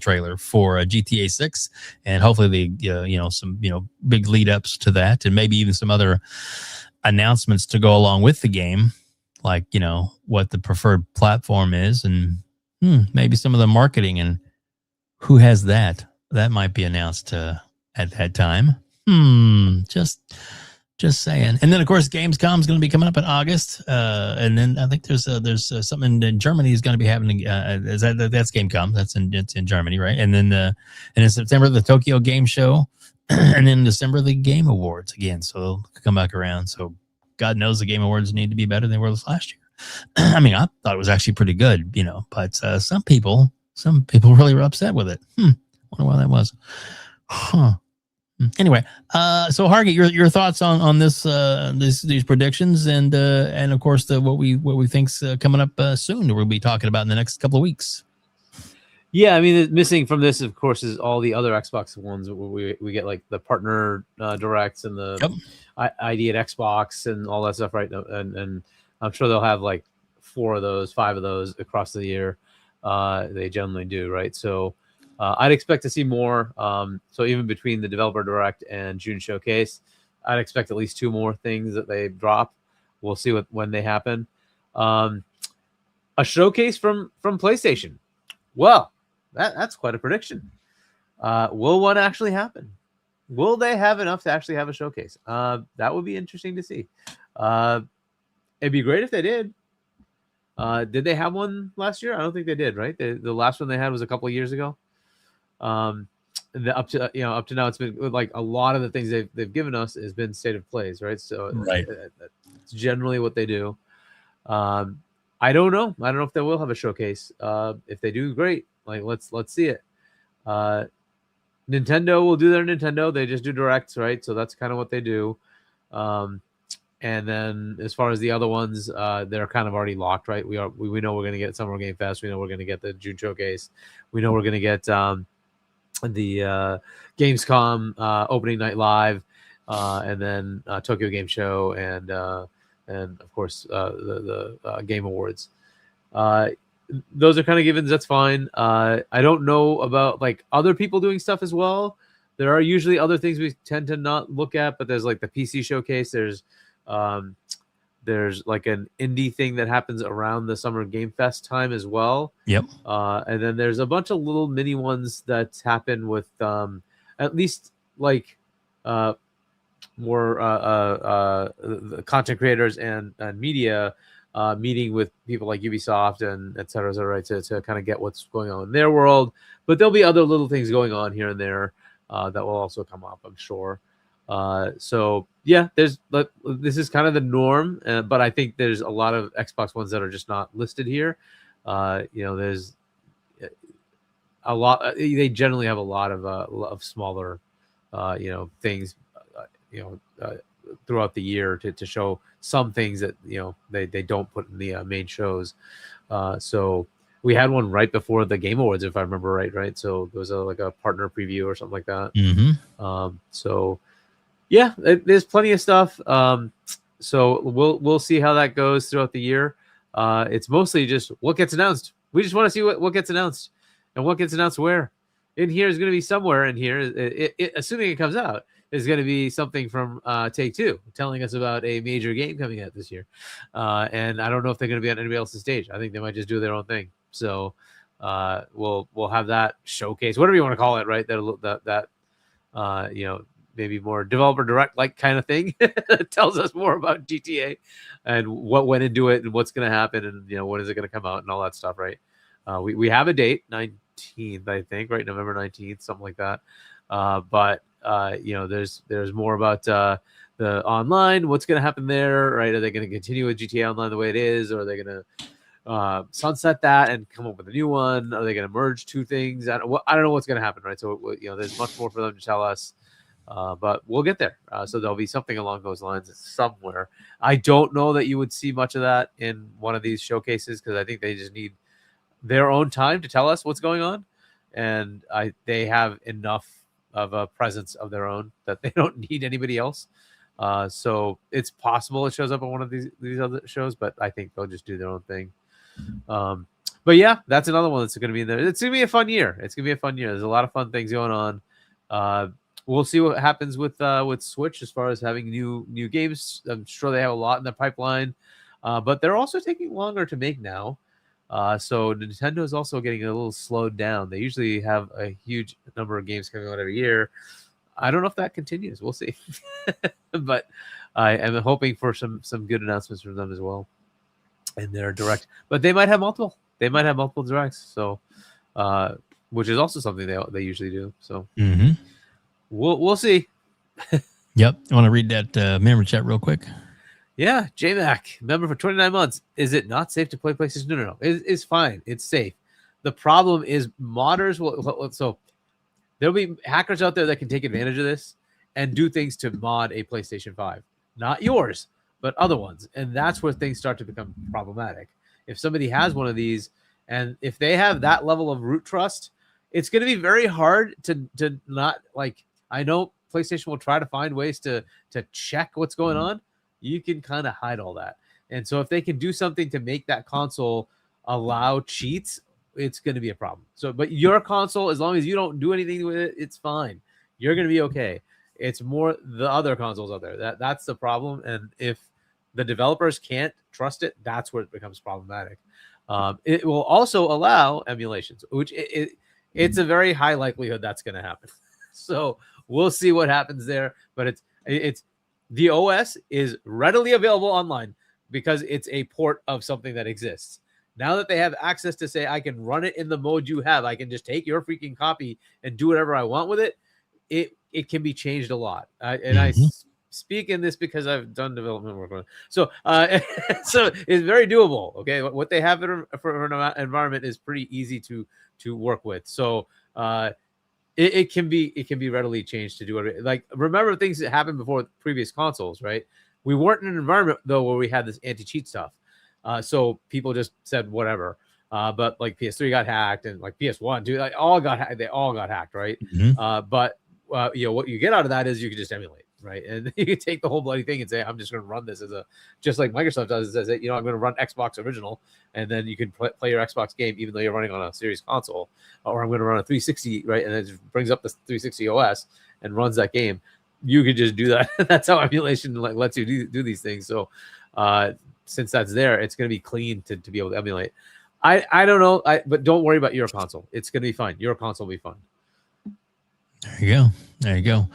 trailer for GTA 6, and hopefully some big lead ups to that, and maybe even some other announcements to go along with the game, like, what the preferred platform is, and maybe some of the marketing, and who has that might be announced at that time. Just saying. And then, of course, Gamescom is going to be coming up in August, and then I think there's something in Germany is going to be happening. That's Gamescom. It's in Germany, right? And then in September, the Tokyo Game Show. And then in December, the Game Awards again. So they'll come back around. So God knows the Game Awards need to be better than they were last year. I mean, I thought it was actually pretty good, but some people really were upset with it. Wonder why that was. Anyway, so Hargeet, your thoughts on this these predictions, and of course what we think's coming up soon, that we'll be talking about in the next couple of weeks. Yeah, I mean, missing from this, of course, is all the other Xbox ones where we get, like, the partner directs and the ID at Xbox and all that stuff, right? And I'm sure they'll have, like, 5 of those across the year. They generally do, right? So I'd expect to see more. So even between the Developer Direct and June Showcase, I'd expect at least 2 more things that they drop. we'll see when they happen. A showcase from PlayStation. Well, that's quite a prediction. Will one actually happen? Will they have enough to actually have a showcase? That would be interesting to see. It'd be great if they did. Did they have one last year? I don't think they did, right? The last one they had was a couple of years ago. Up to now, it's been like a lot of the things they've given us has been state of plays, right? So it's generally what they do. I don't know. I don't know if they will have a showcase. If they do, great. Like let's see it. Nintendo will do their Nintendo. They just do directs, right? So that's kind of what they do. And then as far as the other ones, they're kind of already locked, right? We know we're going to get Summer Game Fest. We know we're going to get the June Showcase. We know we're going to get the Gamescom opening night live, and then Tokyo Game Show, and of course the Game Awards. Those are kind of givens. That's fine. I don't know about like other people doing stuff as well. There are usually other things we tend to not look at, but there's like the PC Showcase. There's like an indie thing that happens around the Summer Game Fest time as well. Yep. And then there's a bunch of little mini ones that happen with at least like more the content creators and media meeting with people like Ubisoft and et cetera, right, to kind of get what's going on in their world. But there'll be other little things going on here and there that will also come up, I'm sure. So yeah, this is kind of the norm, but I think there's a lot of Xbox ones that are just not listed here. There's a lot. They generally have a lot of smaller, things, throughout the year to show some things that they don't put in the main shows. So we had one right before the Game Awards, if I remember right. So there was like a partner preview or something like that. Mm-hmm. So. Yeah, there's plenty of stuff. So we'll see how that goes throughout the year. It's mostly just what gets announced. We just want to see what gets announced, and what gets announced where. In here is going to be somewhere in here, assuming it comes out, is going to be something from Take-Two telling us about a major game coming out this year. And I don't know if they're going to be on anybody else's stage. I think they might just do their own thing. So we'll have that showcase, whatever you want to call it, right? That maybe more developer direct like kind of thing. It tells us more about GTA and what went into it and what's going to happen and when is it going to come out and all that stuff, right? We have a date, 19th, I think, right? November 19th, something like that. But there's more about the online, what's going to happen there, right? Are they going to continue with GTA Online the way it is, or are they going to sunset that and come up with a new one? Are they going to merge two things? I don't know what's going to happen, right? So there's much more for them to tell us. But we'll get there. So there'll be something along those lines somewhere. I don't know that you would see much of that in one of these showcases because I think they just need their own time to tell us what's going on. And they have enough of a presence of their own that they don't need anybody else. So it's possible it shows up on one of these other shows, but I think they'll just do their own thing. But yeah, that's another one that's going to be in there. It's going to be a fun year. There's a lot of fun things going on. We'll see what happens with Switch as far as having new games. I'm sure they have a lot in the pipeline, but they're also taking longer to make now. So Nintendo is also getting a little slowed down. They usually have a huge number of games coming out every year. I don't know if that continues. We'll see. But I am hoping for some good announcements from them as well. And their direct, but they might have multiple. They might have multiple directs. So, which is also something they usually do. So. Mm-hmm. We'll see. Yep. I want to read that member chat real quick. Yeah. JMac, member for 29 months. Is it not safe to play PlayStation? No. It's fine. It's safe. The problem is modders so there'll be hackers out there that can take advantage of this and do things to mod a PlayStation 5. Not yours, but other ones. And that's where things start to become problematic. If somebody has one of these and if they have that level of root trust, it's going to be very hard to not like. I know PlayStation will try to find ways to check what's going on. You can kind of hide all that. And so if they can do something to make that console allow cheats, it's going to be a problem. So, but your console, as long as you don't do anything with it, it's fine. You're going to be okay. It's more the other consoles out there. That's the problem. And if the developers can't trust it, that's where it becomes problematic. It will also allow emulations, which it's a very high likelihood that's going to happen. So we'll see what happens there. But it's the OS is readily available online because it's a port of something that exists. Now that they have access to say, I can run it in the mode you have, I can just take your freaking copy and do whatever I want with it. It can be changed a lot. And I speak in this because I've done development work on it. So, so it's very doable. Okay. What they have for an environment is pretty easy to work with. So, it can be readily changed to do it. Like, remember things that happened before with previous consoles, right? We weren't in an environment though where we had this anti-cheat stuff. So people just said whatever. But like PS3 got hacked and like PS1, dude, they all got hacked, right? But you know what you get out of that is you can just emulate, right? And you can take the whole bloody thing and say, I'm just going to run this as just like Microsoft does. It says, you know, I'm going to run Xbox original, and then you can play your Xbox game even though you're running on a series console, or I'm going to run a 360, right? And it just brings up the 360 OS and runs that game. You could just do that. That's how emulation lets you do these things. So since that's there, it's going to be clean to be able to emulate. I don't know, but don't worry about your console. It's going to be fine. Your console will be fine. There you go.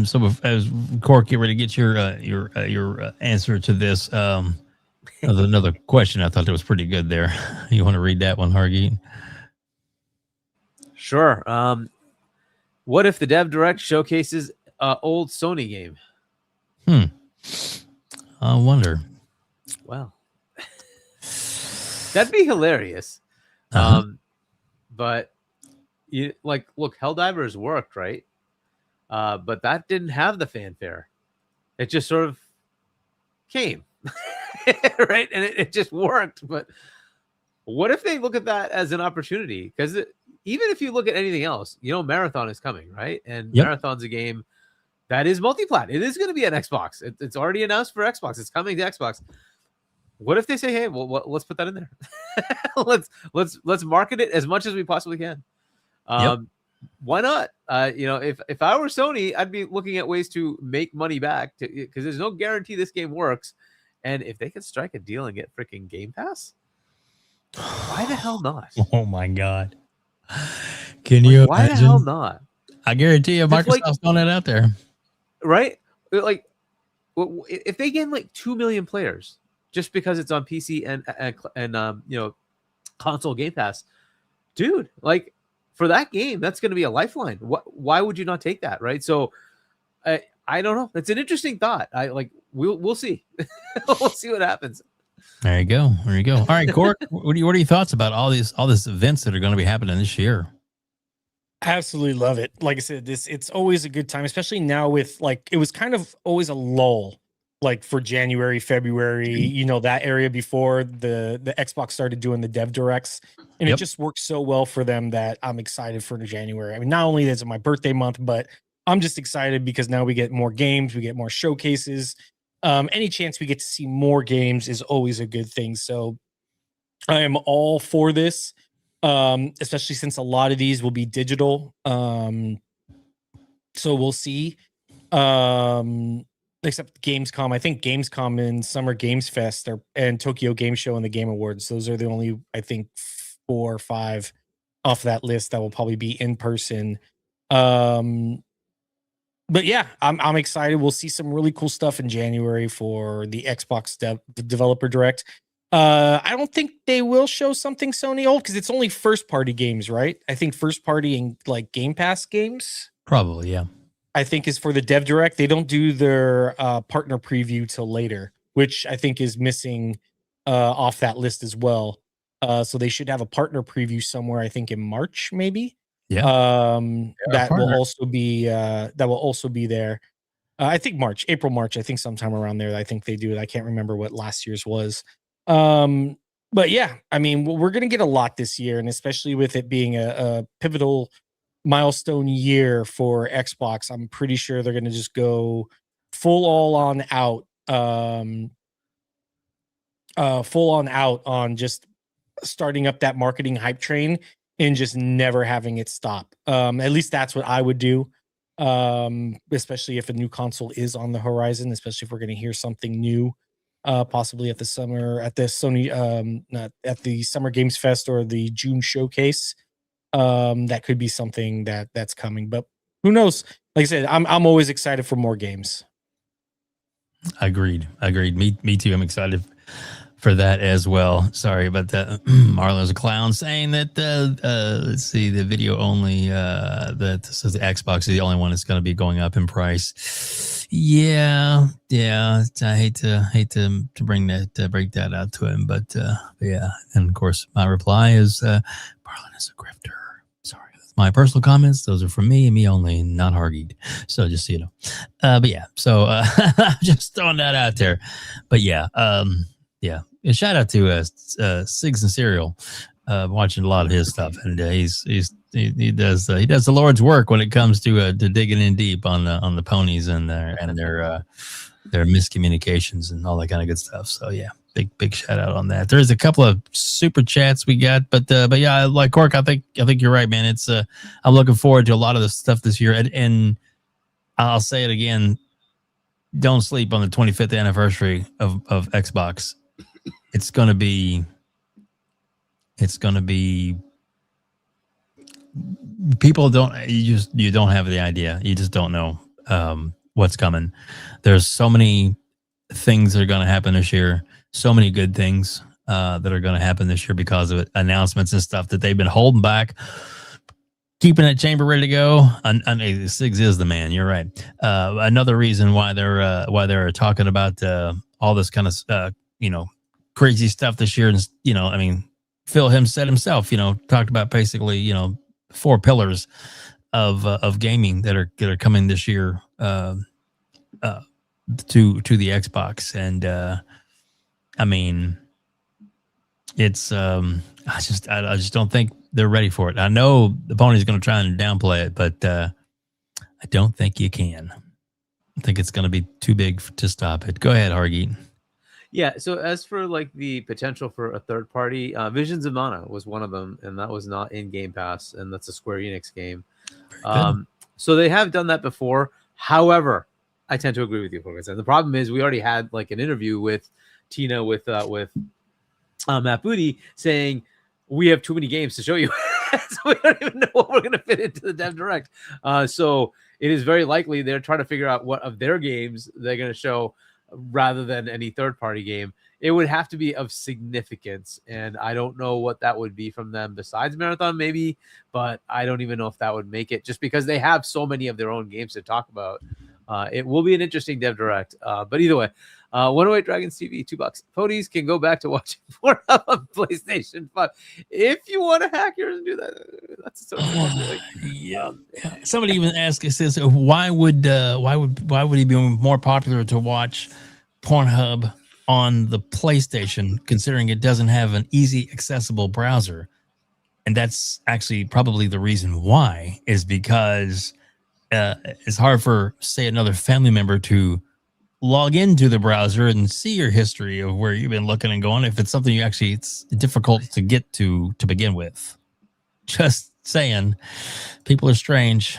So as Cork, get ready to get your answer to this. Another question I thought that was pretty good there. You want to read that one, Hargeet? Sure. What if the Dev Direct showcases old Sony game? I wonder. Well, that'd be hilarious. But you look, Helldivers worked, right? But that didn't have the fanfare. It just sort of came, right? And it just worked. But what if they look at that as an opportunity? Because even if you look at anything else, you know, Marathon is coming, right? And Marathon's a game that is multi-plat. It is going to be an Xbox. It's already announced for Xbox. It's coming to Xbox. What if they say, hey, well, let's put that in there. let's market it as much as we possibly can. Why not? You know, if I were Sony, I'd be looking at ways to make money back because there's no guarantee this game works. And if they could strike a deal and get freaking Game Pass, why the hell not? Oh my God. Can you why imagine? the hell not? I guarantee you Microsoft's throwing it out there. Right? Like, if they gain like 2 million players just because it's on PC and you know, console Game Pass, dude, like, for that game, that's going to be a lifeline. Why would you not take that, right? So, I don't know. It's an interesting thought. We'll see. We'll see what happens. There you go. There you go. All right, Cork, what are your thoughts about all these events that are going to be happening this year? I absolutely love it. Like I said, it's always a good time, especially now with it was kind of always a lull, like for January, February, you know, that area before the Xbox started doing the Dev Directs, and it just worked so well for them that I'm excited for January. I mean, not only is it my birthday month, but I'm just excited because now we get more games, we get more showcases. Any chance we get to see more games is always a good thing. So I am all for this. Especially since a lot of these will be digital. So we'll see. Except Gamescom. I think Gamescom and Summer Games Fest and Tokyo Game Show and the Game Awards. Those are the only, I think, 4 or 5 off that list that will probably be in person. But yeah, I'm excited. We'll see some really cool stuff in January for the Xbox Developer Direct. I don't think they will show something Sony old because it's only first party games, right? I think first party and like Game Pass games. Probably, yeah. I think is for the Dev Direct. They don't do their partner preview till later, which I think is missing off that list as well. So they should have a partner preview somewhere. I think in March, maybe. Yeah. That will also be there. I think April, March. I think sometime around there. I think they do it. I can't remember what last year's was. But yeah, I mean, we're going to get a lot this year, and especially with it being a pivotal milestone year for Xbox, I'm pretty sure they're going to just go full on out on just starting up that marketing hype train and just never having it stop. At least that's what I would do. Especially if a new console is on the horizon, especially if we're going to hear something new possibly at the Sony, not at the Summer Games Fest or the June showcase. That could be something that's coming, but who knows? Like I said, I'm always excited for more games. Agreed. Me too. I'm excited for that as well. Sorry about that. Marlo's a clown saying that let's see, the video only that says the Xbox is the only one that's going to be going up in price. Yeah. I hate to break that out to him, but yeah. And of course, my reply is Marlon is a grifter. Sorry, my personal comments, those are from me and me only, not Hargeet. So just so you know. But yeah, so just throwing that out there. But yeah, yeah. And shout out to Sigs and Serial. Watching a lot of his stuff, and he does the Lord's work when it comes to digging in deep on the ponies and their miscommunications and all that kind of good stuff. So yeah, big shout out on that. There's a couple of super chats we got, but yeah, like Cork, I think you're right, man. It's I'm looking forward to a lot of the stuff this year, and I'll say it again: don't sleep on the 25th anniversary of Xbox. It's gonna be people you don't have the idea. You just don't know what's coming. There's so many things that are going to happen this year. So many good things that are going to happen this year because of it. Announcements and stuff that they've been holding back, keeping that chamber ready to go. And Sigs is the man. You're right. Another reason why they're talking about all this kind of crazy stuff this year. And I mean, Phil said himself, talked about basically, 4 pillars of gaming that are coming this year to the Xbox. And I mean, it's I just don't think they're ready for it. I know the pony's going to try and downplay it, but I don't think you can. I think it's going to be too big to stop it. Go ahead, Hargeet. Yeah, so as for like the potential for a third party, Visions of Mana was one of them, and that was not in Game Pass, and that's a Square Enix game. So they have done that before. However, I tend to agree with you, Corkenstein. The problem is we already had like an interview with Tina with Matt Booty saying we have too many games to show you, so we don't even know what we're going to fit into the Dev Direct. So it is very likely they're trying to figure out what of their games they're going to show rather than any third-party game. It would have to be of significance, and I don't know what that would be from them besides Marathon, maybe, but I don't even know if that would make it, just because they have so many of their own games to talk about. It will be an interesting Dev Direct, but either way, 108 Dragons TV, $2. Ponies can go back to watching Pornhub on PlayStation 5. If you want to hack yours and do that, that's sort of yeah. Somebody even asked, it says, why would he be more popular to watch Pornhub on the PlayStation, considering it doesn't have an easy accessible browser? And that's actually probably the reason why, is because it's hard for, say, another family member to log into the browser and see your history of where you've been looking and going. If it's something it's difficult to get to begin with. Just saying, people are strange.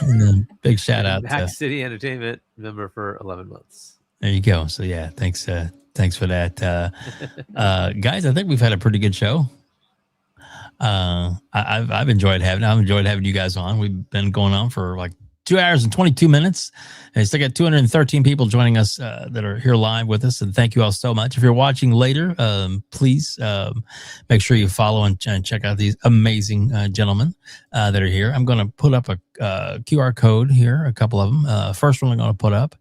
And then big shout out Hack City Entertainment member for 11 months. There you go. So yeah, thanks for that. Guys, I think we've had a pretty good show. I've enjoyed having you guys on. We've been going on for like 2 hours and 22 minutes. And I still got 213 people joining us that are here live with us. And thank you all so much. If you're watching later, please make sure you follow and check out these amazing gentlemen that are here. I'm going to put up a QR code here, a couple of them. First one I'm going to put up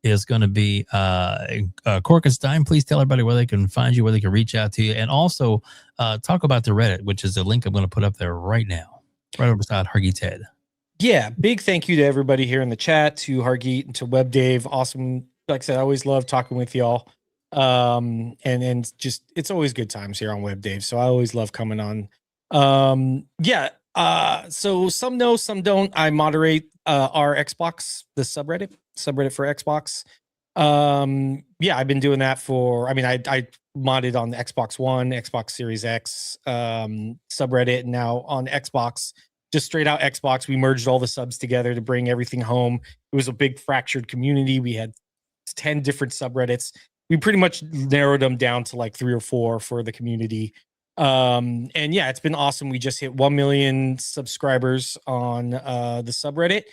is going to be Corkenstein. Please tell everybody where they can find you, where they can reach out to you. And also talk about the Reddit, which is the link I'm going to put up there right now, right over beside Hargeet's head. Yeah, big thank you to everybody here in the chat, to Hargeet and to WebDave. Awesome. Like I said, I always love talking with y'all. And just, it's always good times here on WebDave. So I always love coming on. So some know, some don't. I moderate our Xbox, the subreddit for Xbox. I've been doing that for, I modded on the Xbox One, Xbox Series X subreddit, and now on Xbox. Just straight out Xbox, we merged all the subs together to bring everything home. It was a big fractured community. We had 10 different subreddits. we pretty much narrowed them down to like 3 or 4 for the community. And yeah, it's been awesome. We just hit 1 million subscribers on the subreddit.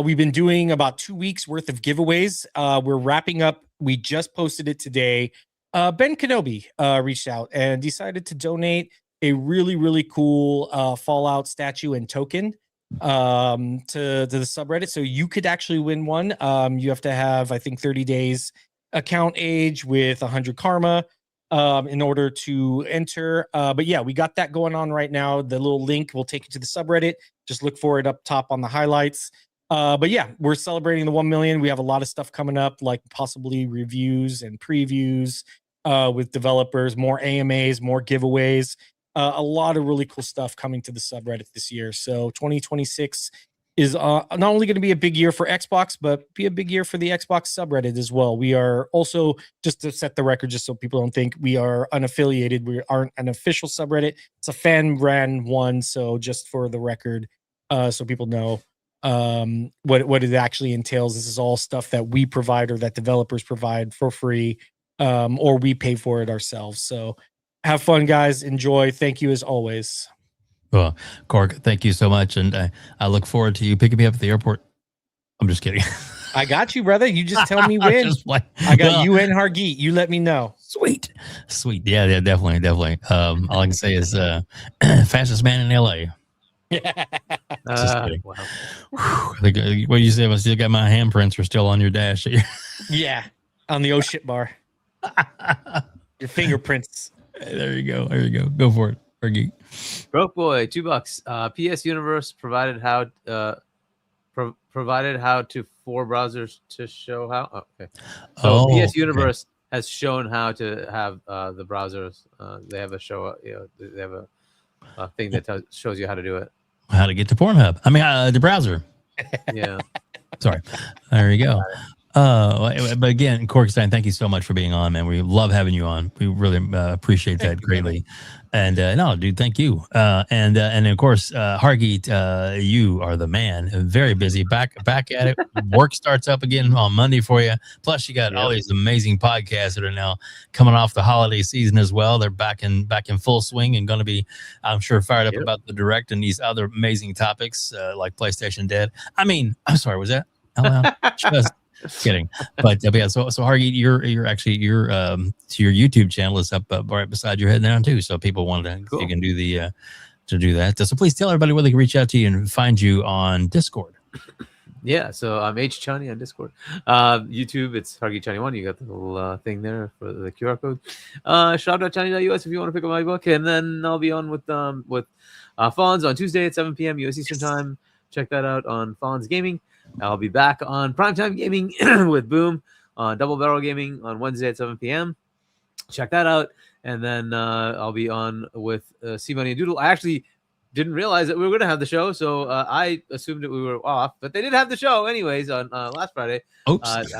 We've been doing about 2 weeks worth of giveaways. We're wrapping up. We just posted it today. Ben Kenobi reached out and decided to donate a really, really cool Fallout statue and token to the subreddit. So you could actually win one. You have to have, I think, 30 days account age with 100 karma in order to enter. But yeah, we got that going on right now. The little link will take you to the subreddit. Just look for it up top on the highlights. But yeah, we're celebrating the 1 million. We have a lot of stuff coming up, like possibly reviews and previews with developers, more AMAs, more giveaways, a lot of really cool stuff coming to the subreddit this year. So 2026 is not only going to be a big year for Xbox, but be a big year for the Xbox subreddit as well. We are also, just to set the record, just so people don't think we are unaffiliated, we aren't an official subreddit. It's a fan ran one. So just for the record, so people know what it actually entails. This is all stuff that we provide or that developers provide for free, or we pay for it ourselves. So have fun, guys. Enjoy. Thank you as always. Well, Cork, thank you so much, and I look forward to you picking me up at the airport. I'm just kidding. I got you, brother. You just tell me when. I got you and Hargeet. You let me know. Sweet. Yeah, definitely. All I can say is fastest man in LA. Just kidding. Wow. I think what you said, I still got my handprints are still on your dash. Yeah, on the shit bar. Your fingerprints. There you go. Go for it, Hargeet. Broke boy, $2. PS Universe provided how provided how to 4 browsers to show how. Oh, okay. So PS Universe has shown how to have the browsers. They have a show. They have a thing that shows you how to do it. How to get to Pornhub. I mean, the browser. Yeah. Sorry. There you go. But again, Corkenstein, thank you so much for being on, man. We love having you on. We really appreciate that greatly. And no, dude, thank you. And of course, Hargeet, you are the man. Very busy. Back at it. Work starts up again on Monday for you. Plus, you got all these amazing podcasts that are now coming off the holiday season as well. They're back in full swing and going to be, I'm sure, fired up about the direct and these other amazing topics like PlayStation Dead. I mean, I'm sorry, was that out loud? Just kidding. But yeah, so Hargeet, your YouTube channel is up right beside your head now too. So people wanted to, you can do the to do that. So please tell everybody where they can reach out to you and find you on Discord. Yeah, so I'm H Chani on Discord. YouTube, it's Hargeet Chani 1. You got the little thing there for the QR code. Shop.chani.us if you want to pick up my book, and then I'll be on with Fonz on Tuesday at 7 p.m. US Eastern Time. Check that out on Fonz Gaming. I'll be back on Primetime Gaming with Boom on Double Barrel Gaming on Wednesday at 7 p.m. Check that out. And then I'll be on with C-Money and Doodle. I actually didn't realize that we were going to have the show, so I assumed that we were off. But they did have the show anyways on last Friday. Oops.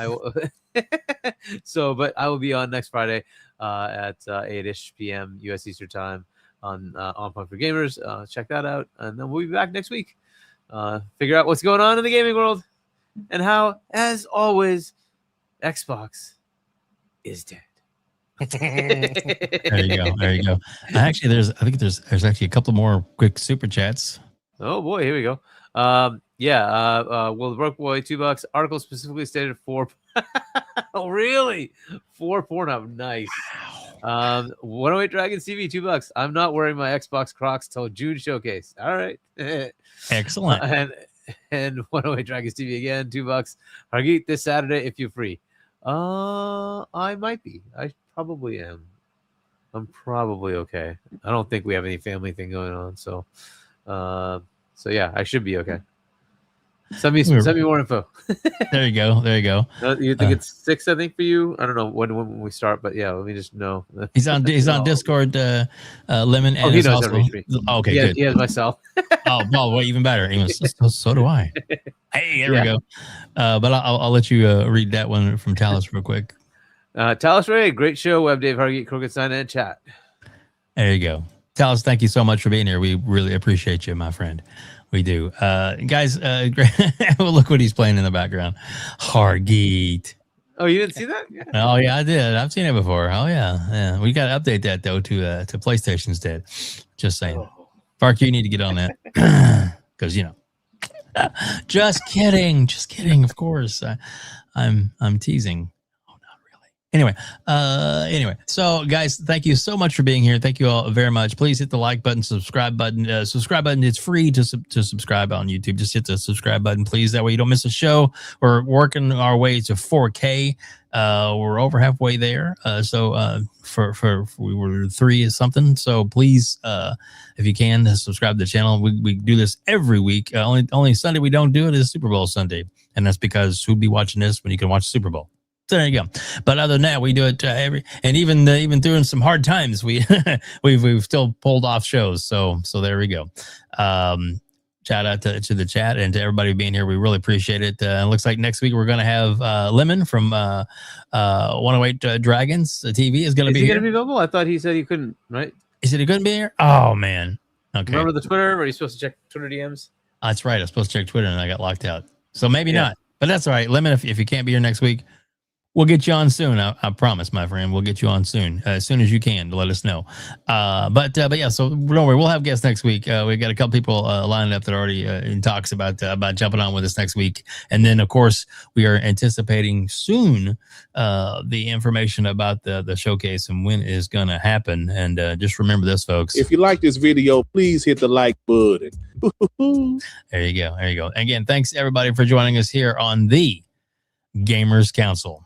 But I will be on next Friday at 8-ish p.m. U.S. Eastern Time on Point for Gamers. Check that out. And then we'll be back next week. Figure out what's going on in the gaming world and how, as always, Xbox is dead. There you go. I think there's actually a couple more quick super chats. Oh boy, here we go. Well, the Broke Boy, $2. Article specifically stated 4. Oh, really? 4 Pornhub. Nice. 108 Dragons TV, $2. I'm not wearing my Xbox Crocs till June showcase. All right. Excellent. And 108 Dragons TV again, $2. Hargeet this Saturday if you're free. I might be. I probably am. I'm probably okay. I don't think we have any family thing going on, so yeah, I should be okay. Send me more info. There you go. You think it's 6? I think for you. I don't know when we start, but yeah, let me just know. He's on Discord. Lemon. And he knows how to reach me. Okay, good. He has myself. Well, even better. So do I. Hey, there we go. But I'll let you read that one from Talus real quick. Talus Ray, great show. WEBDAVE HARGEET, Corkenstein, and chat. There you go. Talus, thank you so much for being here. We really appreciate you, my friend. We do. Guys, look what he's playing in the background. Hargeet. Oh, you didn't see that? Yeah. Oh yeah, I did. I've seen it before. Oh yeah. We got to update that though to PlayStation's dead. Just saying. Oh. Fark, you need to get on that because just kidding. Of course, I'm teasing. Oh, not really. Anyway. So guys, thank you so much for being here. Thank you all very much. Please hit the like button, subscribe button. Subscribe button. It's free to subscribe on YouTube. Just hit the subscribe button, please. That way you don't miss a show. We're working our way to 4K. We're over halfway there. So we were 3 or something. So please, if you can, subscribe to the channel. We do this every week. Only Sunday we don't do it is Super Bowl Sunday, and that's because who'd be watching this when you can watch Super Bowl? So there you go. But other than that, we do it even during some hard times, we've still pulled off shows. So there we go. Shout out to the chat and to everybody being here. We really appreciate it. It looks like next week we're going to have Lemon from 108 Dragons TV is going to be here. Is he going to be available? I thought he said he couldn't, right? He said he couldn't be here? Oh, man. Okay. Remember the Twitter where you're supposed to check Twitter DMs? That's right. I was supposed to check Twitter and I got locked out. So maybe not. But that's all right. Lemon, if you can't be here next week, we'll get you on soon. I promise, my friend. We'll get you on soon. As soon as you can to let us know. But yeah, so don't worry. We'll have guests next week. We got a couple people lined up that are already in talks about jumping on with us next week. And then, of course, we are anticipating soon the information about the showcase and when it is going to happen. And just remember this, folks. If you like this video, please hit the like button. There you go. Again, thanks everybody for joining us here on the Gamers Council.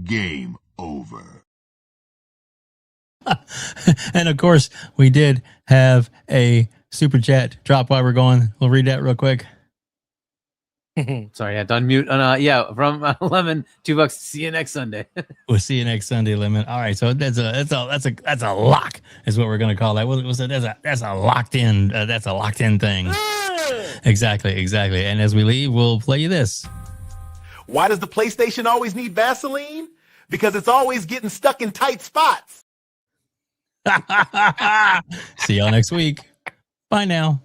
Game over. And of course, we did have a super chat drop while we're going. We'll read that real quick. Sorry, I had to unmute. Yeah, from Lemon, $2. See you next Sunday. We'll see you next Sunday, Lemon. All right, so that's a lock, is what we're gonna call that. That's a locked in thing. Exactly. And as we leave, we'll play you this. Why does the PlayStation always need Vaseline? Because it's always getting stuck in tight spots. See y'all next week. Bye now.